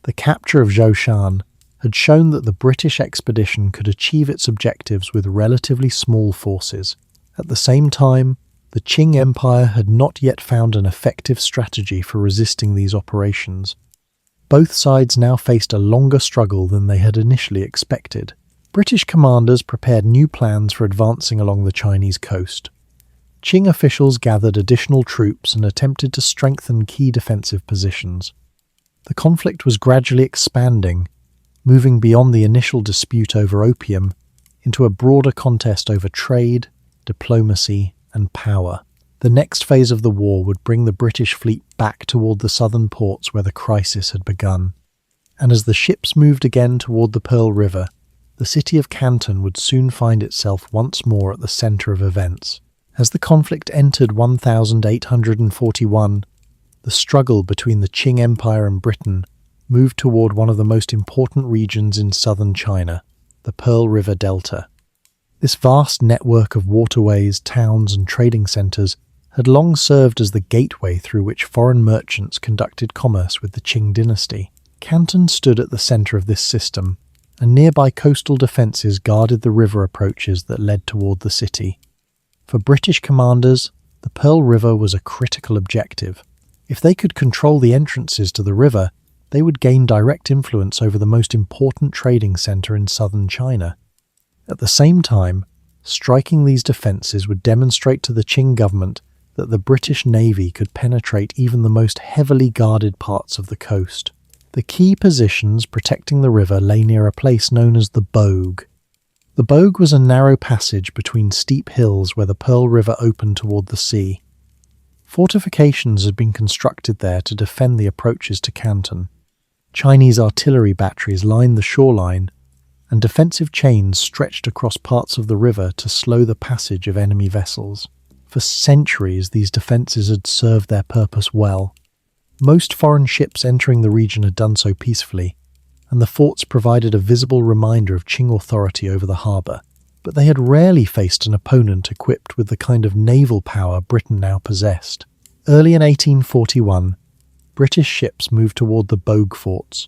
The capture of Zhaosan had shown that the British expedition could achieve its objectives with relatively small forces. At the same time, the Qing Empire had not yet found an effective strategy for resisting these operations. Both sides now faced a longer struggle than they had initially expected. British commanders prepared new plans for advancing along the Chinese coast. Qing officials gathered additional troops and attempted to strengthen key defensive positions. The conflict was gradually expanding, moving beyond the initial dispute over opium into a broader contest over trade, diplomacy, and power. The next phase of the war would bring the British fleet back toward the southern ports where the crisis had begun. And as the ships moved again toward the Pearl River, the city of Canton would soon find itself once more at the center of events. As the conflict entered 1841, the struggle between the Qing Empire and Britain moved toward one of the most important regions in southern China, the Pearl River Delta. This vast network of waterways, towns, and trading centers had long served as the gateway through which foreign merchants conducted commerce with the Qing dynasty. Canton stood at the center of this system, and nearby coastal defenses guarded the river approaches that led toward the city. For British commanders, the Pearl River was a critical objective. If they could control the entrances to the river, they would gain direct influence over the most important trading center in southern China. At the same time, striking these defenses would demonstrate to the Qing government that the British Navy could penetrate even the most heavily guarded parts of the coast. The key positions protecting the river lay near a place known as the Bogue. The Bogue was a narrow passage between steep hills where the Pearl River opened toward the sea. Fortifications had been constructed there to defend the approaches to Canton. Chinese artillery batteries lined the shoreline, and defensive chains stretched across parts of the river to slow the passage of enemy vessels. For centuries, these defenses had served their purpose well. Most foreign ships entering the region had done so peacefully, and the forts provided a visible reminder of Qing authority over the harbour. But they had rarely faced an opponent equipped with the kind of naval power Britain now possessed. Early in 1841, British ships moved toward the Bogue forts.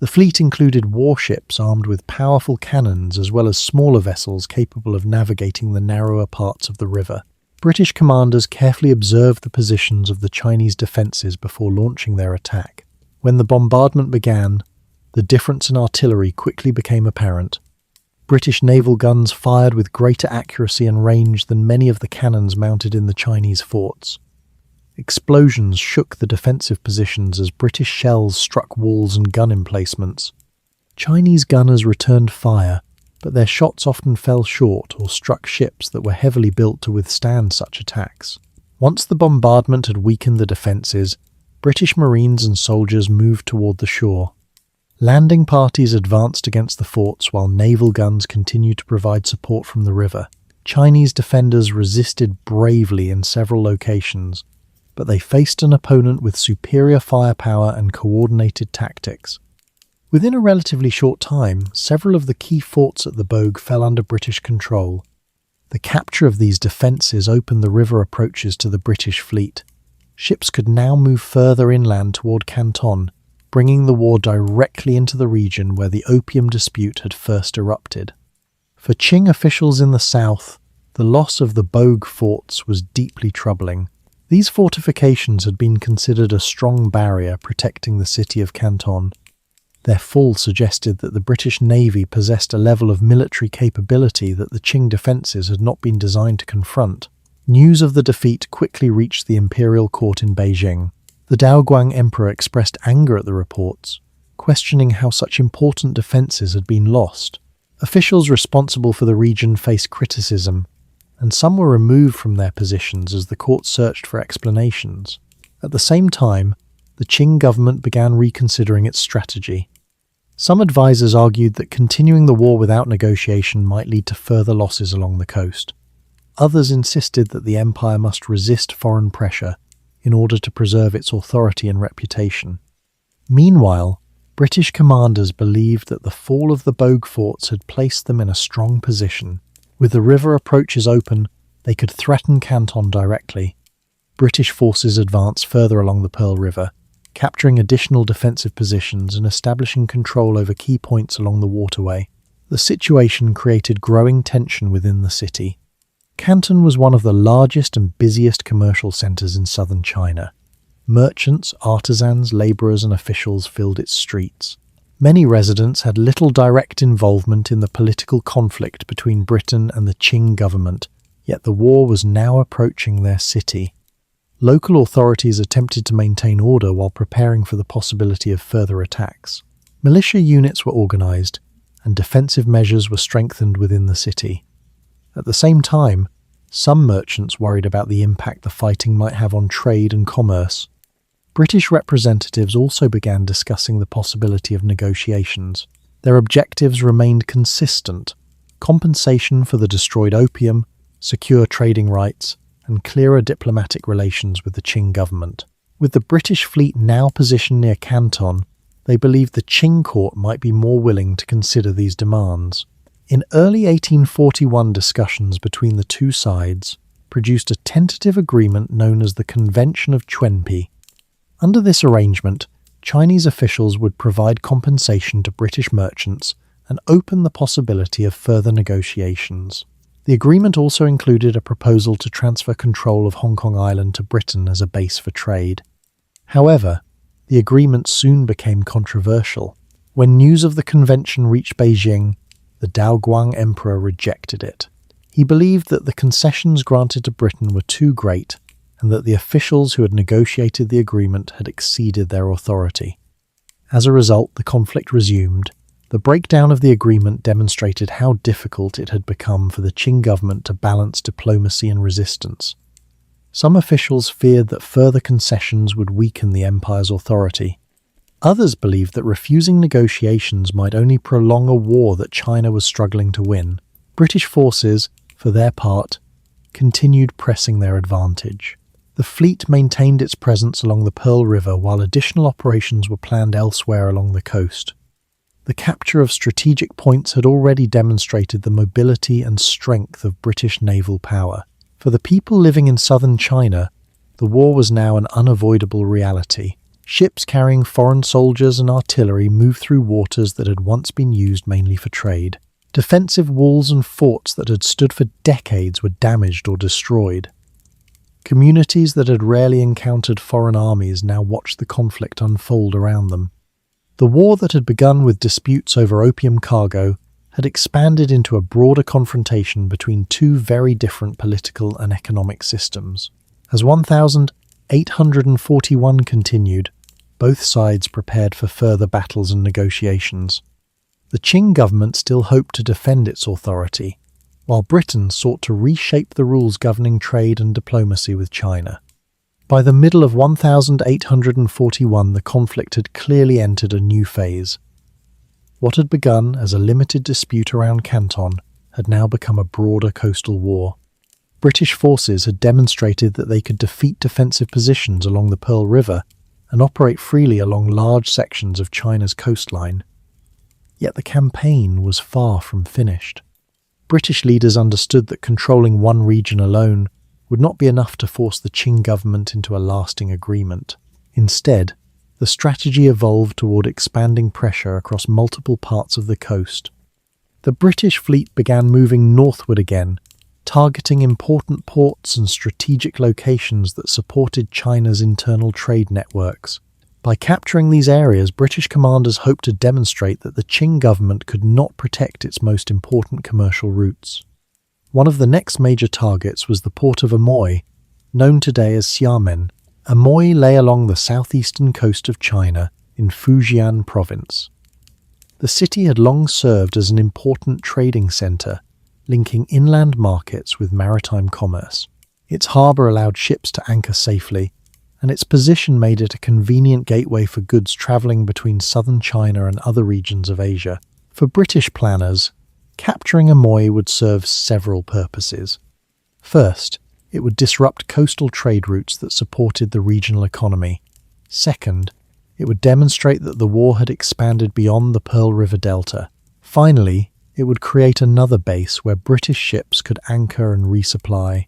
The fleet included warships armed with powerful cannons as well as smaller vessels capable of navigating the narrower parts of the river. British commanders carefully observed the positions of the Chinese defences before launching their attack. When the bombardment began, the difference in artillery quickly became apparent. British naval guns fired with greater accuracy and range than many of the cannons mounted in the Chinese forts. Explosions shook the defensive positions as British shells struck walls and gun emplacements. Chinese gunners returned fire, but their shots often fell short or struck ships that were heavily built to withstand such attacks. Once the bombardment had weakened the defences, British Marines and soldiers moved toward the shore. Landing parties advanced against the forts while naval guns continued to provide support from the river. Chinese defenders resisted bravely in several locations, but they faced an opponent with superior firepower and coordinated tactics. Within a relatively short time, several of the key forts at the Bogue fell under British control. The capture of these defences opened the river approaches to the British fleet. Ships could now move further inland toward Canton, bringing the war directly into the region where the opium dispute had first erupted. For Qing officials in the south, the loss of the Bogue forts was deeply troubling. These fortifications had been considered a strong barrier protecting the city of Canton. Their fall suggested that the British Navy possessed a level of military capability that the Qing defences had not been designed to confront. News of the defeat quickly reached the Imperial court in Beijing. The Daoguang Emperor expressed anger at the reports, questioning how such important defences had been lost. Officials responsible for the region faced criticism, and some were removed from their positions as the court searched for explanations. At the same time, the Qing government began reconsidering its strategy. Some advisors argued that continuing the war without negotiation might lead to further losses along the coast. Others insisted that the empire must resist foreign pressure in order to preserve its authority and reputation. Meanwhile, British commanders believed that the fall of the Bogue forts had placed them in a strong position. With the river approaches open, they could threaten Canton directly. British forces advanced further along the Pearl River, capturing additional defensive positions and establishing control over key points along the waterway. The situation created growing tension within the city. Canton was one of the largest and busiest commercial centres in southern China. Merchants, artisans, labourers and officials filled its streets. Many residents had little direct involvement in the political conflict between Britain and the Qing government, yet the war was now approaching their city. Local authorities attempted to maintain order while preparing for the possibility of further attacks. Militia units were organised, and defensive measures were strengthened within the city. At the same time, some merchants worried about the impact the fighting might have on trade and commerce. British representatives also began discussing the possibility of negotiations. Their objectives remained consistent: compensation for the destroyed opium, secure trading rights, and clearer diplomatic relations with the Qing government. With the British fleet now positioned near Canton, they believed the Qing court might be more willing to consider these demands. In early 1841, discussions between the two sides produced a tentative agreement known as the Convention of Quenpi. Under this arrangement, Chinese officials would provide compensation to British merchants and open the possibility of further negotiations. The agreement also included a proposal to transfer control of Hong Kong Island to Britain as a base for trade. However, the agreement soon became controversial. When news of the convention reached Beijing, the Daoguang Emperor rejected it. He believed that the concessions granted to Britain were too great, and that the officials who had negotiated the agreement had exceeded their authority. As a result, the conflict resumed. The breakdown of the agreement demonstrated how difficult it had become for the Qing government to balance diplomacy and resistance. Some officials feared that further concessions would weaken the empire's authority. Others believed that refusing negotiations might only prolong a war that China was struggling to win. British forces, for their part, continued pressing their advantage. The fleet maintained its presence along the Pearl River while additional operations were planned elsewhere along the coast. The capture of strategic points had already demonstrated the mobility and strength of British naval power. For the people living in southern China, the war was now an unavoidable reality. Ships carrying foreign soldiers and artillery moved through waters that had once been used mainly for trade. Defensive walls and forts that had stood for decades were damaged or destroyed. Communities that had rarely encountered foreign armies now watched the conflict unfold around them. The war that had begun with disputes over opium cargo had expanded into a broader confrontation between two very different political and economic systems. As 1841 continued, both sides prepared for further battles and negotiations. The Qing government still hoped to defend its authority, while Britain sought to reshape the rules governing trade and diplomacy with China. By the middle of 1841, the conflict had clearly entered a new phase. What had begun as a limited dispute around Canton had now become a broader coastal war. British forces had demonstrated that they could defeat defensive positions along the Pearl River and operate freely along large sections of China's coastline. Yet the campaign was far from finished. British leaders understood that controlling one region alone would not be enough to force the Qing government into a lasting agreement. Instead, the strategy evolved toward expanding pressure across multiple parts of the coast. The British fleet began moving northward again, targeting important ports and strategic locations that supported China's internal trade networks. By capturing these areas, British commanders hoped to demonstrate that the Qing government could not protect its most important commercial routes. One of the next major targets was the port of Amoy, known today as Xiamen. Amoy lay along the southeastern coast of China in Fujian province. The city had long served as an important trading centre, linking inland markets with maritime commerce. Its harbour allowed ships to anchor safely, and its position made it a convenient gateway for goods travelling between southern China and other regions of Asia. For British planners, capturing Amoy would serve several purposes. First, it would disrupt coastal trade routes that supported the regional economy. Second, it would demonstrate that the war had expanded beyond the Pearl River Delta. Finally, it would create another base where British ships could anchor and resupply.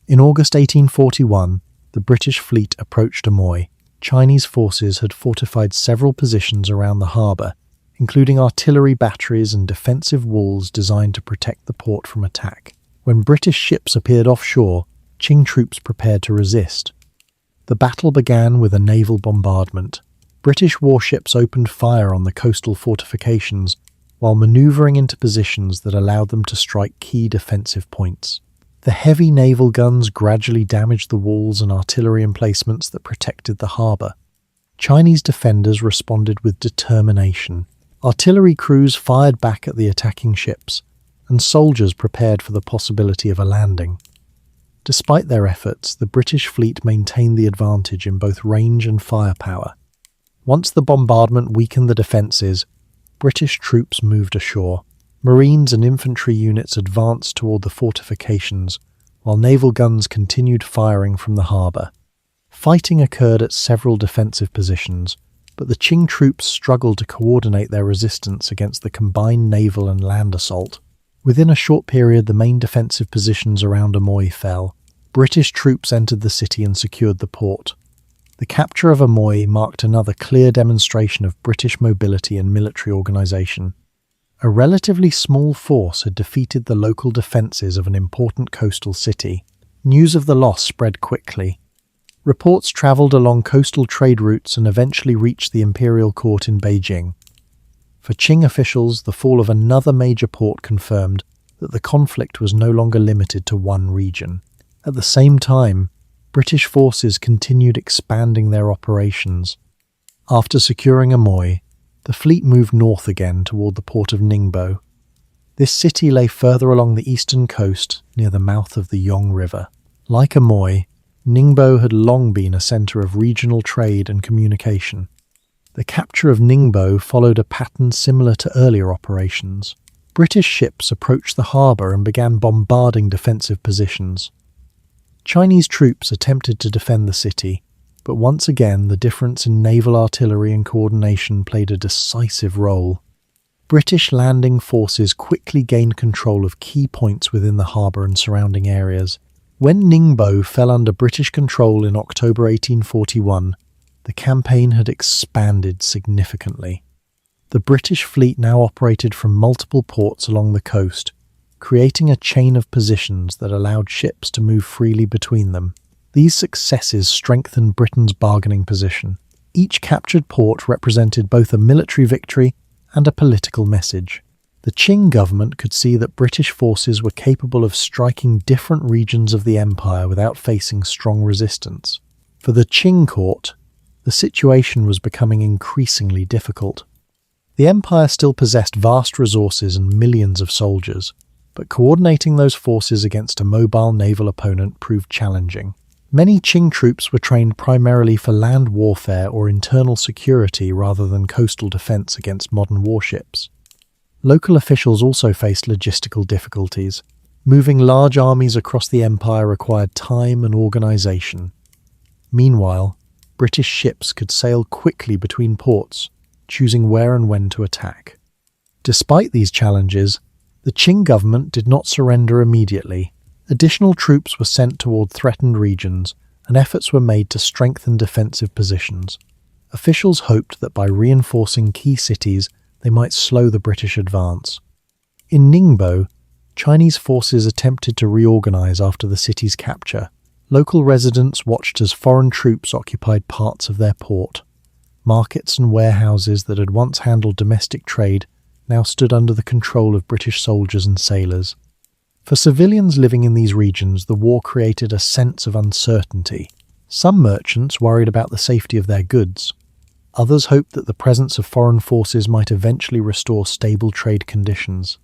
In August 1841, the British fleet approached Amoy. Chinese forces had fortified several positions around the harbour, including artillery batteries and defensive walls designed to protect the port from attack. When British ships appeared offshore, Qing troops prepared to resist. The battle began with a naval bombardment. British warships opened fire on the coastal fortifications, while manoeuvring into positions that allowed them to strike key defensive points. The heavy naval guns gradually damaged the walls and artillery emplacements that protected the harbour. Chinese defenders responded with determination. Artillery crews fired back at the attacking ships, and soldiers prepared for the possibility of a landing. Despite their efforts, the British fleet maintained the advantage in both range and firepower. Once the bombardment weakened the defences, British troops moved ashore. Marines and infantry units advanced toward the fortifications, while naval guns continued firing from the harbour. Fighting occurred at several defensive positions, but the Qing troops struggled to coordinate their resistance against the combined naval and land assault. Within a short period, the main defensive positions around Amoy fell. British troops entered the city and secured the port. The capture of Amoy marked another clear demonstration of British mobility and military organisation. A relatively small force had defeated the local defences of an important coastal city. News of the loss spread quickly. Reports travelled along coastal trade routes and eventually reached the Imperial court in Beijing. For Qing officials, the fall of another major port confirmed that the conflict was no longer limited to one region. At the same time, British forces continued expanding their operations. After securing Amoy, the fleet moved north again toward the port of Ningbo. This city lay further along the eastern coast near the mouth of the Yong River. Like Amoy, Ningbo had long been a centre of regional trade and communication. The capture of Ningbo followed a pattern similar to earlier operations. British ships approached the harbour and began bombarding defensive positions. Chinese troops attempted to defend the city, but once again the difference in naval artillery and coordination played a decisive role. British landing forces quickly gained control of key points within the harbour and surrounding areas. When Ningbo fell under British control in October 1841, the campaign had expanded significantly. The British fleet now operated from multiple ports along the coast, creating a chain of positions that allowed ships to move freely between them. These successes strengthened Britain's bargaining position. Each captured port represented both a military victory and a political message. The Qing government could see that British forces were capable of striking different regions of the empire without facing strong resistance. For the Qing court, the situation was becoming increasingly difficult. The empire still possessed vast resources and millions of soldiers, but coordinating those forces against a mobile naval opponent proved challenging. Many Qing troops were trained primarily for land warfare or internal security rather than coastal defense against modern warships. Local officials also faced logistical difficulties. Moving large armies across the empire required time and organization. Meanwhile, British ships could sail quickly between ports, choosing where and when to attack. Despite these challenges, the Qing government did not surrender immediately. Additional troops were sent toward threatened regions, and efforts were made to strengthen defensive positions. Officials hoped that by reinforcing key cities, they might slow the British advance. In Ningbo, Chinese forces attempted to reorganize after the city's capture. Local residents watched as foreign troops occupied parts of their port. Markets and warehouses that had once handled domestic trade now stood under the control of British soldiers and sailors. For civilians living in these regions, the war created a sense of uncertainty. Some merchants worried about the safety of their goods. Others hoped that the presence of foreign forces might eventually restore stable trade conditions.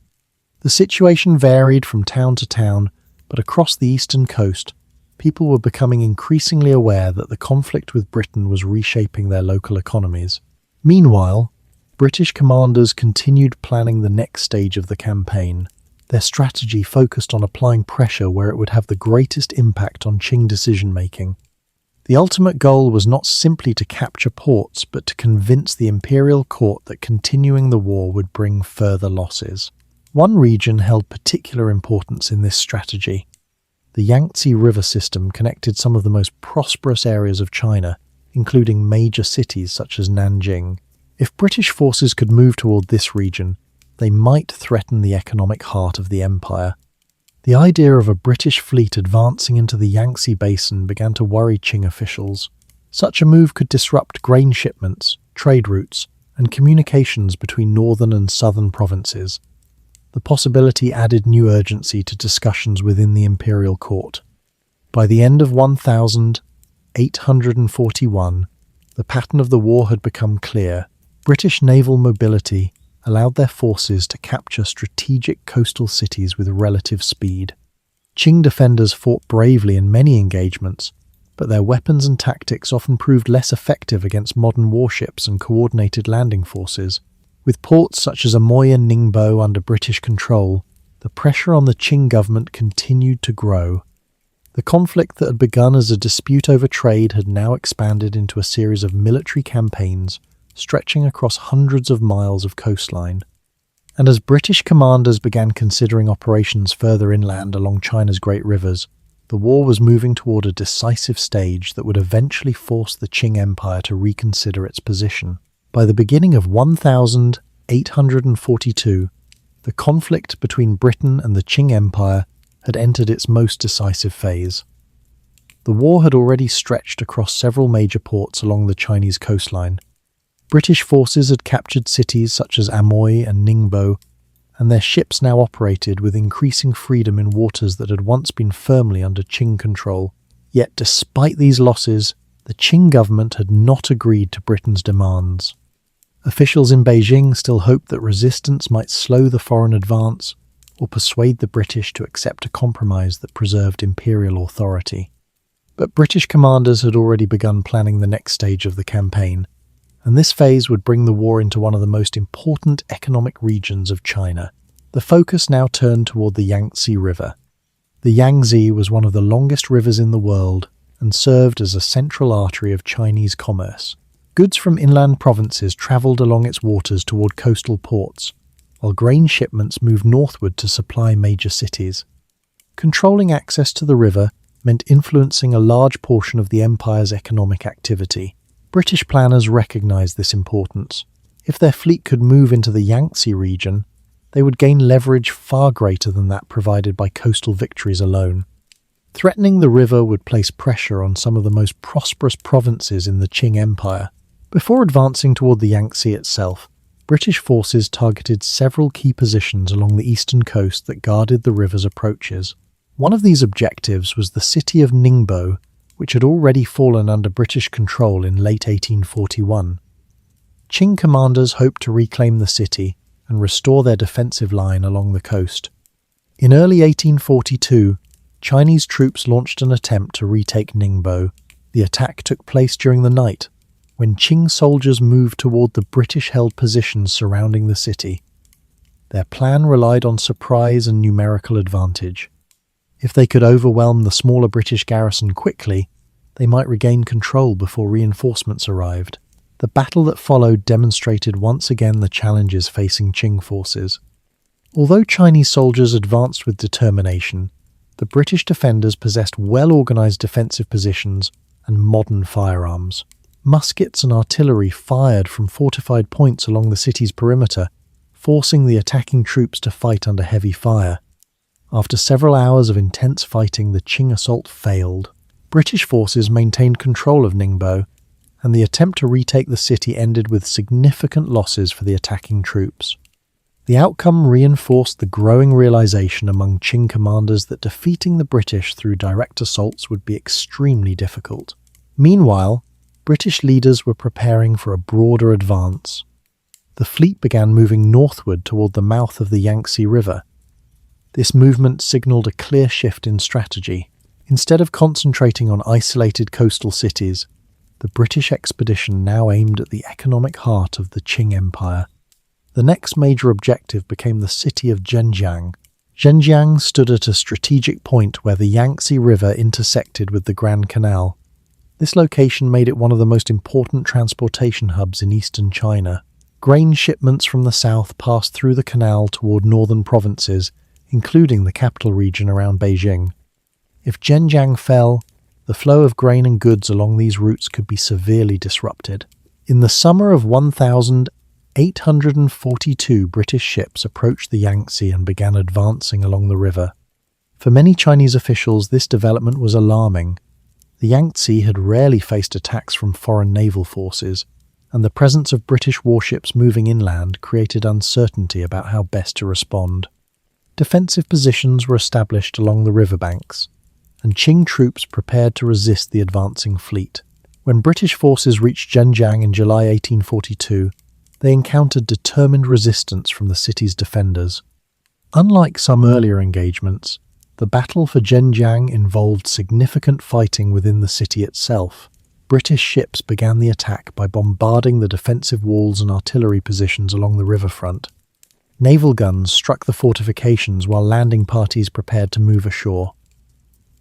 The situation varied from town to town, but across the eastern coast, people were becoming increasingly aware that the conflict with Britain was reshaping their local economies. Meanwhile, British commanders continued planning the next stage of the campaign. Their strategy focused on applying pressure where it would have the greatest impact on Qing decision-making. The ultimate goal was not simply to capture ports, but to convince the Imperial court that continuing the war would bring further losses. One region held particular importance in this strategy. The Yangtze River system connected some of the most prosperous areas of China, including major cities such as Nanjing. If British forces could move toward this region, they might threaten the economic heart of the empire. The idea of a British fleet advancing into the Yangtze basin began to worry Qing officials. Such a move could disrupt grain shipments, trade routes, and communications between northern and southern provinces. The possibility added new urgency to discussions within the imperial court. By the end of 1841, the pattern of the war had become clear. British naval mobility allowed their forces to capture strategic coastal cities with relative speed. Qing defenders fought bravely in many engagements, but their weapons and tactics often proved less effective against modern warships and coordinated landing forces. With ports such as Amoy and Ningbo under British control, the pressure on the Qing government continued to grow. The conflict that had begun as a dispute over trade had now expanded into a series of military campaigns stretching across hundreds of miles of coastline. And as British commanders began considering operations further inland along China's great rivers, the war was moving toward a decisive stage that would eventually force the Qing Empire to reconsider its position. By the beginning of 1842, the conflict between Britain and the Qing Empire had entered its most decisive phase. The war had already stretched across several major ports along the Chinese coastline. British forces had captured cities such as Amoy and Ningbo, and their ships now operated with increasing freedom in waters that had once been firmly under Qing control. Yet despite these losses, the Qing government had not agreed to Britain's demands. Officials in Beijing still hoped that resistance might slow the foreign advance or persuade the British to accept a compromise that preserved imperial authority. But British commanders had already begun planning the next stage of the campaign, and this phase would bring the war into one of the most important economic regions of China. The focus now turned toward the Yangtze River. The Yangtze was one of the longest rivers in the world and served as a central artery of Chinese commerce. Goods from inland provinces travelled along its waters toward coastal ports, while grain shipments moved northward to supply major cities. Controlling access to the river meant influencing a large portion of the empire's economic activity. British planners recognised this importance. If their fleet could move into the Yangtze region, they would gain leverage far greater than that provided by coastal victories alone. Threatening the river would place pressure on some of the most prosperous provinces in the Qing Empire. Before advancing toward the Yangtze itself, British forces targeted several key positions along the eastern coast that guarded the river's approaches. One of these objectives was the city of Ningbo, which had already fallen under British control in late 1841. Qing commanders hoped to reclaim the city and restore their defensive line along the coast. In early 1842, Chinese troops launched an attempt to retake Ningbo. The attack took place during the night, when Qing soldiers moved toward the British-held positions surrounding the city. Their plan relied on surprise and numerical advantage. If they could overwhelm the smaller British garrison quickly, they might regain control before reinforcements arrived. The battle that followed demonstrated once again the challenges facing Qing forces. Although Chinese soldiers advanced with determination, the British defenders possessed well-organised defensive positions and modern firearms. Muskets and artillery fired from fortified points along the city's perimeter, forcing the attacking troops to fight under heavy fire. After several hours of intense fighting, the Qing assault failed. British forces maintained control of Ningbo, and the attempt to retake the city ended with significant losses for the attacking troops. The outcome reinforced the growing realization among Qing commanders that defeating the British through direct assaults would be extremely difficult. Meanwhile, British leaders were preparing for a broader advance. The fleet began moving northward toward the mouth of the Yangtze River. This movement signaled a clear shift in strategy. Instead of concentrating on isolated coastal cities, the British expedition now aimed at the economic heart of the Qing Empire. The next major objective became the city of Zhenjiang. Zhenjiang stood at a strategic point where the Yangtze River intersected with the Grand Canal. This location made it one of the most important transportation hubs in eastern China. Grain shipments from the south passed through the canal toward northern provinces, including the capital region around Beijing. If Zhenjiang fell, the flow of grain and goods along these routes could be severely disrupted. In the summer of 1842, British ships approached the Yangtze and began advancing along the river. For many Chinese officials, this development was alarming. The Yangtze had rarely faced attacks from foreign naval forces, and the presence of British warships moving inland created uncertainty about how best to respond. Defensive positions were established along the riverbanks, and Qing troops prepared to resist the advancing fleet. When British forces reached Zhenjiang in July 1842, they encountered determined resistance from the city's defenders. Unlike some earlier engagements, the battle for Zhenjiang involved significant fighting within the city itself. British ships began the attack by bombarding the defensive walls and artillery positions along the riverfront. Naval guns struck the fortifications while landing parties prepared to move ashore.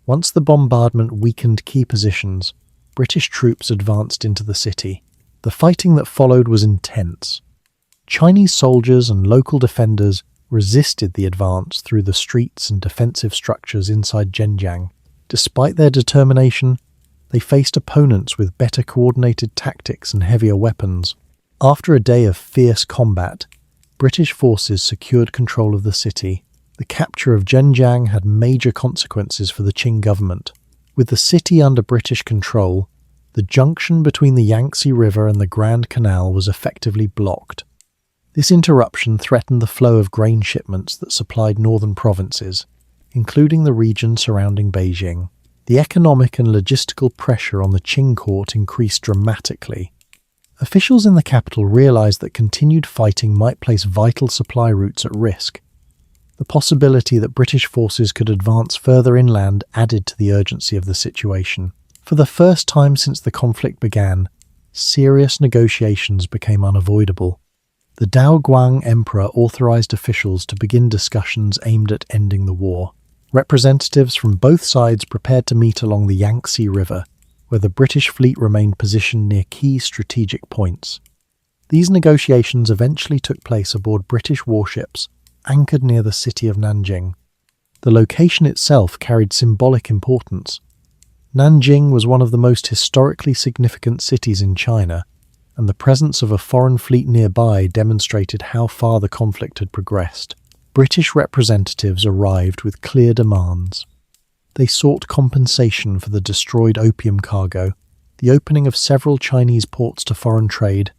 Once the bombardment weakened key positions, British troops advanced into the city. The fighting that followed was intense. Chinese soldiers and local defenders resisted the advance through the streets and defensive structures inside Zhenjiang. Despite their determination, they faced opponents with better coordinated tactics and heavier weapons. After a day of fierce combat, British forces secured control of the city. The capture of Zhenjiang had major consequences for the Qing government. With the city under British control, the junction between the Yangtze River and the Grand Canal was effectively blocked. This interruption threatened the flow of grain shipments that supplied northern provinces, including the region surrounding Beijing. The economic and logistical pressure on the Qing court increased dramatically. Officials in the capital realized that continued fighting might place vital supply routes at risk. The possibility that British forces could advance further inland added to the urgency of the situation. For the first time since the conflict began, serious negotiations became unavoidable. The Daoguang Emperor authorized officials to begin discussions aimed at ending the war. Representatives from both sides prepared to meet along the Yangtze River, where the British fleet remained positioned near key strategic points. These negotiations eventually took place aboard British warships anchored near the city of Nanjing. The location itself carried symbolic importance. Nanjing was one of the most historically significant cities in China, and the presence of a foreign fleet nearby demonstrated how far the conflict had progressed. British representatives arrived with clear demands. They sought compensation for the destroyed opium cargo, the opening of several Chinese ports to foreign trade,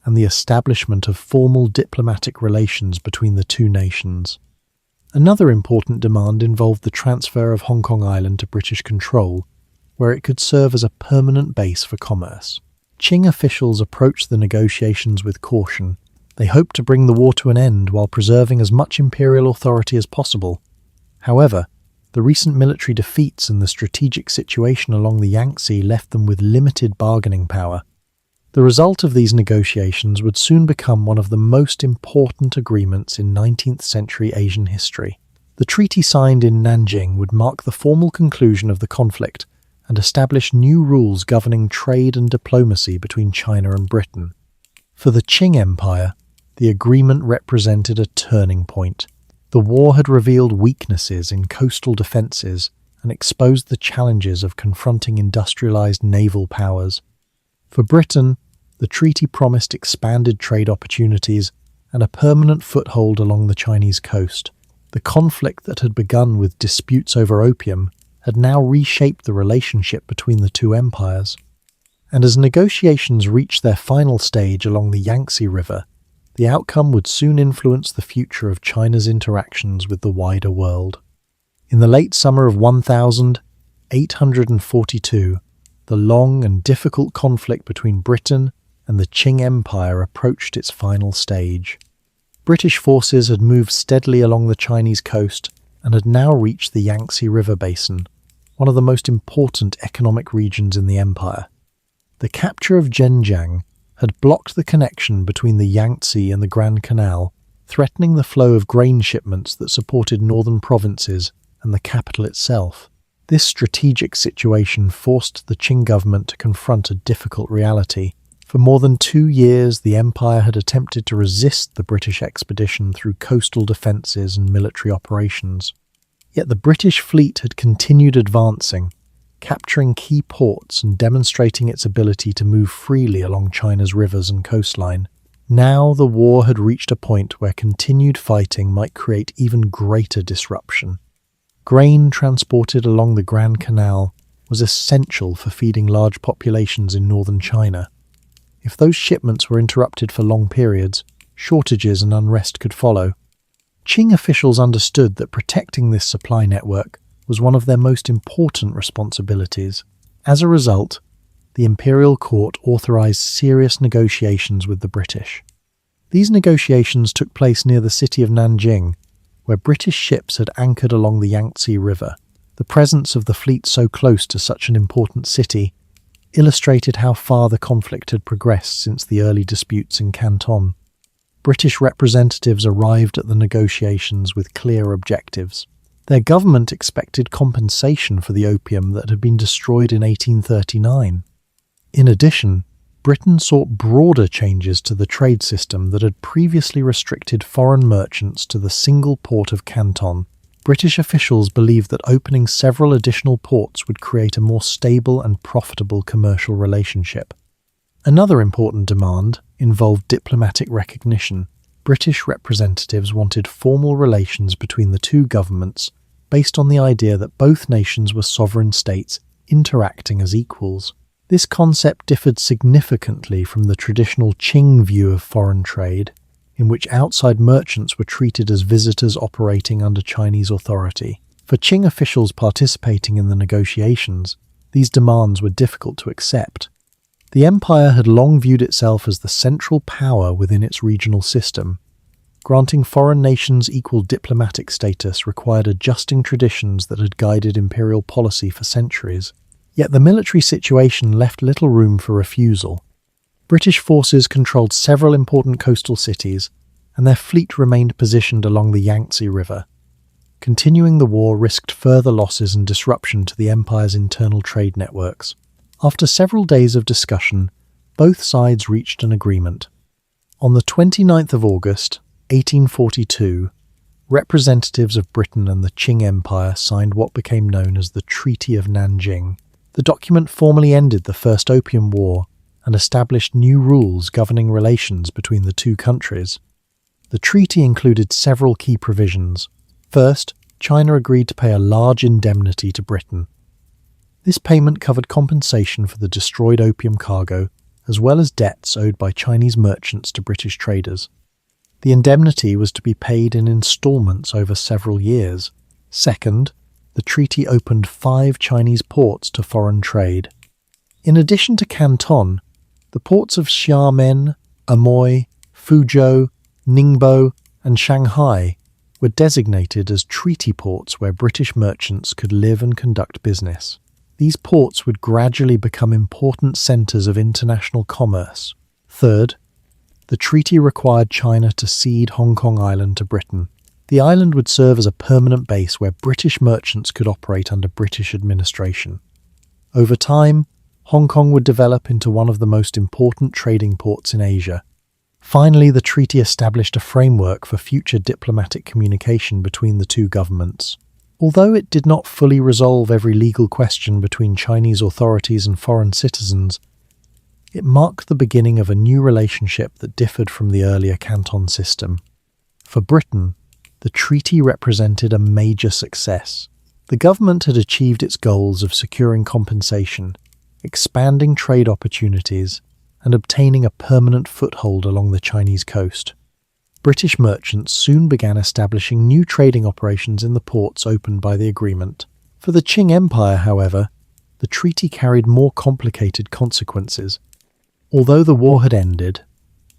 and the establishment of formal diplomatic relations between the two nations. Another important demand involved the transfer of Hong Kong Island to British control, where it could serve as a permanent base for commerce. Qing officials approached the negotiations with caution. They hoped to bring the war to an end while preserving as much imperial authority as possible. However, the recent military defeats and the strategic situation along the Yangtze left them with limited bargaining power. The result of these negotiations would soon become one of the most important agreements in 19th century Asian history. The treaty signed in Nanjing would mark the formal conclusion of the conflict and establish new rules governing trade and diplomacy between China and Britain. For the Qing Empire, the agreement represented a turning point. The war had revealed weaknesses in coastal defences and exposed the challenges of confronting industrialized naval powers. For Britain, the treaty promised expanded trade opportunities and a permanent foothold along the Chinese coast. The conflict that had begun with disputes over opium had now reshaped the relationship between the two empires. And as negotiations reached their final stage along the Yangtze River, the outcome would soon influence the future of China's interactions with the wider world. In the late summer of 1842, the long and difficult conflict between Britain and the Qing Empire approached its final stage. British forces had moved steadily along the Chinese coast and had now reached the Yangtze River basin, one of the most important economic regions in the empire. The capture of Zhenjiang had blocked the connection between the Yangtze and the Grand Canal, threatening the flow of grain shipments that supported northern provinces and the capital itself. This strategic situation forced the Qing government to confront a difficult reality. For more than 2 years, the empire had attempted to resist the British expedition through coastal defences and military operations. Yet the British fleet had continued advancing, capturing key ports and demonstrating its ability to move freely along China's rivers and coastline. Now the war had reached a point where continued fighting might create even greater disruption. Grain transported along the Grand Canal was essential for feeding large populations in northern China. If those shipments were interrupted for long periods, shortages and unrest could follow. Qing officials understood that protecting this supply network was one of their most important responsibilities. As a result, the Imperial Court authorized serious negotiations with the British. These negotiations took place near the city of Nanjing, where British ships had anchored along the Yangtze River. The presence of the fleet so close to such an important city illustrated how far the conflict had progressed since the early disputes in Canton. British representatives arrived at the negotiations with clear objectives. Their government expected compensation for the opium that had been destroyed in 1839. In addition, Britain sought broader changes to the trade system that had previously restricted foreign merchants to the single port of Canton. British officials believed that opening several additional ports would create a more stable and profitable commercial relationship. Another important demand involved diplomatic recognition. British representatives wanted formal relations between the two governments based on the idea that both nations were sovereign states interacting as equals. This concept differed significantly from the traditional Qing view of foreign trade, in which outside merchants were treated as visitors operating under Chinese authority. For Qing officials participating in the negotiations, these demands were difficult to accept. The empire had long viewed itself as the central power within its regional system. Granting foreign nations equal diplomatic status required adjusting traditions that had guided imperial policy for centuries. Yet the military situation left little room for refusal. British forces controlled several important coastal cities, and their fleet remained positioned along the Yangtze River. Continuing the war risked further losses and disruption to the empire's internal trade networks. After several days of discussion, both sides reached an agreement. On the 29th of August, 1842, representatives of Britain and the Qing Empire signed what became known as the Treaty of Nanjing. The document formally ended the First Opium War and established new rules governing relations between the two countries. The treaty included several key provisions. First, China agreed to pay a large indemnity to Britain. This payment covered compensation for the destroyed opium cargo, as well as debts owed by Chinese merchants to British traders. The indemnity was to be paid in installments over several years. Second, the treaty opened 5 Chinese ports to foreign trade. In addition to Canton, the ports of Xiamen, Amoy, Fuzhou, Ningbo, and Shanghai were designated as treaty ports where British merchants could live and conduct business. These ports would gradually become important centres of international commerce. Third, the treaty required China to cede Hong Kong Island to Britain. The island would serve as a permanent base where British merchants could operate under British administration. Over time, Hong Kong would develop into one of the most important trading ports in Asia. Finally, the treaty established a framework for future diplomatic communication between the two governments. Although it did not fully resolve every legal question between Chinese authorities and foreign citizens, it marked the beginning of a new relationship that differed from the earlier Canton system. For Britain, the treaty represented a major success. The government had achieved its goals of securing compensation, expanding trade opportunities, and obtaining a permanent foothold along the Chinese coast. British merchants soon began establishing new trading operations in the ports opened by the agreement. For the Qing Empire, however, the treaty carried more complicated consequences. Although the war had ended,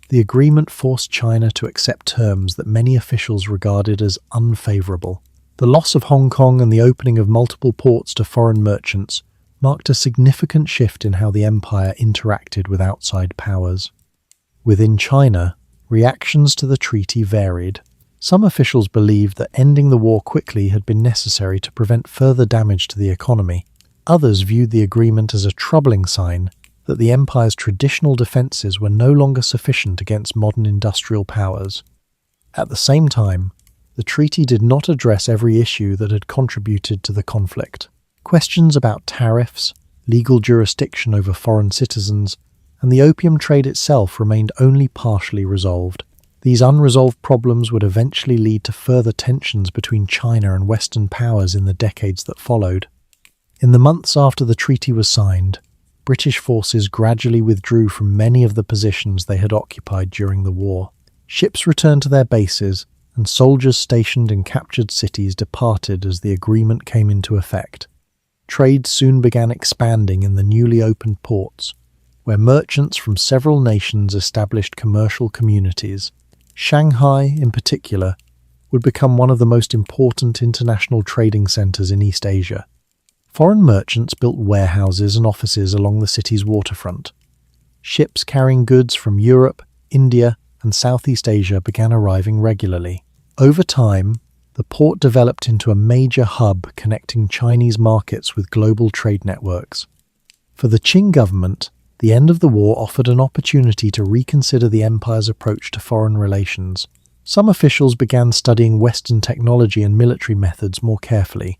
the agreement forced China to accept terms that many officials regarded as unfavourable. The loss of Hong Kong and the opening of multiple ports to foreign merchants marked a significant shift in how the empire interacted with outside powers. Within China, reactions to the treaty varied. Some officials believed that ending the war quickly had been necessary to prevent further damage to the economy. Others viewed the agreement as a troubling sign that the empire's traditional defences were no longer sufficient against modern industrial powers. At the same time, the treaty did not address every issue that had contributed to the conflict. Questions about tariffs, legal jurisdiction over foreign citizens, and the opium trade itself remained only partially resolved. These unresolved problems would eventually lead to further tensions between China and Western powers in the decades that followed. In the months after the treaty was signed, British forces gradually withdrew from many of the positions they had occupied during the war. Ships returned to their bases, and soldiers stationed in captured cities departed as the agreement came into effect. Trade soon began expanding in the newly opened ports, where merchants from several nations established commercial communities. Shanghai, in particular, would become one of the most important international trading centres in East Asia. Foreign merchants built warehouses and offices along the city's waterfront. Ships carrying goods from Europe, India, and Southeast Asia began arriving regularly. Over time, the port developed into a major hub connecting Chinese markets with global trade networks. For the Qing government, the end of the war offered an opportunity to reconsider the empire's approach to foreign relations. Some officials began studying Western technology and military methods more carefully.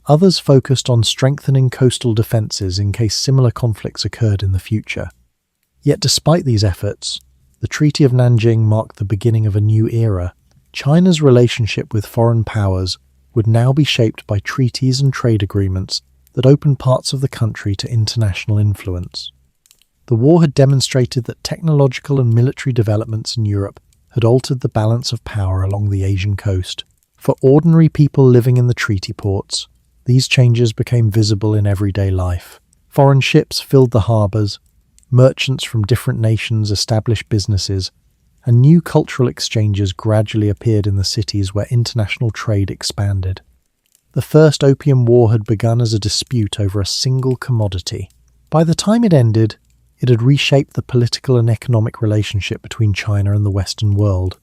Others focused on strengthening coastal defences in case similar conflicts occurred in the future. Yet despite these efforts, the Treaty of Nanjing marked the beginning of a new era. China's relationship with foreign powers would now be shaped by treaties and trade agreements that opened parts of the country to international influence. The war had demonstrated that technological and military developments in Europe had altered the balance of power along the Asian coast. For ordinary people living in the treaty ports, these changes became visible in everyday life. Foreign ships filled the harbours, merchants from different nations established businesses, and new cultural exchanges gradually appeared in the cities where international trade expanded. The First Opium War had begun as a dispute over a single commodity. By the time it ended, it had reshaped the political and economic relationship between China and the Western world.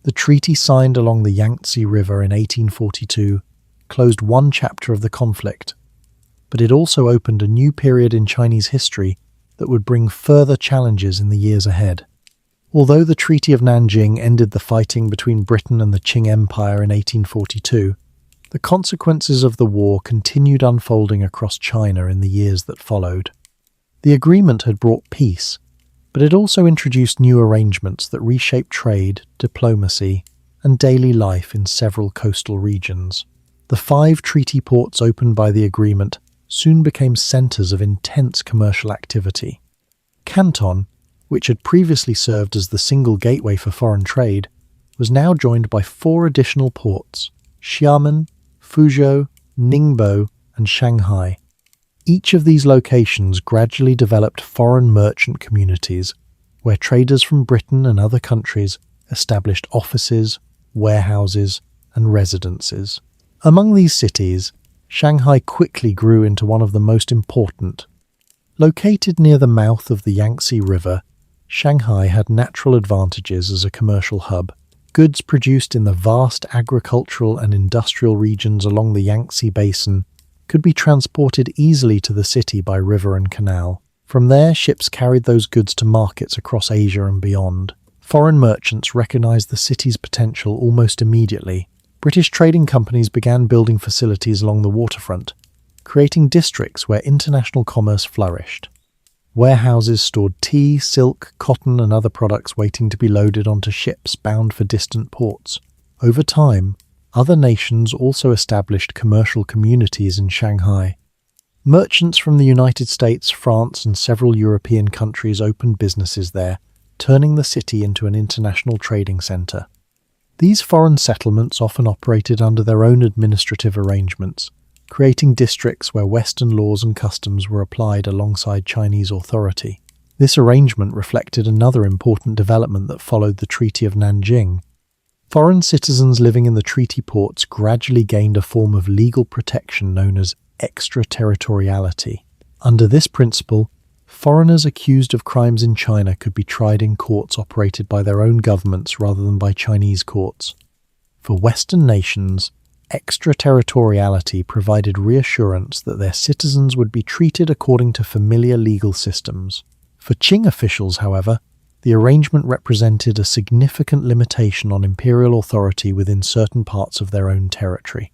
The treaty signed along the Yangtze River in 1842 closed one chapter of the conflict, but it also opened a new period in Chinese history that would bring further challenges in the years ahead. Although the Treaty of Nanjing ended the fighting between Britain and the Qing Empire in 1842, the consequences of the war continued unfolding across China in the years that followed. The agreement had brought peace, but it also introduced new arrangements that reshaped trade, diplomacy, and daily life in several coastal regions. The 5 treaty ports opened by the agreement soon became centres of intense commercial activity. Canton, which had previously served as the single gateway for foreign trade, was now joined by 4 additional ports: Xiamen, Fuzhou, Ningbo, and Shanghai. Each of these locations gradually developed foreign merchant communities, where traders from Britain and other countries established offices, warehouses, and residences. Among these cities, Shanghai quickly grew into one of the most important. Located near the mouth of the Yangtze River, Shanghai had natural advantages as a commercial hub. Goods produced in the vast agricultural and industrial regions along the Yangtze Basin could be transported easily to the city by river and canal. From there, ships carried those goods to markets across Asia and beyond. Foreign merchants recognized the city's potential almost immediately. British trading companies began building facilities along the waterfront, creating districts where international commerce flourished. Warehouses stored tea, silk, cotton, and other products waiting to be loaded onto ships bound for distant ports. Over time, other nations also established commercial communities in Shanghai. Merchants from the United States, France, and several European countries opened businesses there, turning the city into an international trading center. These foreign settlements often operated under their own administrative arrangements, creating districts where Western laws and customs were applied alongside Chinese authority. This arrangement reflected another important development that followed the Treaty of Nanjing. Foreign citizens living in the treaty ports gradually gained a form of legal protection known as extraterritoriality. Under this principle, foreigners accused of crimes in China could be tried in courts operated by their own governments rather than by Chinese courts. For Western nations, extraterritoriality provided reassurance that their citizens would be treated according to familiar legal systems. For Qing officials, however, the arrangement represented a significant limitation on imperial authority within certain parts of their own territory.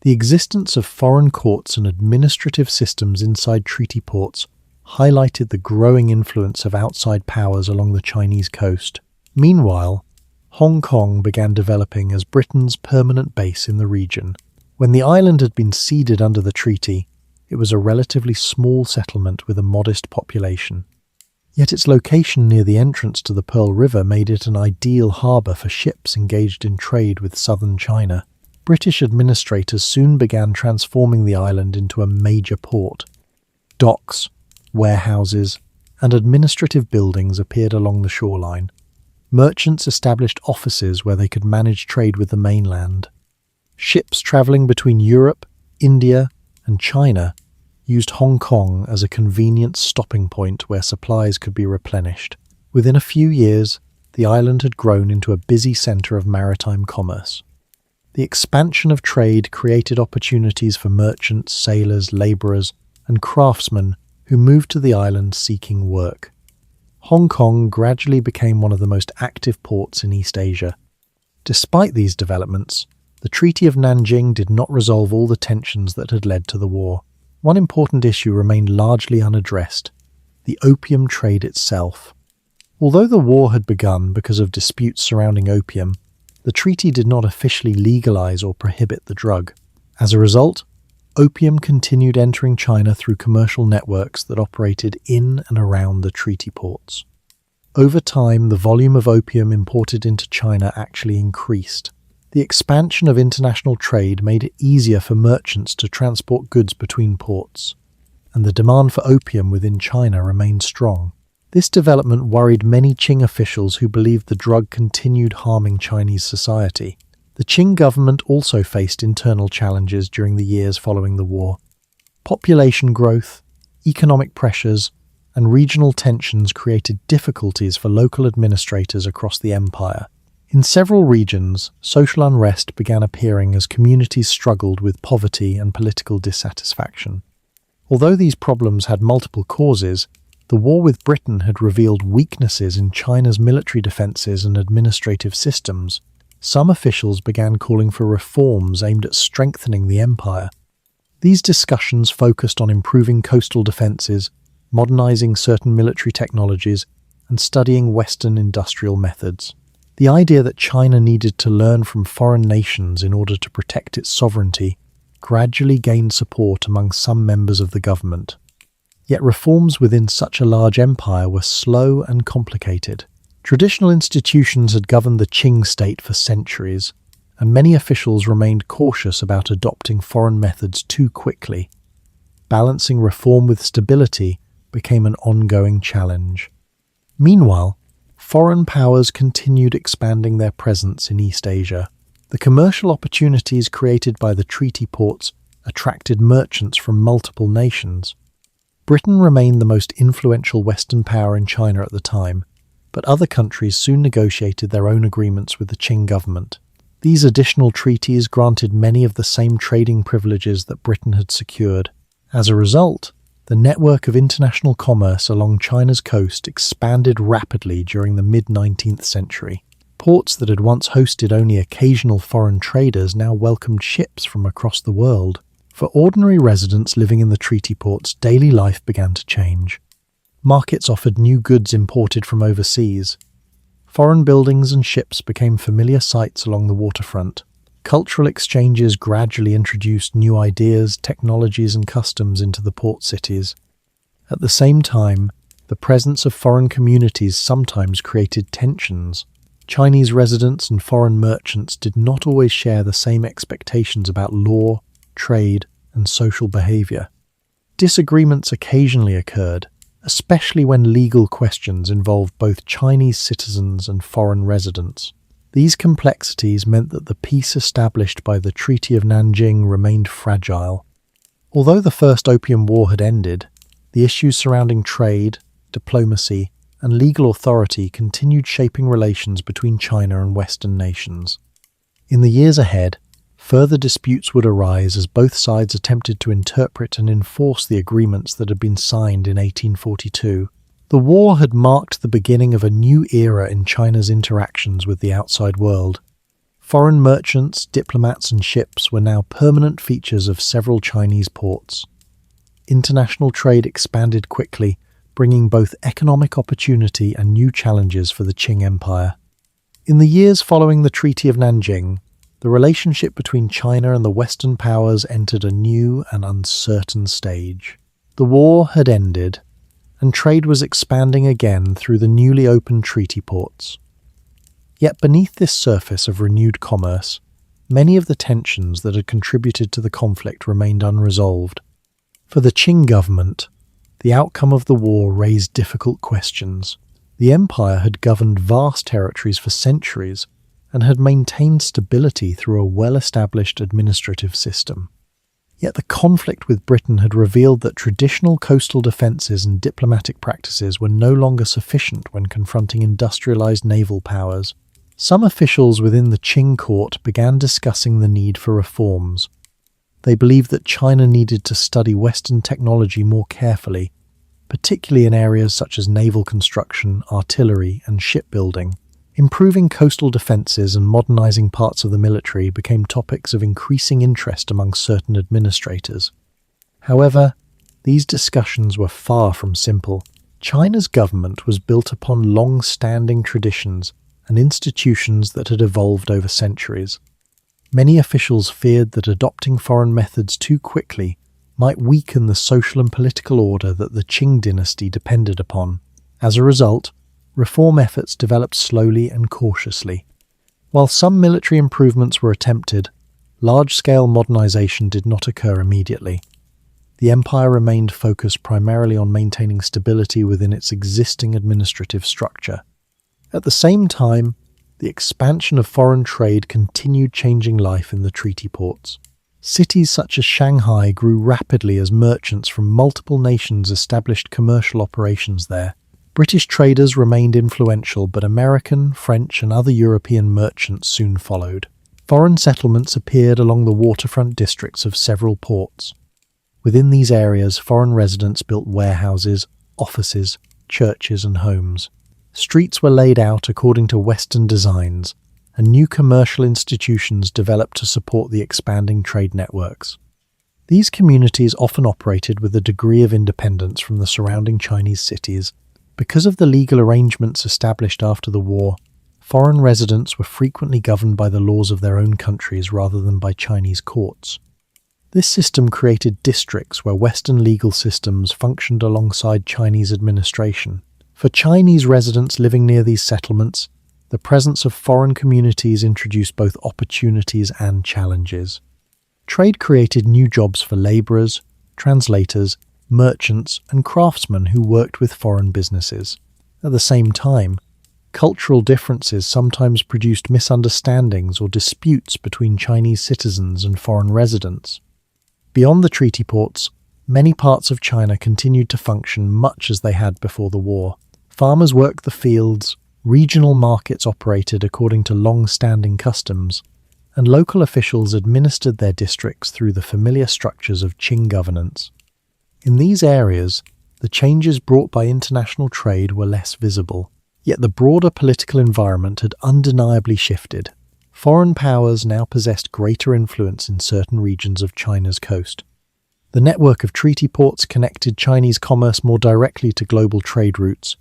The existence of foreign courts and administrative systems inside treaty ports highlighted the growing influence of outside powers along the Chinese coast. Meanwhile, Hong Kong began developing as Britain's permanent base in the region. When the island had been ceded under the treaty, it was a relatively small settlement with a modest population. Yet its location near the entrance to the Pearl River made it an ideal harbour for ships engaged in trade with southern China. British administrators soon began transforming the island into a major port. Docks, warehouses, and administrative buildings appeared along the shoreline. Merchants established offices where they could manage trade with the mainland. Ships travelling between Europe, India, and China used Hong Kong as a convenient stopping point where supplies could be replenished. Within a few years, the island had grown into a busy centre of maritime commerce. The expansion of trade created opportunities for merchants, sailors, labourers, and craftsmen who moved to the island seeking work. Hong Kong gradually became one of the most active ports in East Asia. Despite these developments, the Treaty of Nanjing did not resolve all the tensions that had led to the war. One important issue remained largely unaddressed: the opium trade itself. Although the war had begun because of disputes surrounding opium, the treaty did not officially legalize or prohibit the drug. As a result, opium continued entering China through commercial networks that operated in and around the treaty ports. Over time, the volume of opium imported into China actually increased. The expansion of international trade made it easier for merchants to transport goods between ports, and the demand for opium within China remained strong. This development worried many Qing officials who believed the drug continued harming Chinese society. The Qing government also faced internal challenges during the years following the war. Population growth, economic pressures, and regional tensions created difficulties for local administrators across the empire. In several regions, social unrest began appearing as communities struggled with poverty and political dissatisfaction. Although these problems had multiple causes, the war with Britain had revealed weaknesses in China's military defences and administrative systems. Some officials began calling for reforms aimed at strengthening the empire. These discussions focused on improving coastal defences, modernising certain military technologies, and studying Western industrial methods. The idea that China needed to learn from foreign nations in order to protect its sovereignty gradually gained support among some members of the government. Yet reforms within such a large empire were slow and complicated. Traditional institutions had governed the Qing state for centuries, and many officials remained cautious about adopting foreign methods too quickly. Balancing reform with stability became an ongoing challenge. Meanwhile, foreign powers continued expanding their presence in East Asia. The commercial opportunities created by the treaty ports attracted merchants from multiple nations. Britain remained the most influential Western power in China at the time, but other countries soon negotiated their own agreements with the Qing government. These additional treaties granted many of the same trading privileges that Britain had secured. As a result, the network of international commerce along China's coast expanded rapidly during the mid-19th century. Ports that had once hosted only occasional foreign traders now welcomed ships from across the world. For ordinary residents living in the treaty ports, daily life began to change. Markets offered new goods imported from overseas. Foreign buildings and ships became familiar sights along the waterfront. Cultural exchanges gradually introduced new ideas, technologies, and customs into the port cities. At the same time, the presence of foreign communities sometimes created tensions. Chinese residents and foreign merchants did not always share the same expectations about law, trade, and social behavior. Disagreements occasionally occurred, especially when legal questions involved both Chinese citizens and foreign residents. These complexities meant that the peace established by the Treaty of Nanjing remained fragile. Although the First Opium War had ended, the issues surrounding trade, diplomacy, and legal authority continued shaping relations between China and Western nations. In the years ahead, further disputes would arise as both sides attempted to interpret and enforce the agreements that had been signed in 1842. The war had marked the beginning of a new era in China's interactions with the outside world. Foreign merchants, diplomats, and ships were now permanent features of several Chinese ports. International trade expanded quickly, bringing both economic opportunity and new challenges for the Qing Empire. In the years following the Treaty of Nanjing, the relationship between China and the Western powers entered a new and uncertain stage. The war had ended, and trade was expanding again through the newly opened treaty ports. Yet beneath this surface of renewed commerce, many of the tensions that had contributed to the conflict remained unresolved. For the Qing government, the outcome of the war raised difficult questions. The empire had governed vast territories for centuries and had maintained stability through a well-established administrative system. Yet the conflict with Britain had revealed that traditional coastal defences and diplomatic practices were no longer sufficient when confronting industrialised naval powers. Some officials within the Qing court began discussing the need for reforms. They believed that China needed to study Western technology more carefully, particularly in areas such as naval construction, artillery, and shipbuilding. Improving coastal defences and modernising parts of the military became topics of increasing interest among certain administrators. However, these discussions were far from simple. China's government was built upon long-standing traditions and institutions that had evolved over centuries. Many officials feared that adopting foreign methods too quickly might weaken the social and political order that the Qing dynasty depended upon. As a result, reform efforts developed slowly and cautiously. While some military improvements were attempted, large-scale modernization did not occur immediately. The empire remained focused primarily on maintaining stability within its existing administrative structure. At the same time, the expansion of foreign trade continued changing life in the treaty ports. Cities such as Shanghai grew rapidly as merchants from multiple nations established commercial operations there. British traders remained influential, but American, French, and other European merchants soon followed. Foreign settlements appeared along the waterfront districts of several ports. Within these areas, foreign residents built warehouses, offices, churches, and homes. Streets were laid out according to Western designs, and new commercial institutions developed to support the expanding trade networks. These communities often operated with a degree of independence from the surrounding Chinese cities. Because of the legal arrangements established after the war, foreign residents were frequently governed by the laws of their own countries rather than by Chinese courts. This system created districts where Western legal systems functioned alongside Chinese administration. For Chinese residents living near these settlements, the presence of foreign communities introduced both opportunities and challenges. Trade created new jobs for labourers, translators, merchants, and craftsmen who worked with foreign businesses. At the same time, cultural differences sometimes produced misunderstandings or disputes between Chinese citizens and foreign residents. Beyond the treaty ports, many parts of China continued to function much as they had before the war. Farmers worked the fields, regional markets operated according to long-standing customs, and local officials administered their districts through the familiar structures of Qing governance. In these areas, the changes brought by international trade were less visible, yet the broader political environment had undeniably shifted. Foreign powers now possessed greater influence in certain regions of China's coast. The network of treaty ports connected Chinese commerce more directly to global trade routes,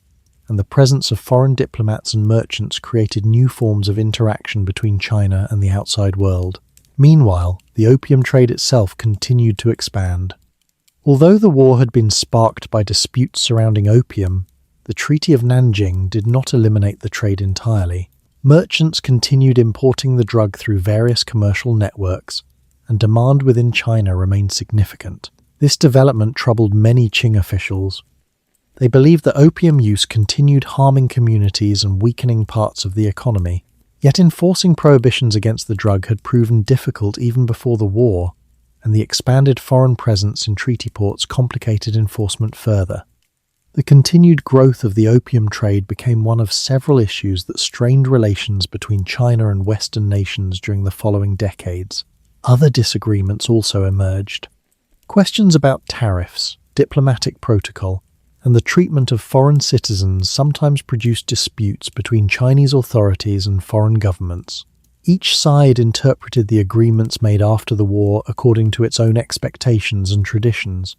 and the presence of foreign diplomats and merchants created new forms of interaction between China and the outside world. Meanwhile, the opium trade itself continued to expand. Although the war had been sparked by disputes surrounding opium, the Treaty of Nanjing did not eliminate the trade entirely. Merchants continued importing the drug through various commercial networks, and demand within China remained significant. This development troubled many Qing officials. They believed that opium use continued harming communities and weakening parts of the economy. Yet enforcing prohibitions against the drug had proven difficult even before the war, and the expanded foreign presence in treaty ports complicated enforcement further. The continued growth of the opium trade became one of several issues that strained relations between China and Western nations during the following decades. Other disagreements also emerged. Questions about tariffs, diplomatic protocol, and the treatment of foreign citizens sometimes produced disputes between Chinese authorities and foreign governments. Each side interpreted the agreements made after the war according to its own expectations and traditions.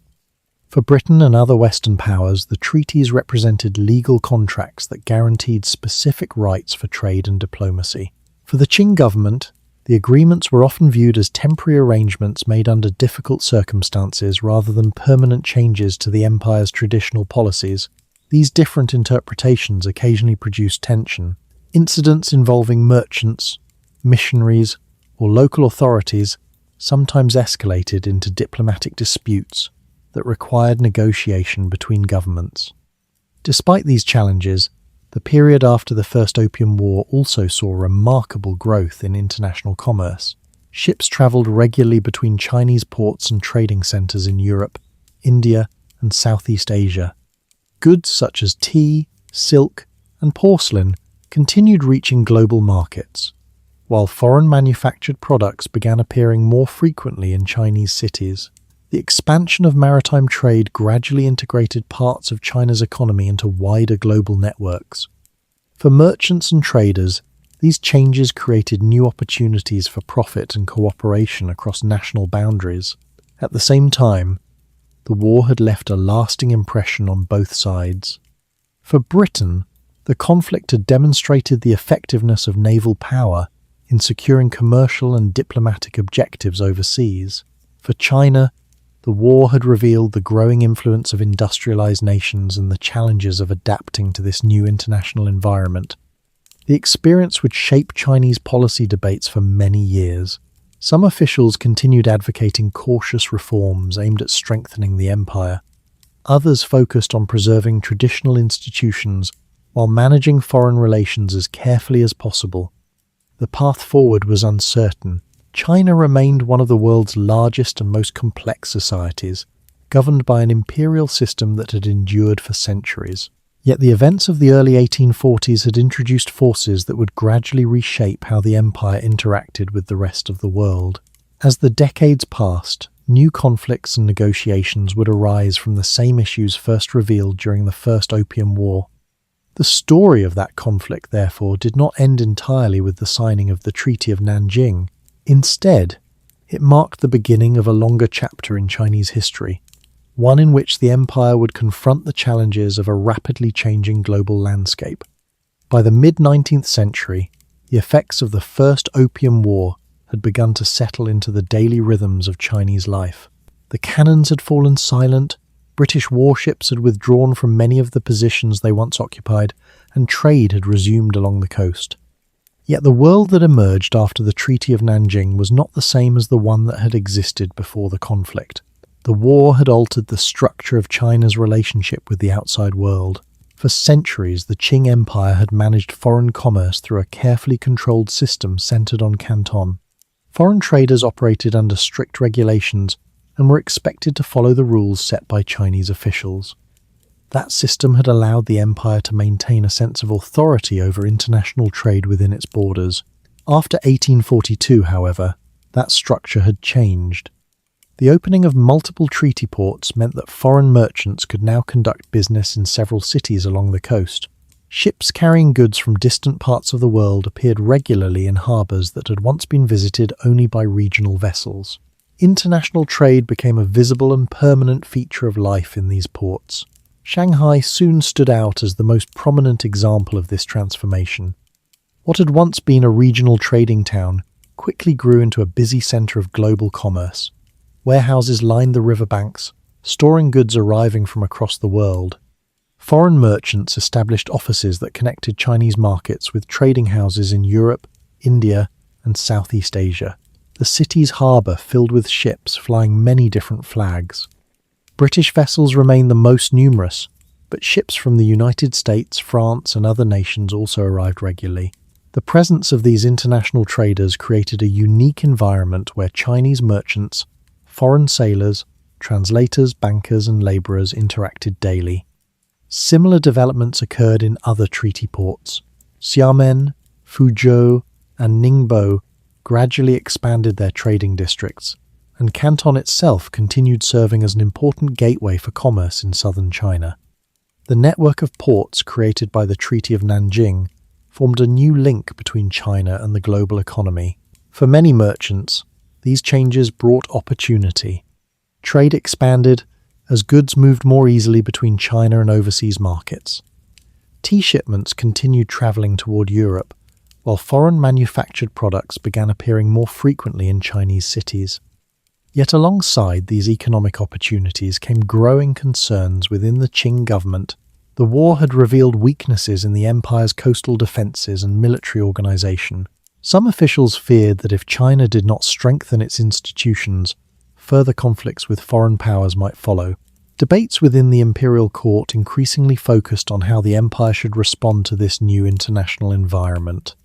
For Britain and other Western powers, the treaties represented legal contracts that guaranteed specific rights for trade and diplomacy. For the Qing government, the agreements were often viewed as temporary arrangements made under difficult circumstances rather than permanent changes to the empire's traditional policies. These different interpretations occasionally produced tension. Incidents involving merchants, missionaries, or local authorities sometimes escalated into diplomatic disputes that required negotiation between governments. Despite these challenges, the period after the First Opium War also saw remarkable growth in international commerce. Ships travelled regularly between Chinese ports and trading centres in Europe, India, and Southeast Asia. Goods such as tea, silk, and porcelain continued reaching global markets, while foreign manufactured products began appearing more frequently in Chinese cities. The expansion of maritime trade gradually integrated parts of China's economy into wider global networks. For merchants and traders, these changes created new opportunities for profit and cooperation across national boundaries. At the same time, the war had left a lasting impression on both sides. For Britain, the conflict had demonstrated the effectiveness of naval power in securing commercial and diplomatic objectives overseas. For China, the war had revealed the growing influence of industrialized nations and the challenges of adapting to this new international environment. The experience would shape Chinese policy debates for many years. Some officials continued advocating cautious reforms aimed at strengthening the empire. Others focused on preserving traditional institutions while managing foreign relations as carefully as possible. The path forward was uncertain. China remained one of the world's largest and most complex societies, governed by an imperial system that had endured for centuries. Yet the events of the early 1840s had introduced forces that would gradually reshape how the empire interacted with the rest of the world. As the decades passed, new conflicts and negotiations would arise from the same issues first revealed during the First Opium War. The story of that conflict, therefore, did not end entirely with the signing of the Treaty of Nanjing. Instead, it marked the beginning of a longer chapter in Chinese history, one in which the empire would confront the challenges of a rapidly changing global landscape. By the mid-19th century, the effects of the First Opium War had begun to settle into the daily rhythms of Chinese life. The cannons had fallen silent, British warships had withdrawn from many of the positions they once occupied, and trade had resumed along the coast. Yet the world that emerged after the Treaty of Nanjing was not the same as the one that had existed before the conflict. The war had altered the structure of China's relationship with the outside world. For centuries, the Qing Empire had managed foreign commerce through a carefully controlled system centered on Canton. Foreign traders operated under strict regulations and were expected to follow the rules set by Chinese officials. That system had allowed the empire to maintain a sense of authority over international trade within its borders. After 1842, however, that structure had changed. The opening of multiple treaty ports meant that foreign merchants could now conduct business in several cities along the coast. Ships carrying goods from distant parts of the world appeared regularly in harbours that had once been visited only by regional vessels. International trade became a visible and permanent feature of life in these ports. Shanghai soon stood out as the most prominent example of this transformation. What had once been a regional trading town quickly grew into a busy centre of global commerce. Warehouses lined the riverbanks, storing goods arriving from across the world. Foreign merchants established offices that connected Chinese markets with trading houses in Europe, India, and Southeast Asia. The city's harbour filled with ships flying many different flags. British vessels remained the most numerous, but ships from the United States, France, and other nations also arrived regularly. The presence of these international traders created a unique environment where Chinese merchants, foreign sailors, translators, bankers, and labourers interacted daily. Similar developments occurred in other treaty ports. Xiamen, Fuzhou, and Ningbo gradually expanded their trading districts, and Canton itself continued serving as an important gateway for commerce in southern China. The network of ports created by the Treaty of Nanjing formed a new link between China and the global economy. For many merchants, these changes brought opportunity. Trade expanded as goods moved more easily between China and overseas markets. Tea shipments continued travelling toward Europe, while foreign manufactured products began appearing more frequently in Chinese cities. Yet alongside these economic opportunities came growing concerns within the Qing government. The war had revealed weaknesses in the empire's coastal defences and military organisation. Some officials feared that if China did not strengthen its institutions, further conflicts with foreign powers might follow. Debates within the imperial court increasingly focused on how the empire should respond to this new international environment.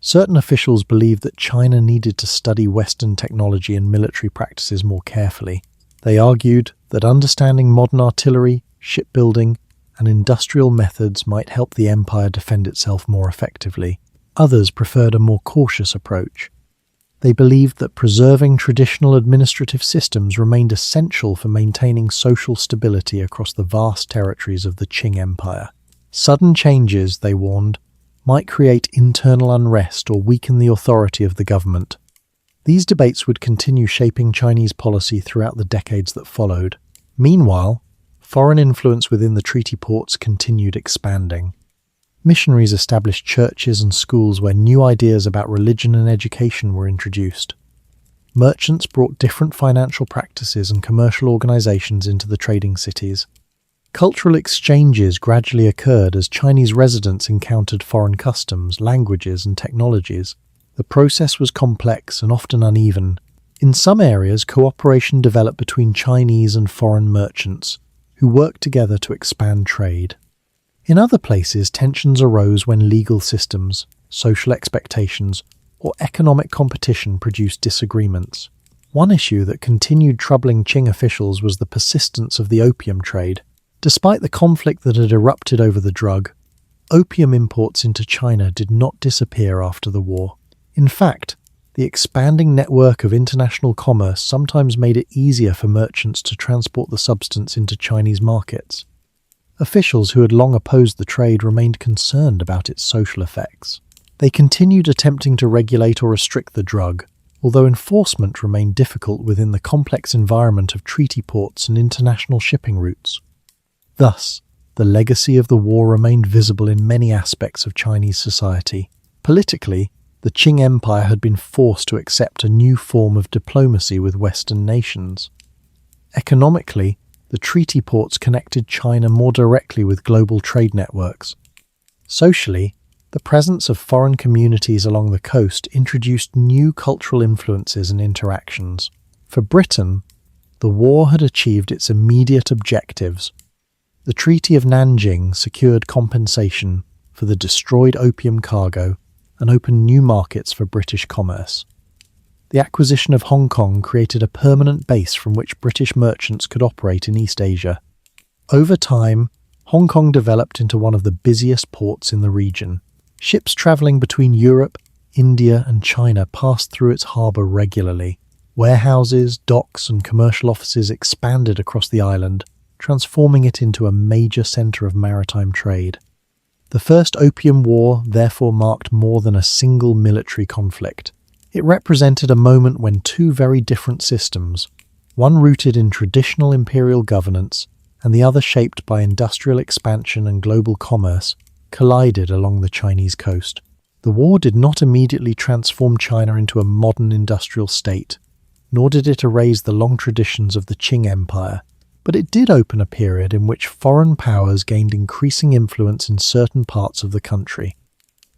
Certain officials believed that China needed to study Western technology and military practices more carefully. They argued that understanding modern artillery, shipbuilding, and industrial methods might help the empire defend itself more effectively. Others preferred a more cautious approach. They believed that preserving traditional administrative systems remained essential for maintaining social stability across the vast territories of the Qing Empire. Sudden changes, they warned, might create internal unrest or weaken the authority of the government. These debates would continue shaping Chinese policy throughout the decades that followed. Meanwhile, foreign influence within the treaty ports continued expanding. Missionaries established churches and schools where new ideas about religion and education were introduced. Merchants brought different financial practices and commercial organizations into the trading cities. Cultural exchanges gradually occurred as Chinese residents encountered foreign customs, languages, and technologies. The process was complex and often uneven. In some areas, cooperation developed between Chinese and foreign merchants, who worked together to expand trade. In other places, tensions arose when legal systems, social expectations, or economic competition produced disagreements. One issue that continued troubling Qing officials was the persistence of the opium trade. Despite the conflict that had erupted over the drug, opium imports into China did not disappear after the war. In fact, the expanding network of international commerce sometimes made it easier for merchants to transport the substance into Chinese markets. Officials who had long opposed the trade remained concerned about its social effects. They continued attempting to regulate or restrict the drug, although enforcement remained difficult within the complex environment of treaty ports and international shipping routes. Thus, the legacy of the war remained visible in many aspects of Chinese society. Politically, the Qing Empire had been forced to accept a new form of diplomacy with Western nations. Economically, the treaty ports connected China more directly with global trade networks. Socially, the presence of foreign communities along the coast introduced new cultural influences and interactions. For Britain, the war had achieved its immediate objectives. The Treaty of Nanjing secured compensation for the destroyed opium cargo and opened new markets for British commerce. The acquisition of Hong Kong created a permanent base from which British merchants could operate in East Asia. Over time, Hong Kong developed into one of the busiest ports in the region. Ships travelling between Europe, India, and China passed through its harbour regularly. Warehouses, docks, and commercial offices expanded across the island, transforming it into a major centre of maritime trade. The First Opium War therefore marked more than a single military conflict. It represented a moment when two very different systems, one rooted in traditional imperial governance and the other shaped by industrial expansion and global commerce, collided along the Chinese coast. The war did not immediately transform China into a modern industrial state, nor did it erase the long traditions of the Qing Empire, but it did open a period in which foreign powers gained increasing influence in certain parts of the country.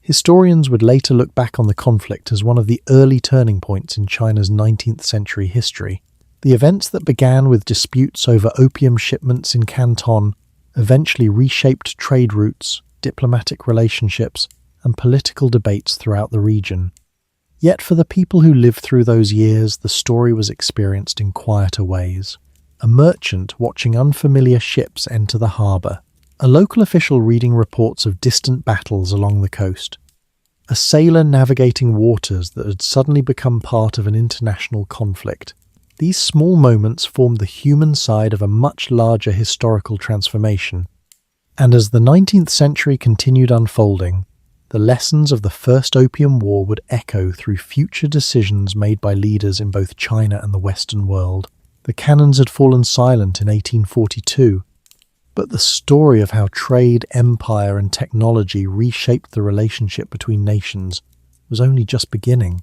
Historians would later look back on the conflict as one of the early turning points in China's 19th century history. The events that began with disputes over opium shipments in Canton eventually reshaped trade routes, diplomatic relationships, and political debates throughout the region. Yet for the people who lived through those years, the story was experienced in quieter ways. A merchant watching unfamiliar ships enter the harbour, a local official reading reports of distant battles along the coast, a sailor navigating waters that had suddenly become part of an international conflict. These small moments formed the human side of a much larger historical transformation. And as the 19th century continued unfolding, the lessons of the First Opium War would echo through future decisions made by leaders in both China and the Western world. The cannons had fallen silent in 1842, but the story of how trade, empire, and technology reshaped the relationship between nations was only just beginning.